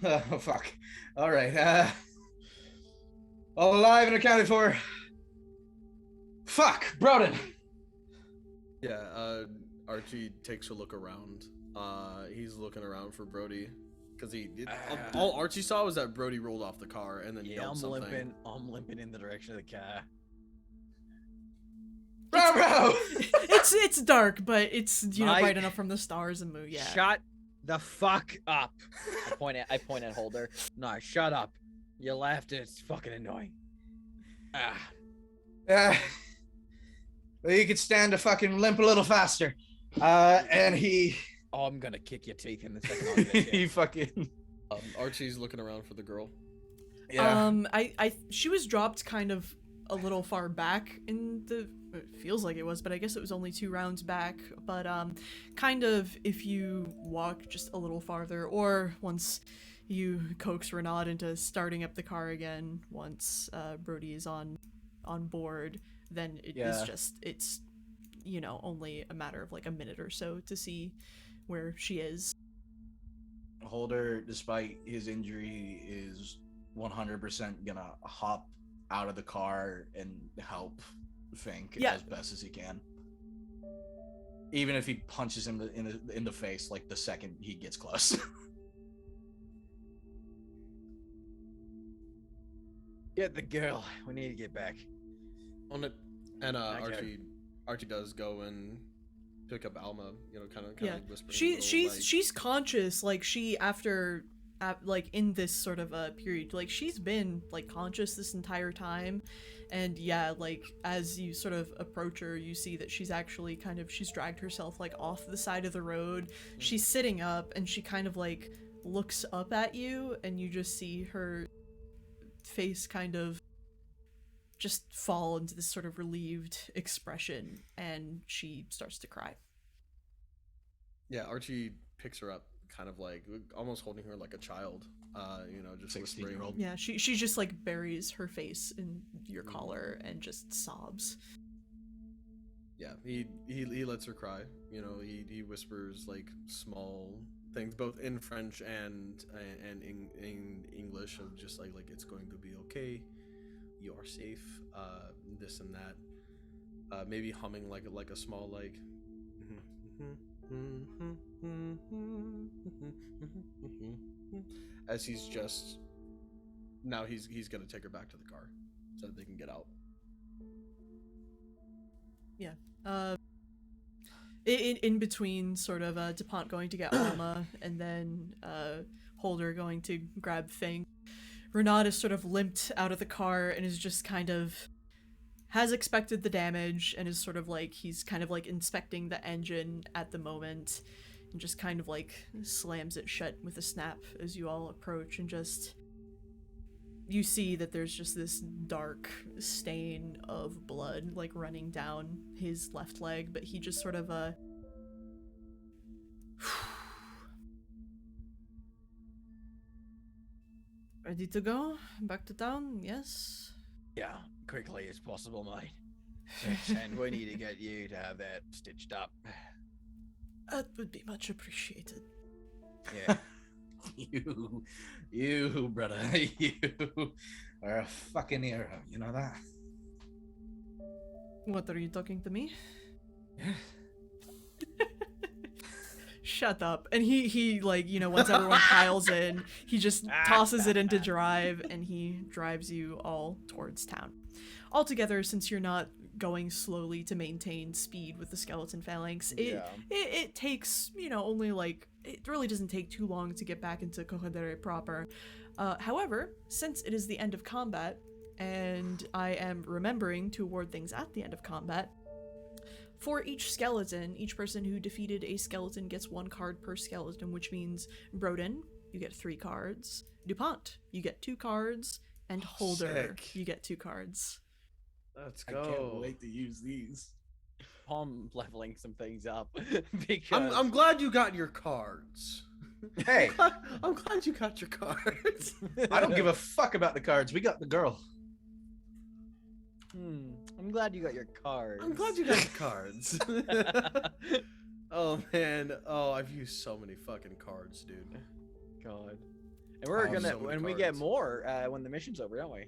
Oh, fuck. All right. All alive and accounted for. Fuck, Broden. Yeah, Archie takes a look around. He's looking around for Brody. Because all Archie saw was that Brody rolled off the car and then yelled something. I'm limping in the direction of the car. Bro! It's dark, but it's Mike. bright enough from the stars and moon. Yeah. Shut the fuck up. I point at Holder. No, shut up. You laughed and it's fucking annoying. Well, you could stand to fucking limp a little faster. And he... Oh, I'm gonna kick your teeth in the second on this he shit. fucking... Archie's looking around for the girl. Yeah. She was dropped kind of a little far back in the... It feels like it was, but I guess it was only 2 rounds back. But kind of if you walk just a little farther, or once you coax Renaud into starting up the car again, once Brody is on board, then it is just, it's, only a matter of like a minute or so to see where she is. Holder, despite his injury, is 100% gonna hop out of the car and help Fink as best as he can. Even if he punches him in the face like the second he gets close. Get the girl. We need to get back. On it, and Okay. Archie does go and pick up Alma, kind of Yeah, like whispering. she's conscious. Like she like in this sort of a period, like she's been like conscious this entire time, and yeah, like as you sort of approach her, you see that she's actually she's dragged herself like off the side of the road. She's sitting up, and she kind of like looks up at you, and you just see her face kind of just fall into this sort of relieved expression, and she starts to cry. Yeah, Archie picks her up, kind of like almost holding her like a child, just 16-year-old. whispering. Yeah, she just like buries her face in your collar and just sobs. Yeah, he lets her cry. He whispers like small things, both in French and in English, of just like it's going to be okay, you are safe, this and that. Maybe humming like a small like. As he's gonna take her back to the car so that they can get out. Yeah. In between sort of DuPont going to get Alma and then Holder going to grab Fink, Renaud is sort of limped out of the car and is just kind of has expected the damage and is sort of like he's kind of like inspecting the engine at the moment and just kind of like slams it shut with a snap as you all approach, and just you see that there's just this dark stain of blood like running down his left leg, but he just sort of ready to go back to town? Yes. Yeah, quickly as possible, mate. Yes, and we need to get you to have that stitched up. That would be much appreciated. Yeah. You, brother, you are a fucking hero. You know that? What, are you talking to me? Shut up. And he like, once everyone piles in, he just tosses it into drive, and he drives you all towards town. Altogether, since you're not going slowly to maintain speed with the skeleton phalanx, it takes, only like, it really doesn't take too long to get back into Corredere proper. However, since it is the end of combat, and I am remembering to award things at the end of combat, for each skeleton, each person who defeated a skeleton gets 1 card per skeleton, which means Broden, you get 3 cards, DuPont, you get 2 cards, and Holder, sick. you get 2 cards. Let's I go. can't wait to use these. I'm leveling some things up because I'm glad you got your cards. Hey, I'm glad you got your cards. I don't give a fuck about the cards. We got the girl. I'm glad you got your cards. I'm glad you got your cards. Oh man, I've used so many fucking cards, dude. God. And we're Oh, gonna so many when we get cards. more when the mission's over, don't we?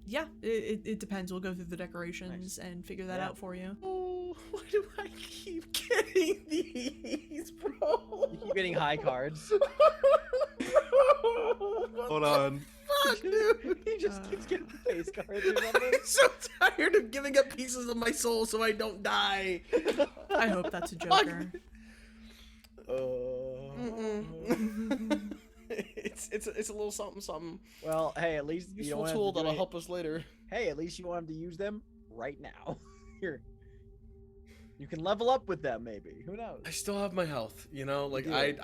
Yeah, it depends. We'll go through the decorations and figure that out for you. Oh, why do I keep getting these, bro? You keep getting high cards. Hold on. Fuck, dude. He just keeps getting face cards or something. I'm so tired of giving up pieces of my soul so I don't die. I hope that's a Joker. It's a little something. Well, hey, at least you don't Useful have tool to do that'll it. help us later. Hey, at least you want him to use them right now. Here. You can level up with them, maybe. Who knows? I still have my health, like do.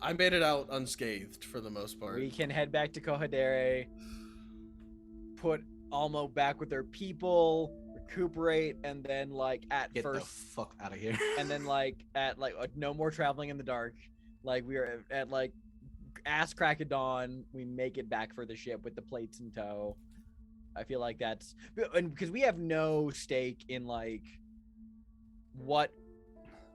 I made it out unscathed for the most part. We can head back to Corredere, put Alma back with her people, recuperate, and then at Get first, the fuck out of here. and then at no more traveling in the dark. We are at ass crack of dawn. We make it back for the ship with the plates in tow. I feel like that's and because we have no stake in what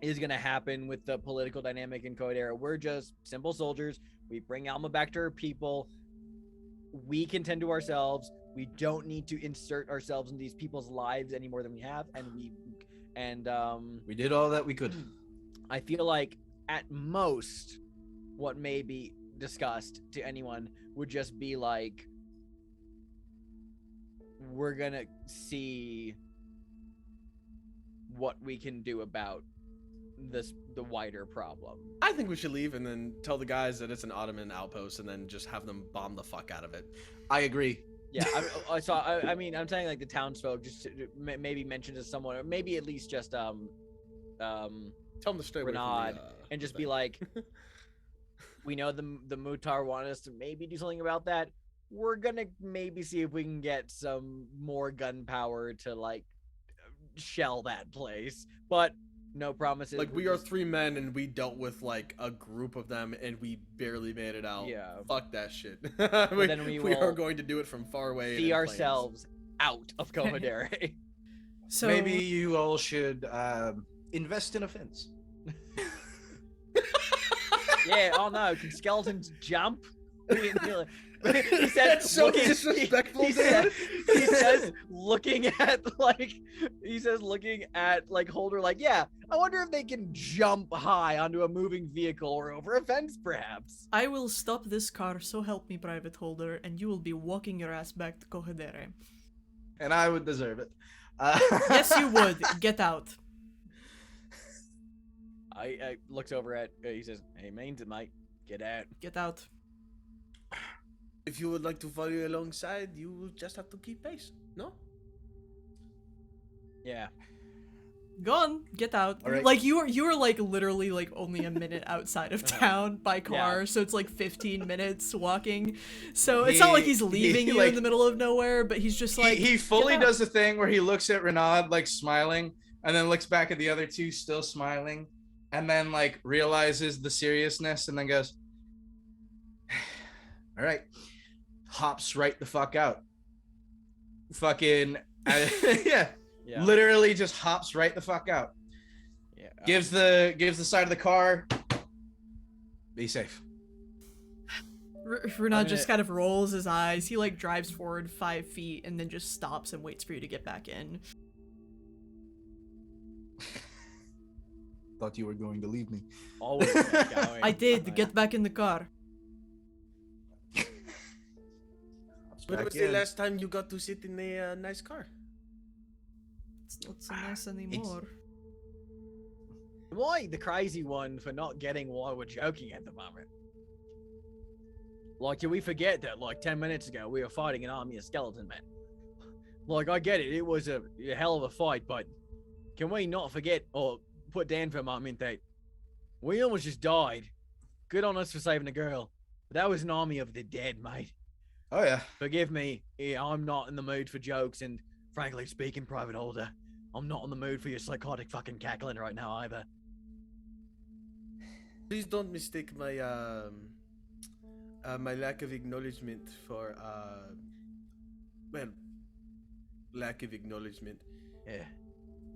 is going to happen with the political dynamic in Corredere. We're just simple soldiers. We bring Alma back to her people. We can tend to ourselves. We don't need to insert ourselves in these people's lives any more than we have. We did all that we could. I feel like at most what may be discussed to anyone would just be we're gonna see what we can do about the wider problem. I think we should leave and then tell the guys that it's an Ottoman outpost and then just have them bomb the fuck out of it. I agree. Yeah, I mean, I'm saying like the townsfolk just to maybe mention to someone, or maybe at least just Tell them to stay away from Renaud, the, and just thing. be like, we know the Mutar want us to maybe do something about that. We're gonna maybe see if we can get some more gunpowder to like shell that place, but no promises. Like, we are 3 men and we dealt with like a group of them and we barely made it out. Yeah. Fuck that shit. then we we are will going to do it from far away. see and in ourselves out of Comadere. So Maybe you all should invest in a fence. Yeah, oh no, can skeletons jump? He says, That's so disrespectful, he dude. says, looking at Holder, like, yeah, I wonder if they can jump high onto a moving vehicle or over a fence, perhaps. I will stop this car, so help me, Private Holder, and you will be walking your ass back to Cohedere. And I would deserve it. Yes, you would. Get out. I looks over at, he says, hey, means it, mate. Get out. Get out. If you would like to follow alongside, you will just have to keep pace. No? Yeah. Go on, get out. All right. Like you were like literally like only a minute outside of town by car, Yeah. so it's like 15 minutes walking. So it's not like he's leaving you like, in the middle of nowhere, but he's just like he fully "Get out." does the thing where he looks at Renaud like smiling, and then looks back at the other two still smiling, and then like realizes the seriousness, and then goes, "All right," hops right the fuck out. Fucking yeah. Yeah. Literally just hops right the fuck out. Yeah. Gives the side of the car. Be safe. Renaud I'm just gonna- kind of rolls his eyes. He like drives forward 5 feet and then just stops and waits for you to get back in. Thought you were going to leave me. Always get going. I did. Get back in the car. Hops When back was the in. last time you got to sit in a nice car? It's not so nice anymore. Am I the crazy one for not getting why we're joking at the moment? Like, do we forget that, like, 10 minutes ago, we were fighting an army of skeleton men? Like, I get it, it was a hell of a fight, but can we not forget, or put down for a moment, that we almost just died? Good on us for saving a girl, but that was an army of the dead, mate. Oh yeah. Forgive me, yeah, I'm not in the mood for jokes, and frankly speaking, Private Holder, I'm not in the mood for your psychotic fucking cackling right now either. Please don't mistake my my lack of acknowledgement for lack of acknowledgement. Yeah.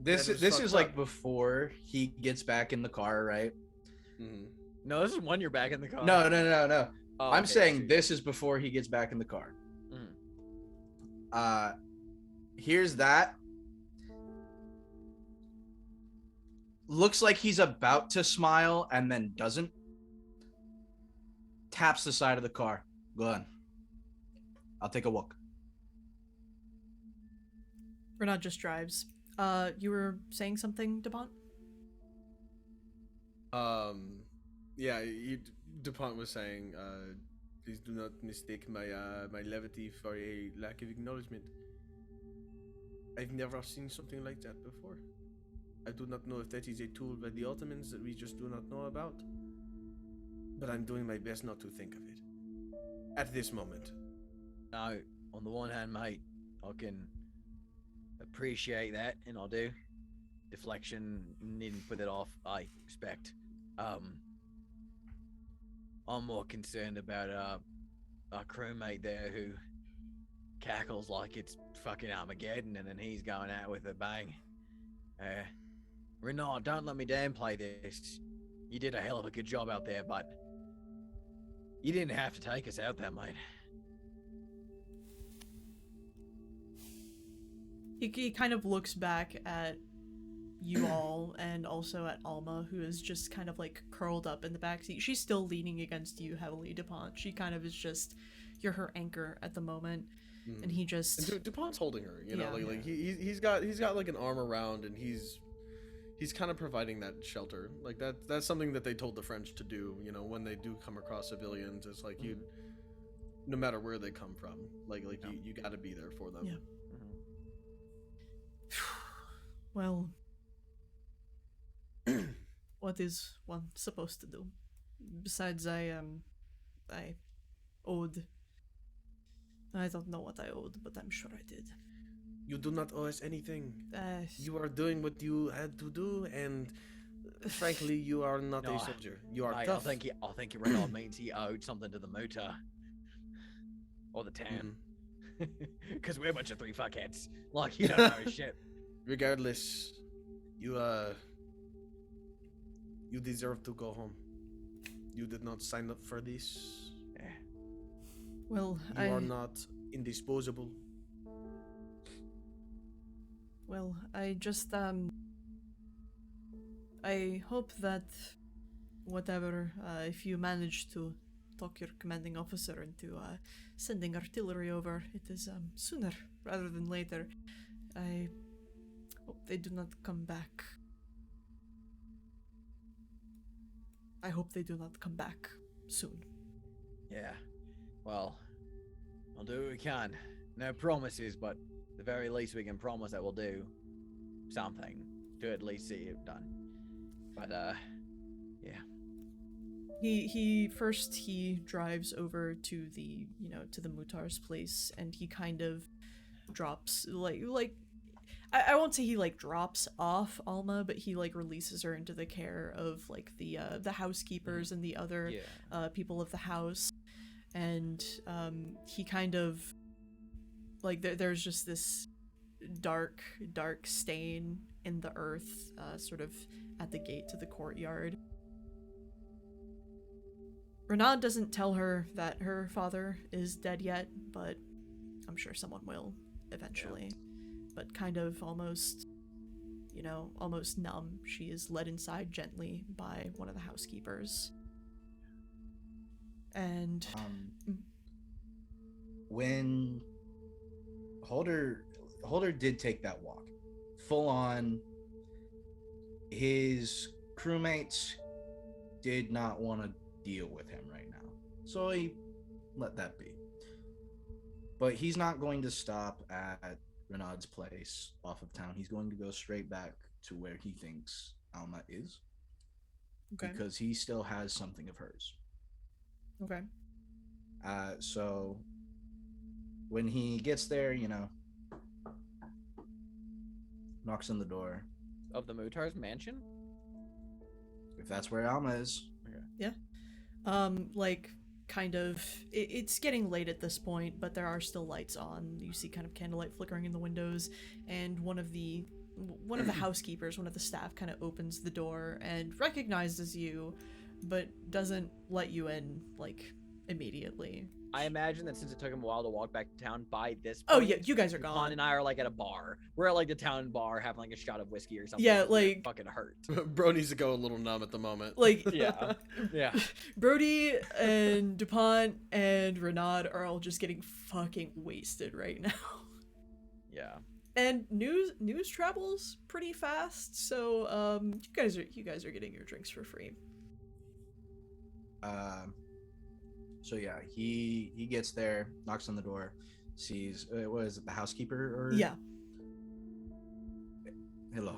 This That is is fucked like up. before he gets back in the car, right? Mm-hmm. No, this is when you're back in the car. No. Oh, I'm okay, saying shoot. this is before he gets back in the car. Mhm. Here's that. Looks like he's about to smile and then doesn't. Taps the side of the car. Go on. I'll take a walk. Renaud just drives. You were saying something, DuPont? Yeah, DuPont was saying, please do not mistake my my levity for a lack of acknowledgement. I've never seen something like that before. I do not know if that is a tool by the Ottomans that we just do not know about. But I'm doing my best not to think of it. At this moment. No, on the one hand, mate, I can appreciate that, and I do. Deflection, needn't put it off, I expect. I'm more concerned about our crewmate there who cackles like it's fucking Armageddon, and then he's going out with a bang. Renaud, don't let me downplay this. You did a hell of a good job out there, but you didn't have to take us out there, mate. He kind of looks back at you all and also at Alma, who is just kind of like curled up in the backseat. She's still leaning against you heavily, DuPont. She kind of is just, you're her anchor at the moment. Mm. And he just... And DuPont's holding her, you know, Yeah. like he's got like an arm around, and he's he's kind of providing that shelter. Like that's something that they told the French to do, you know, when they do come across civilians. It's like you, no matter where they come from, like you got to be there for them. Yeah. Mhm. Well, what is one supposed to do? Besides, I owed. I don't know what I owed, but I'm sure I did. You do not owe us anything. Uh, You are doing what you had to do, and frankly, you are not No, a soldier. You are I tough. think Renault means he owed something to the motor. Or the town. Because we're a bunch of three fuckheads. Like, you don't know shit. Regardless, you deserve to go home. You did not sign up for this. well, You are not indisposable. Well, I just, I hope that whatever, if you manage to talk your commanding officer into, sending artillery over, it is, sooner rather than later. I hope they do not come back. I hope they do not come back soon. Yeah. Well, we'll do what we can. No promises, but the very least we can promise that we'll do something to at least see it done. But yeah. He drives over to the, to the Mutar's place, and he kind of drops I won't say he drops off Alma, but he releases her into the care of the housekeepers and the other people of the house. And he kind of there's just this dark stain in the earth sort of at the gate to the courtyard. Renaud doesn't tell her that her father is dead yet, but I'm sure someone will eventually. But kind of almost numb, she is led inside gently by one of the housekeepers. And when Holder did take that walk, full on, his crewmates did not want to deal with him right now, so he let that be. But he's not going to stop at Renaud's place off of town. He's going to go straight back to where he thinks Alma is, because he still has something of hers. Okay. So when he gets there, knocks on the door. Of the Mutar's mansion? If that's where Alma is. Yeah. It's getting late at this point, but there are still lights on. You see kind of candlelight flickering in the windows, and one of the housekeepers, one of the staff, kind of opens the door and recognizes you, but doesn't let you in immediately. I imagine that since it took him a while to walk back to town, by this point, Oh yeah, you guys are Han gone. and I are at a bar. We're at the town bar having a shot of whiskey or something. Yeah, It fucking hurt. Bro needs to go a little numb at the moment. Yeah. Yeah. Brody and DuPont and Renaud are all just getting fucking wasted right now. Yeah. And news travels pretty fast, so you guys are getting your drinks for free. So yeah, he gets there, knocks on the door, sees what is it, the housekeeper or Yeah. Hello.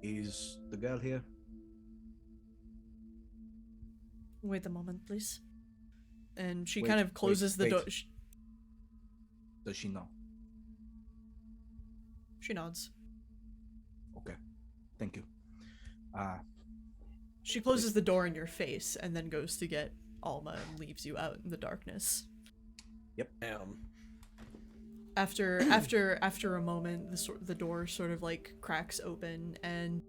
Is the girl here? Wait a moment, please. And she Wait, kind of closes the wait. door. Does she know? She nods. Okay, thank you. She closes the door in your face and then goes to get Alma and leaves you out in the darkness. Yep. After a moment, the door sort of cracks open, and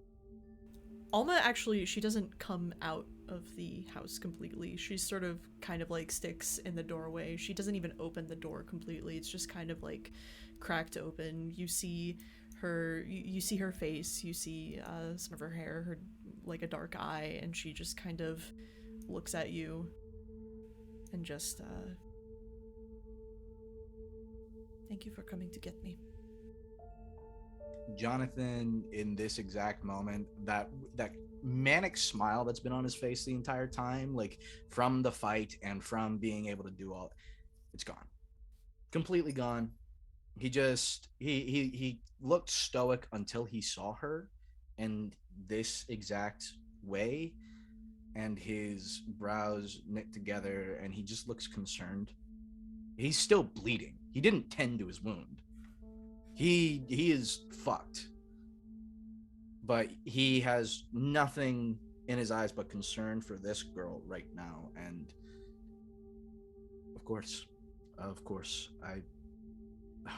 Alma actually, she doesn't come out of the house completely. She sort of kind of sticks in the doorway. She doesn't even open the door completely. It's just kind of cracked open. You see her face, you see some of her hair, her a dark eye, and she just kind of looks at you and just thank you for coming to get me. Jonathan, in this exact moment, that manic smile that's been on his face the entire time, like from the fight and from being able to do all, it's gone, completely gone. He looked stoic until he saw her in this exact way, and his brows knit together, and he just looks concerned. He's still bleeding. He didn't tend to his wound. He is fucked. But he has nothing in his eyes but concern for this girl right now. And of course, I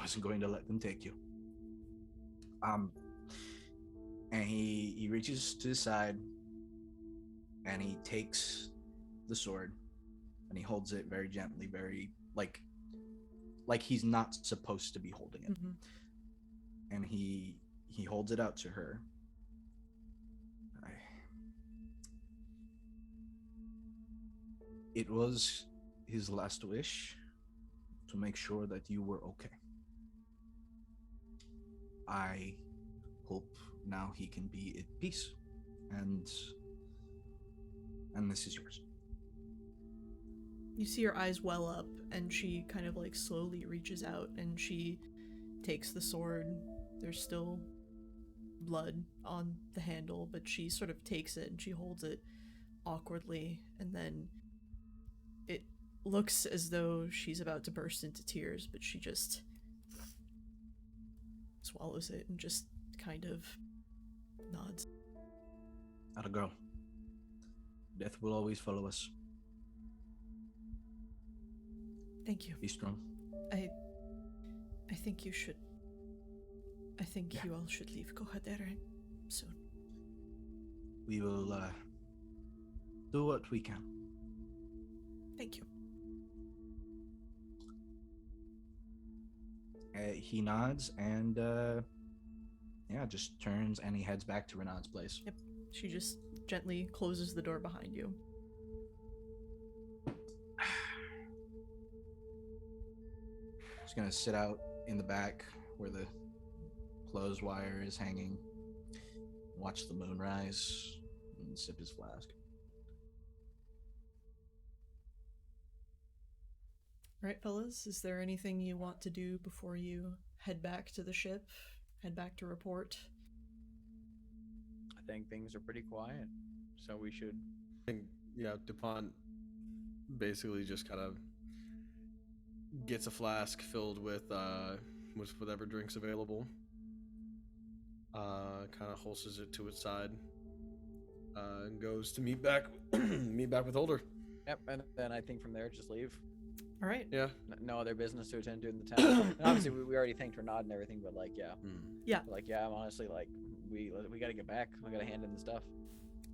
wasn't going to let them take you. And he reaches to his side and he takes the sword and he holds it very gently, very like he's not supposed to be holding it. Mm-hmm. And he holds it out to her. It was his last wish to make sure that you were okay. I hope now he can be at peace, and this is yours. You see her eyes well up, and she kind of like slowly reaches out and she takes the sword. There's still blood on the handle, but she sort of takes it and she holds it awkwardly, and then it looks as though she's about to burst into tears, but she just swallows it and just kind of nods. Not a girl. Death will always follow us. Thank you. Be strong. I think you should. I think you all should leave Kohadera soon. We will do what we can. Thank you. He nods and just turns and he heads back to Renaud's place. Yep. She just gently closes the door behind you. He's gonna sit out in the back where the clothes wire is hanging, watch the moon rise, and sip his flask. All right, fellas, is there anything you want to do before you head back to the ship? Head back to report? I think things are pretty quiet, so we should. I think, yeah, DuPont basically just kind of gets a flask filled with whatever drinks available. Kind of holsters it to its side, and goes to meet back with Holder. Yep, and then I think from there just leave. All right. Yeah. No other business to attend to in the town. And obviously, we already thanked Renaud and everything, but like, yeah. Yeah. Like, yeah, I'm honestly like, we got to get back. We got to hand in the stuff.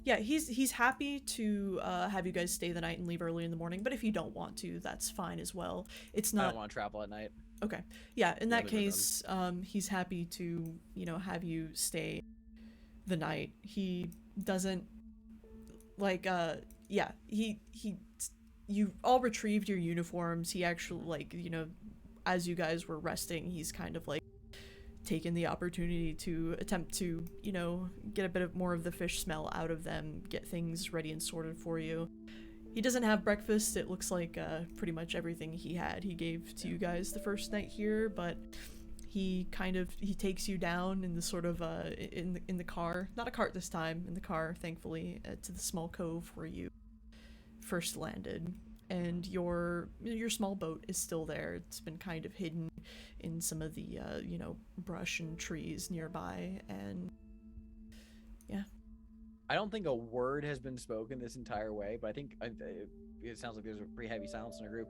Yeah, he's happy to have you guys stay the night and leave early in the morning, but if you don't want to, that's fine as well. It's not. I don't want to travel at night. Okay. Yeah, in that they're case, he's happy to, have you stay the night. He doesn't you all retrieved your uniforms. He actually, as you guys were resting, he's kind of taken the opportunity to attempt to, get a bit of more of the fish smell out of them, get things ready and sorted for you. He doesn't have breakfast. It looks like pretty much everything he had he gave to you guys the first night here, but he takes you down in the sort of in the car, not a cart this time, in the car, thankfully, to the small cove where you first landed, and your small boat is still there. It's been kind of hidden in some of the brush and trees nearby, and yeah. I don't think a word has been spoken this entire way, but I think it sounds like there's a pretty heavy silence in our group.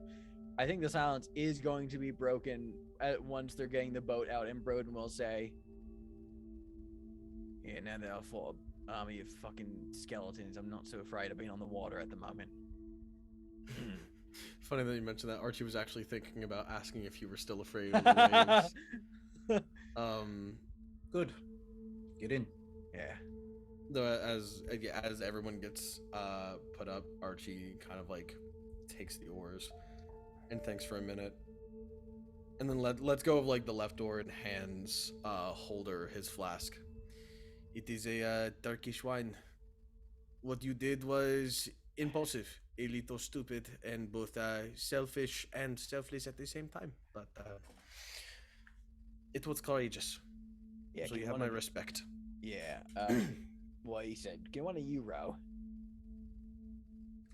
I think the silence is going to be broken once they're getting the boat out, and Broden will say, "Yeah, now they're full of army of fucking skeletons. I'm not so afraid of being on the water at the moment." Funny that you mentioned that. Archie was actually thinking about asking if you were still afraid of the waves. Good. Get in. Yeah. Though as everyone gets put up, Archie kind of takes the oars and thinks for a minute. And then let's go of like the left door and hands Holder his flask. It is a Turkish wine. What you did was impulsive, a little stupid, and both selfish and selfless at the same time. But it was courageous. Yeah, So can you have one my of- respect. Yeah. What he said. Can one of you row?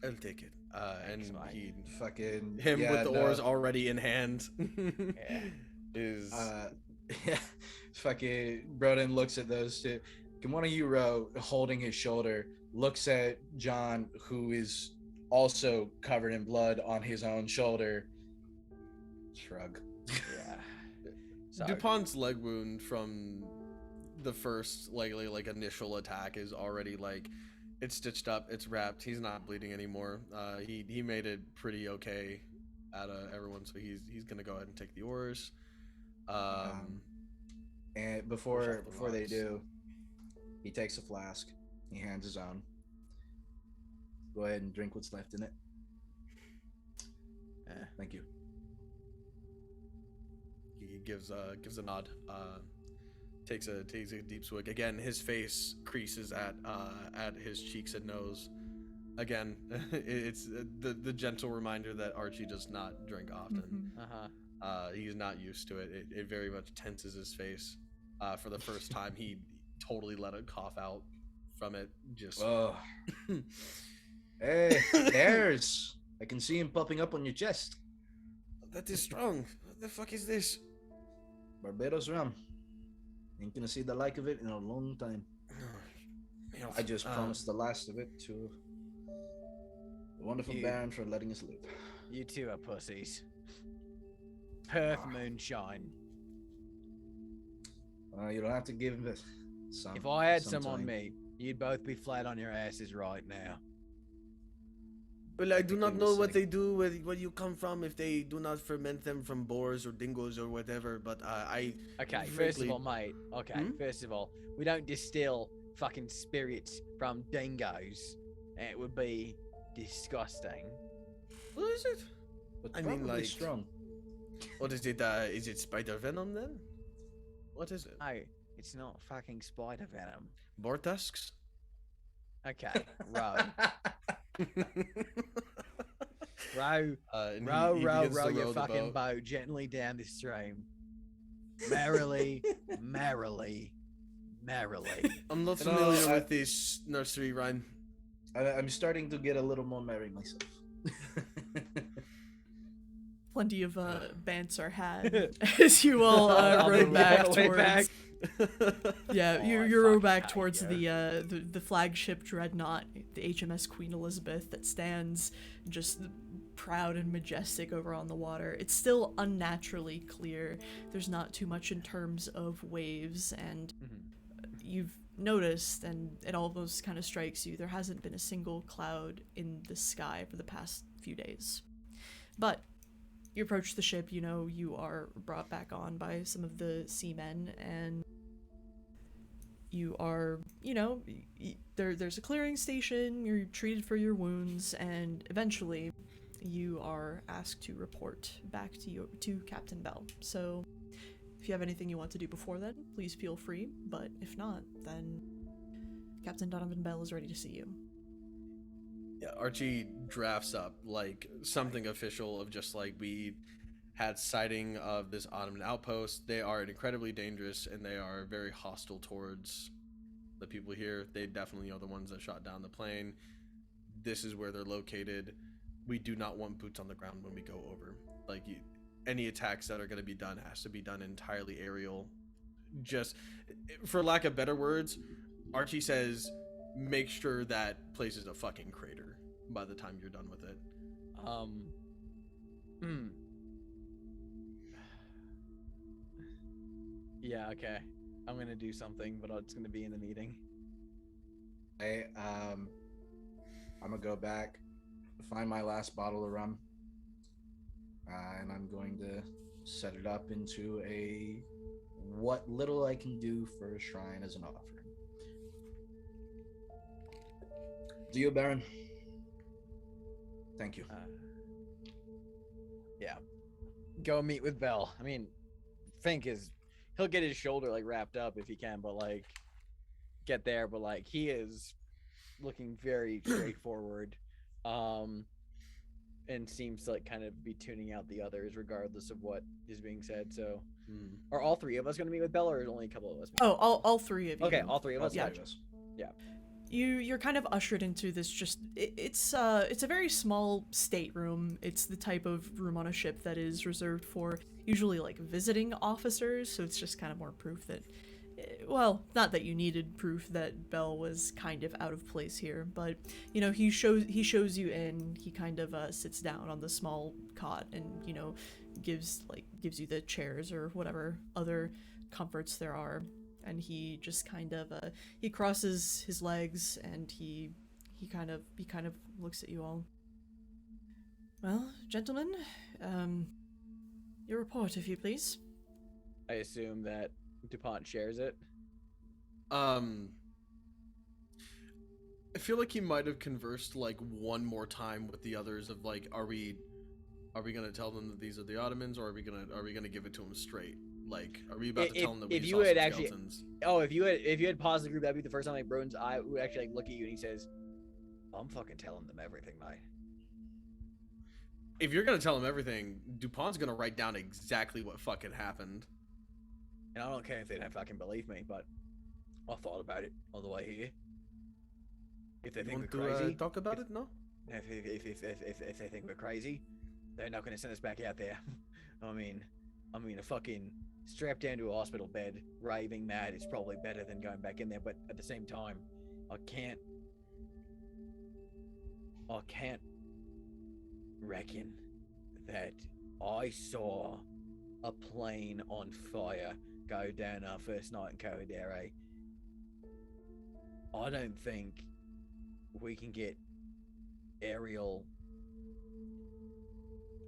I'll take it. Thanks, And mate. he, Fucking him yeah, with the no, oars already in hand, is yeah, fucking Broden looks at those two. Can one of you row, holding his shoulder, looks at John, who is also covered in blood on his own shoulder. Shrug. Yeah. So, Dupont's leg wound from the first like initial attack is already like it's stitched up, it's wrapped. He's not bleeding anymore. He made it pretty okay out of everyone, so he's gonna go ahead and take the oars. And Push before off the they rocks. do, he takes a flask. He hands his own. Go ahead and drink what's left in it. Thank you. He gives a nod. Takes a deep swig. Again, his face creases at his cheeks and nose. Again, it's the gentle reminder that Archie does not drink often. Mhm. He's not used to it. It very much tenses his face. For the first time, he totally let a cough out from it. Just Oh. Hey, hairs! I can see him popping up on your chest. that is strong. What the fuck is this? Barbados rum. Ain't gonna see the like of it in a long time. I just promised the last of it to the wonderful You- Baron for letting us live. you two are pussies. Perth moonshine. You don't have to give it some. If I had some on time. me, you'd both be flat on your asses right now. Well, I do not Technically know the what same. they do, where you come from, if they do not ferment them from boars or dingoes or whatever, but I... Okay, first frankly- of all, mate. Okay, Hmm? first of all, we don't distill fucking spirits from dingoes. It would be disgusting. What is it? But I mean, probably like- strong. What is it, is it spider venom then? What is it? No, it's not fucking spider venom. Boar tusks? Okay, row. Row, And row, he row, begins to row your the fucking boat gently down the stream. Merrily, merrily, merrily. I'm not You know, familiar I- with this nursery rhyme. I'm starting to get a little more merry myself. Plenty of banter had as you all On row the back way towards. back. Yeah, Oh, you I you row fucking back hate towards you. the flagship dreadnought, the HMS Queen Elizabeth, that stands just proud and majestic over on the water. It's still unnaturally clear. There's not too much in terms of waves, and you've noticed, and it almost kind of strikes you, there hasn't been a single cloud in the sky for the past few days. But you approach the ship, you know, you are brought back on by some of the seamen, and you are, you know, there's a clearing station, you're treated for your wounds, and eventually you are asked to report back to Captain Bell. So if you have anything you want to do before then, please feel free, but if not, then Captain Donovan Bell is ready to see you. Yeah, Archie drafts up like something official of just like, we had sighting of this Ottoman outpost. They are incredibly dangerous and they are very hostile towards the people here. They definitely are the ones that shot down the plane. This is where they're located. We do not want boots on the ground when we go over. Like, any attacks that are going to be done has to be done entirely aerial. Just for lack of better words, Archie says, make sure that place is a fucking crater by the time you're done with it. Yeah, okay. I'm gonna do something, but it's gonna be in the meeting. I'm gonna go back, find my last bottle of rum, and I'm going to set it up into a what little I can do for a shrine as an offering. To you, Baron. Thank you. Yeah. go meet with Bell. I mean, Fink is he'll get his shoulder like wrapped up if he can, but like get there. But like he is looking very straightforward, and seems to like kind of be tuning out the others regardless of what is being said. So, are all three of us going to meet with Bell, or is only a couple of us? Oh, all three of you. Okay, all three of us. Yeah. Gotcha. Yeah. You're kind of ushered into this it's a very small stateroom. It's the type of room on a ship that is reserved for usually like visiting officers, so it's just kind of more proof that well, not that you needed proof that Bell was kind of out of place here, but you know, he shows you in, he kind of sits down on the small cot and, you know, gives you the chairs or whatever other comforts there are. And he just kind of he crosses his legs and he kind of looks at you all. Well, gentlemen, your report, if you please. I assume that DuPont shares it. I feel like he might have conversed like one more time with the others of like, are we gonna tell them that these are the Ottomans, or are we gonna give it to them straight? Like, are we about to tell them that we if saw you had some actually, skeletons? oh, if you had paused the group, that'd be the first time like Broden's eye would actually like look at you and he says, "I'm fucking telling them everything, mate." If you're gonna tell them everything, DuPont's gonna write down exactly what fucking happened. And I don't care if they don't fucking believe me, but I thought about it on the way here. If they You think want we're to crazy, talk about it? No. if they think we're crazy, they're not going to send us back out there. I mean, a fucking strapped down to a hospital bed, raving mad is probably better than going back in there. But at the same time, I can't reckon that I saw a plane on fire go down our first night in Cohadere. I don't think we can get aerial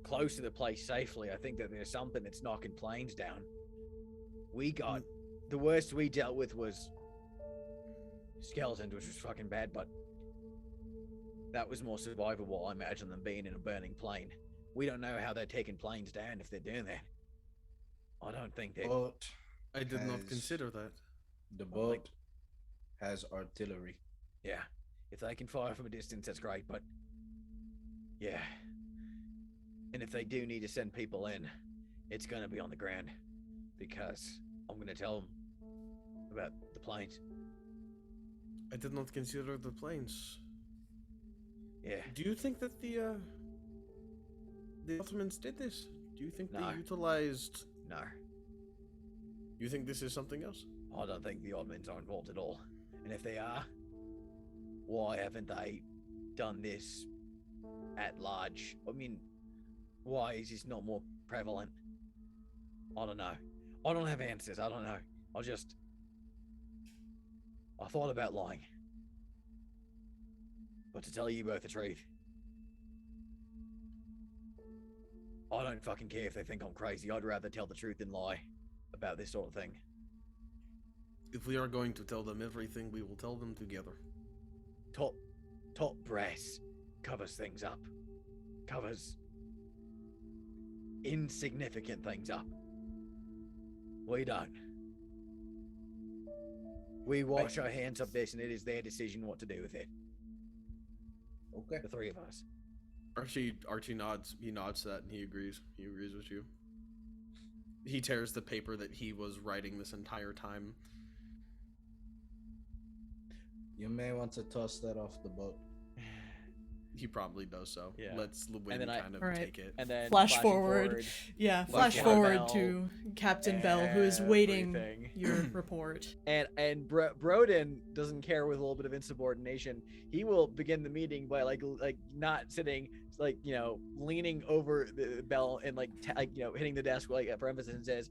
close to the place safely. I think that there's something that's knocking planes down. We got the worst we dealt with was skeletons, which was fucking bad, but that was more survivable, I imagine, than being in a burning plane. We don't know how they're taking planes down if they're doing that. I don't think they. Boat. I did not has- consider that. The boat has artillery. Yeah, if they can fire from a distance, that's great. But yeah, and if they do need to send people in, it's gonna be on the ground because I'm gonna tell them about the planes. I did not consider the planes. Yeah, Do you think that the Ottomans did this? Do you think No. they utilized? no, You think this is something else? I don't think the Ottomans are involved at all. And if they are, why haven't they done this at large? I mean, why is this not more prevalent? I don't know. I don't have answers. I don't know. I thought about lying. But to tell you both the truth, I don't fucking care if they think I'm crazy. I'd rather tell the truth than lie about this sort of thing. If we are going to tell them everything, we will tell them together. Top brass covers things up. Covers insignificant things up. We don't. We wash our hands of this, and it is their decision what to do with it. Okay. The three of us. Archie nods. He nods to that, and he agrees. He agrees with you. He tears the paper that he was writing this entire time. You may want to toss that off the boat. He probably does so. Yeah. Let's Lewin then I- kind of Alright. take it. And then Flash flashing forward. Yeah, flash forward. forward Bell, to Captain Bell, who is waiting everything. your report. And Broden doesn't care with a little bit of insubordination. He will begin the meeting by like not sitting, like, you know, leaning over the Bell and hitting the desk like for emphasis and says,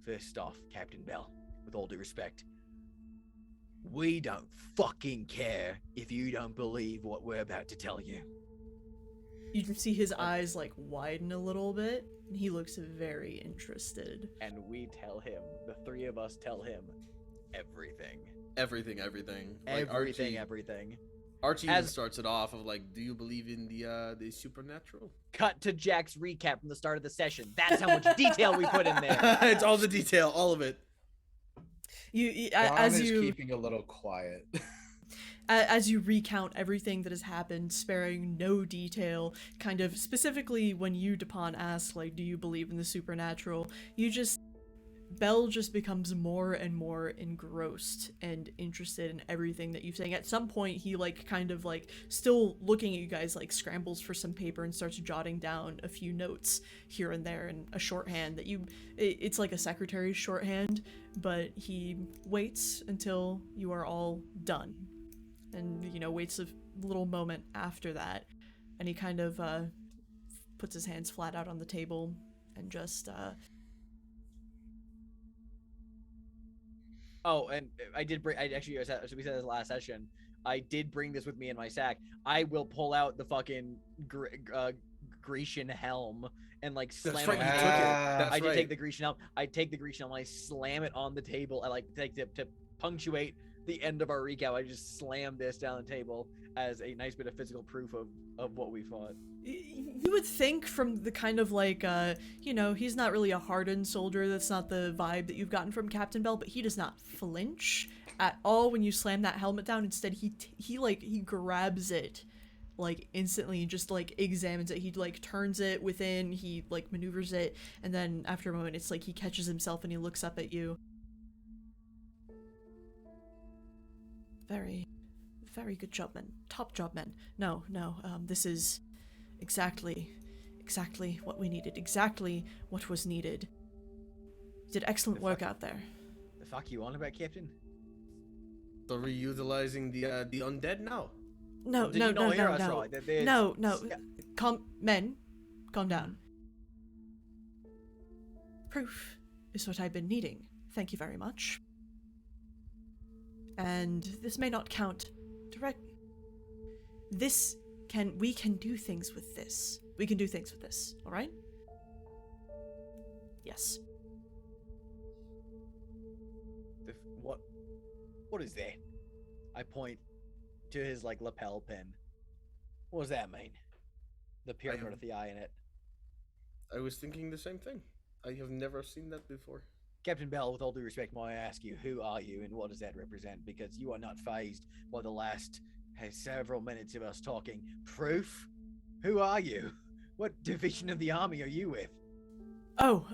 "First off, Captain Bell, with all due respect, we don't fucking care if you don't believe what we're about to tell you." You can see his eyes like widen a little bit, and he looks very interested. And we tell him, the three of us tell him everything. Everything. Like Everything, Archie, everything. Archie As- even starts it off of like, "Do you believe in the supernatural?" Cut to Jack's recap from the start of the session. That's how much detail we put in there. It's all the detail, all of it. John As is you keeping a little quiet. as you recount everything that has happened, sparing no detail, kind of specifically when you, Dupont, ask, like, do you believe in the supernatural, Bell just becomes more and more engrossed and interested in everything that you're saying. At some point, he, like, kind of, like, still looking at you guys, like, scrambles for some paper and starts jotting down a few notes here and there in a shorthand that it's like a secretary's shorthand, but he waits until you are all done. And, waits a little moment after that, and he kind of, puts his hands flat out on the table and just, Oh, and I actually, as we said this last session, I did bring this with me in my sack. I will pull out the fucking Grecian helm and like slam That's it right, on you the took it. table. That's I did right. take the Grecian helm. I take the Grecian helm. I slam it on the table. I like take to punctuate the end of our recap. I just slam this down the table as a nice bit of physical proof of what we fought. You would think from the kind of like, he's not really a hardened soldier. That's not the vibe that you've gotten from Captain Bell, but he does not flinch at all when you slam that helmet down. Instead, he grabs it, like, instantly, just, like, examines it. He, like, turns it within, he, like, maneuvers it, and then after a moment, it's like he catches himself and he looks up at you. Very, very good job, men. Top job, men. No, this is exactly what we needed. Exactly what was needed. You did excellent work out there. The fuck you on about, Captain? So reutilizing the undead now. No. Did you not hear us right? No. Calm down. Proof is what I've been needing. Thank you very much. And this may not count direct. We can do things with this. We can do things with this, alright? Yes. What is that? I point to his like lapel pin. What does that mean? The pyramid with the eye in it. I was thinking the same thing. I have never seen that before. Captain Bell, with all due respect, may I ask you, who are you and what does that represent? Because you are not phased by the last several minutes of us talking. Proof? Who are you? What division of the army are you with? Oh,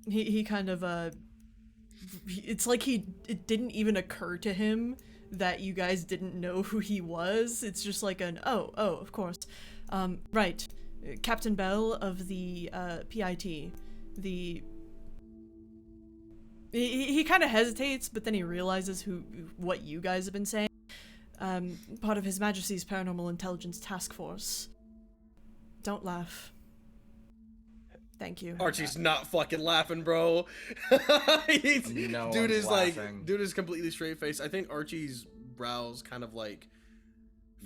he kind of, it's like it didn't even occur to him that you guys didn't know who he was. It's just like oh, of course. Right. Captain Bell of the, PIT. He kind of hesitates, but then he realizes what you guys have been saying. Part of His Majesty's Paranormal Intelligence Task Force. Don't laugh. Thank you. Archie's not fucking laughing, bro. No Dude one's is laughing. dude is completely straight faced. I think Archie's brows kind of like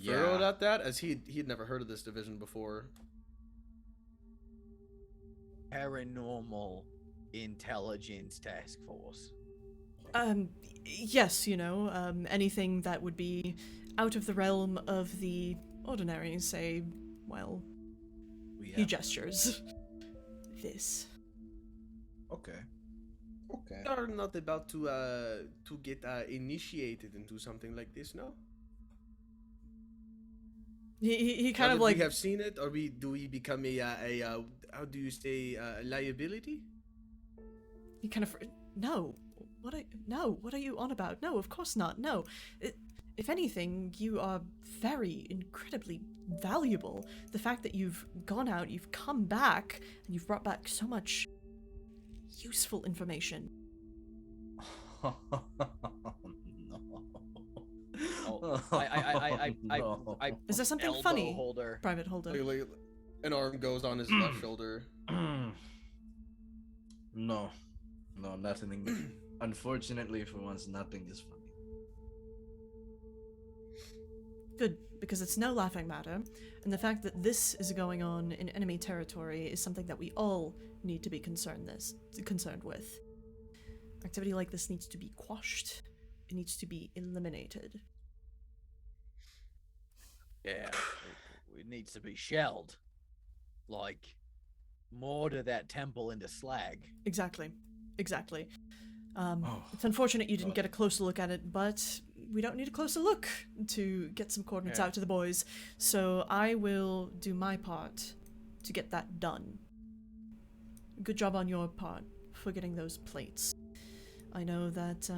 furrowed at that, as he had never heard of this division before. Paranormal Intelligence Task Force. Yes, anything that would be out of the realm of the ordinary, say, well, he gestures. This. Okay. We are not about to get initiated into something like this, no? He kind Now of that like we have seen it, or do we become a how do you say liability? he kind of no. What are you on about? No, of course not. No. If anything, you are very incredibly valuable. The fact that you've gone out, you've come back, and you've brought back so much useful information. No. I Is there something elbow funny? holder. Private holder. Like, an arm goes on his left shoulder. No, nothing. Unfortunately, for once, nothing is funny. Good, because it's no laughing matter, and the fact that this is going on in enemy territory is something that we all need to be concerned with. Activity like this needs to be quashed. It needs to be eliminated. Yeah, it needs to be shelled. Like, mortar that temple into slag. Exactly. Exactly. Oh. It's unfortunate you didn't get a closer look at it, but we don't need a closer look to get some coordinates Yeah. out to the boys. So I will do my part to get that done. Good job on your part for getting those plates. I know that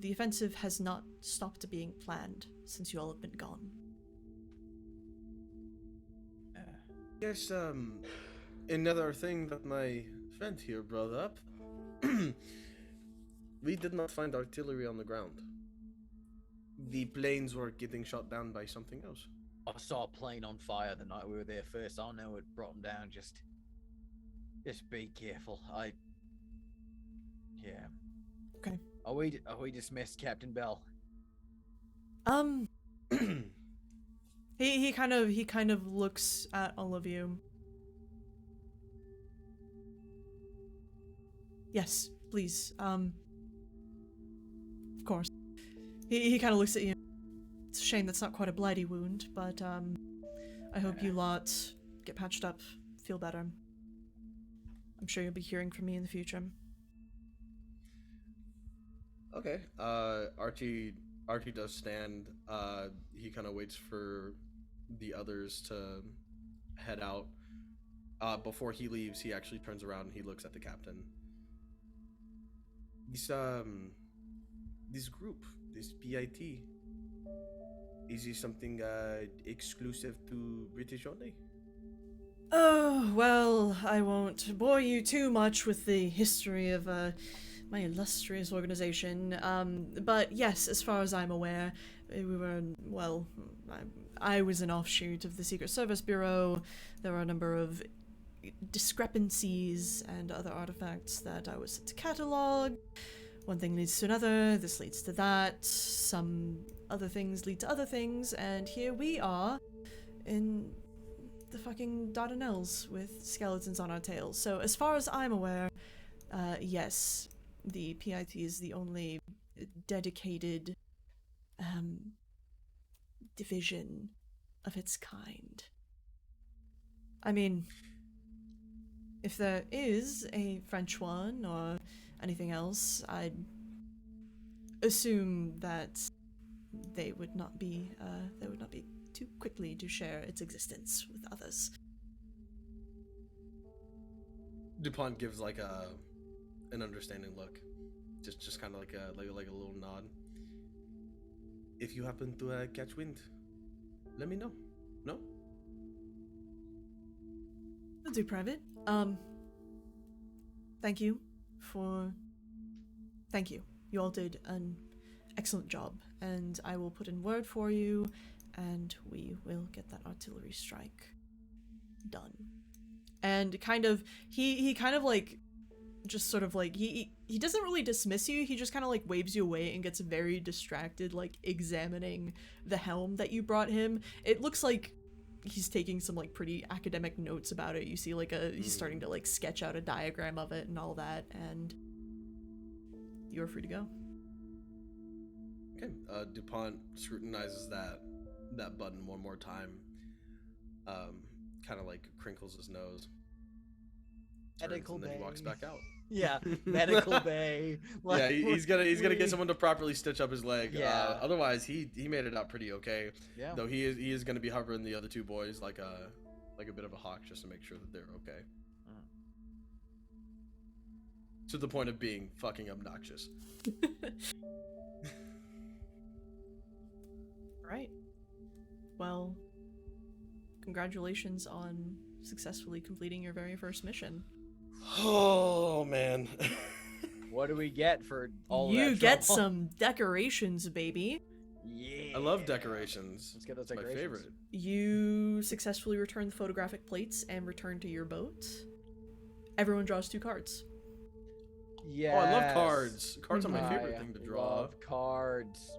the offensive has not stopped being planned since you all have been gone. Yes, another thing that my friend here brought up. We did not find artillery on the ground. The planes were getting shot down by something else. I saw a plane on fire the night we were there first. I know it brought them down. Just be careful. Yeah. Okay. Are we dismissed, Captain Bell? He kind of looks at all of you. Yes, please. Of course. He kind of looks at you. It's a shame that's not quite a blighty wound, but I hope you lot get patched up, feel better. I'm sure you'll be hearing from me in the future. Okay. Archie does stand. He kind of waits for the others to head out. Before he leaves, he actually turns around and he looks at the captain. This group, this PIT, is it something exclusive to British only? Oh, well, I won't bore you too much with the history of my illustrious organization. But yes, as far as I'm aware, we were, well, I was an offshoot of the Secret Service Bureau. There were a number of discrepancies and other artifacts that I was sent to catalog. One thing leads to another, this leads to that, some other things lead to other things, and here we are in the fucking Dardanelles with skeletons on our tails. So as far as I'm aware, yes, the PIT is the only dedicated division of its kind. I mean, if there is a French one or anything else, I'd assume that they would not be too quickly to share its existence with others. DuPont gives like an understanding look, just kind of like a little nod. If you happen to catch wind, let me know. No? I'll do, Private. Thank you. You all did an excellent job, and I will put in word for you, and we will get that artillery strike done. And kind of, he kind of like, just sort of like, he doesn't really dismiss you, he just kind of like waves you away and gets very distracted, like examining the helm that you brought him. It looks like he's taking some like pretty academic notes about it. You see like he's starting to like sketch out a diagram of it and all that, and you're free to go. Okay. DuPont scrutinizes that button one more time. Kind of like crinkles his nose. Medical and then bay. he walks back out. Yeah, medical bay. Yeah, he's gonna get someone to properly stitch up his leg. Yeah. Otherwise, he made it out pretty okay. Yeah. Though he is gonna be hovering the other two boys like a bit of a hawk just to make sure that they're okay. To the point of being fucking obnoxious. Right. Well, congratulations on successfully completing your very first mission. Oh man. What do we get for all You that get trouble? some decorations, baby. Yeah. I love decorations. Let's get those It's my decorations. favorite. You successfully return the photographic plates and return to your boat. Everyone draws 2 cards. Yeah. Oh, I love cards. Cards are my I favorite thing to draw. Love cards.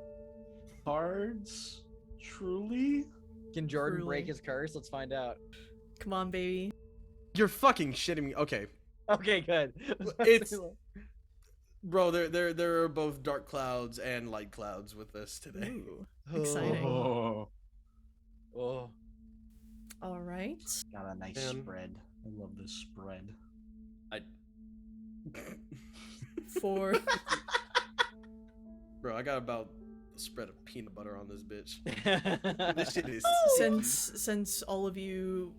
Cards? Truly? Can Jordan Truly. break his curse? Let's find out. Come on, baby. You're fucking shitting me. Okay, Okay, good. It's- bro. There are both dark clouds and light clouds with this today. Ooh, exciting. Oh. Oh. All right. Got a nice Man. spread. I love this spread. For Bro, I got about a spread of peanut butter on this bitch. This shit is since all of you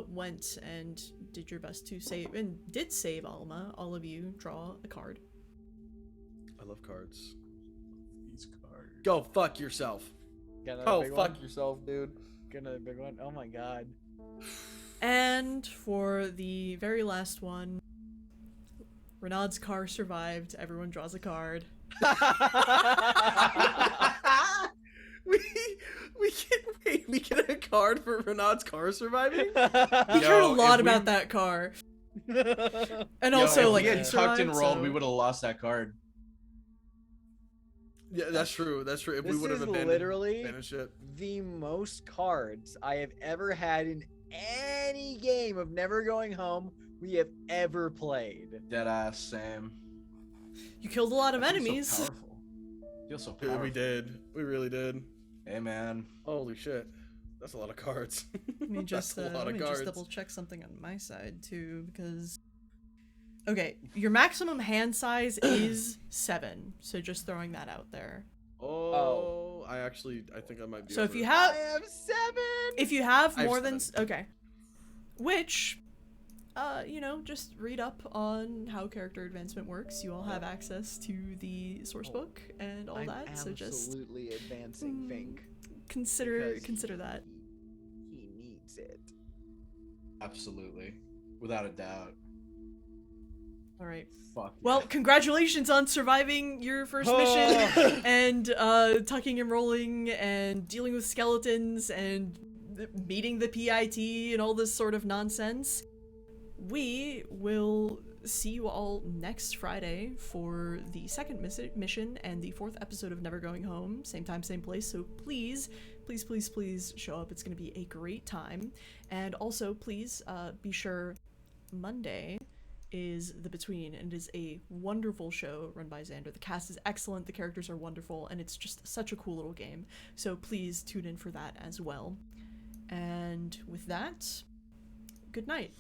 went and did your best to save and did save Alma, all of you draw a card. I love cards. These cards. Go fuck yourself. Got another Oh, big fuck one? yourself, dude. Got another big one. Oh my god. And for the very last one, Renaud's car survived. Everyone draws a card. We get a card for Renaud's car surviving? We Yo, cared a lot if we- about that car. And Yo, also, if like, we he had tucked and survived, rolled, so- we would have lost that card. Yeah, that's true. That's true. If This we would have is abandoned literally shit. the most cards I have ever had in any game of Never Going Home we have ever played. Deadass, Sam. You killed a lot of I feel enemies. So powerful. Feel so Dude, powerful. we did. We really did. Hey, man. Holy shit. That's a lot of cards. Let me just That's a lot let of me cards. just double check something on my side too, because okay, your maximum hand size is 7, so just throwing that out there. Oh, I think I might be. So if over you it. have I have 7. if you have I have more than 7. okay, which you know, just read up on how character advancement works. You all have access to the source book and all I'm that, so just absolutely advancing Fink. consider because that. He needs it. Absolutely. Without a doubt. All right. Fuck. Well, yeah. congratulations on surviving your first mission and tucking and rolling and dealing with skeletons and meeting the PIT and all this sort of nonsense. We will see you all next Friday for the second mission and the 4th episode of Never Going Home. Same time, same place. So please, please, please, please show up. It's going to be a great time. And also, please be sure Monday is The Between, and it is a wonderful show run by Xander. The cast is excellent, the characters are wonderful, and it's just such a cool little game. So please tune in for that as well. And with that, good night.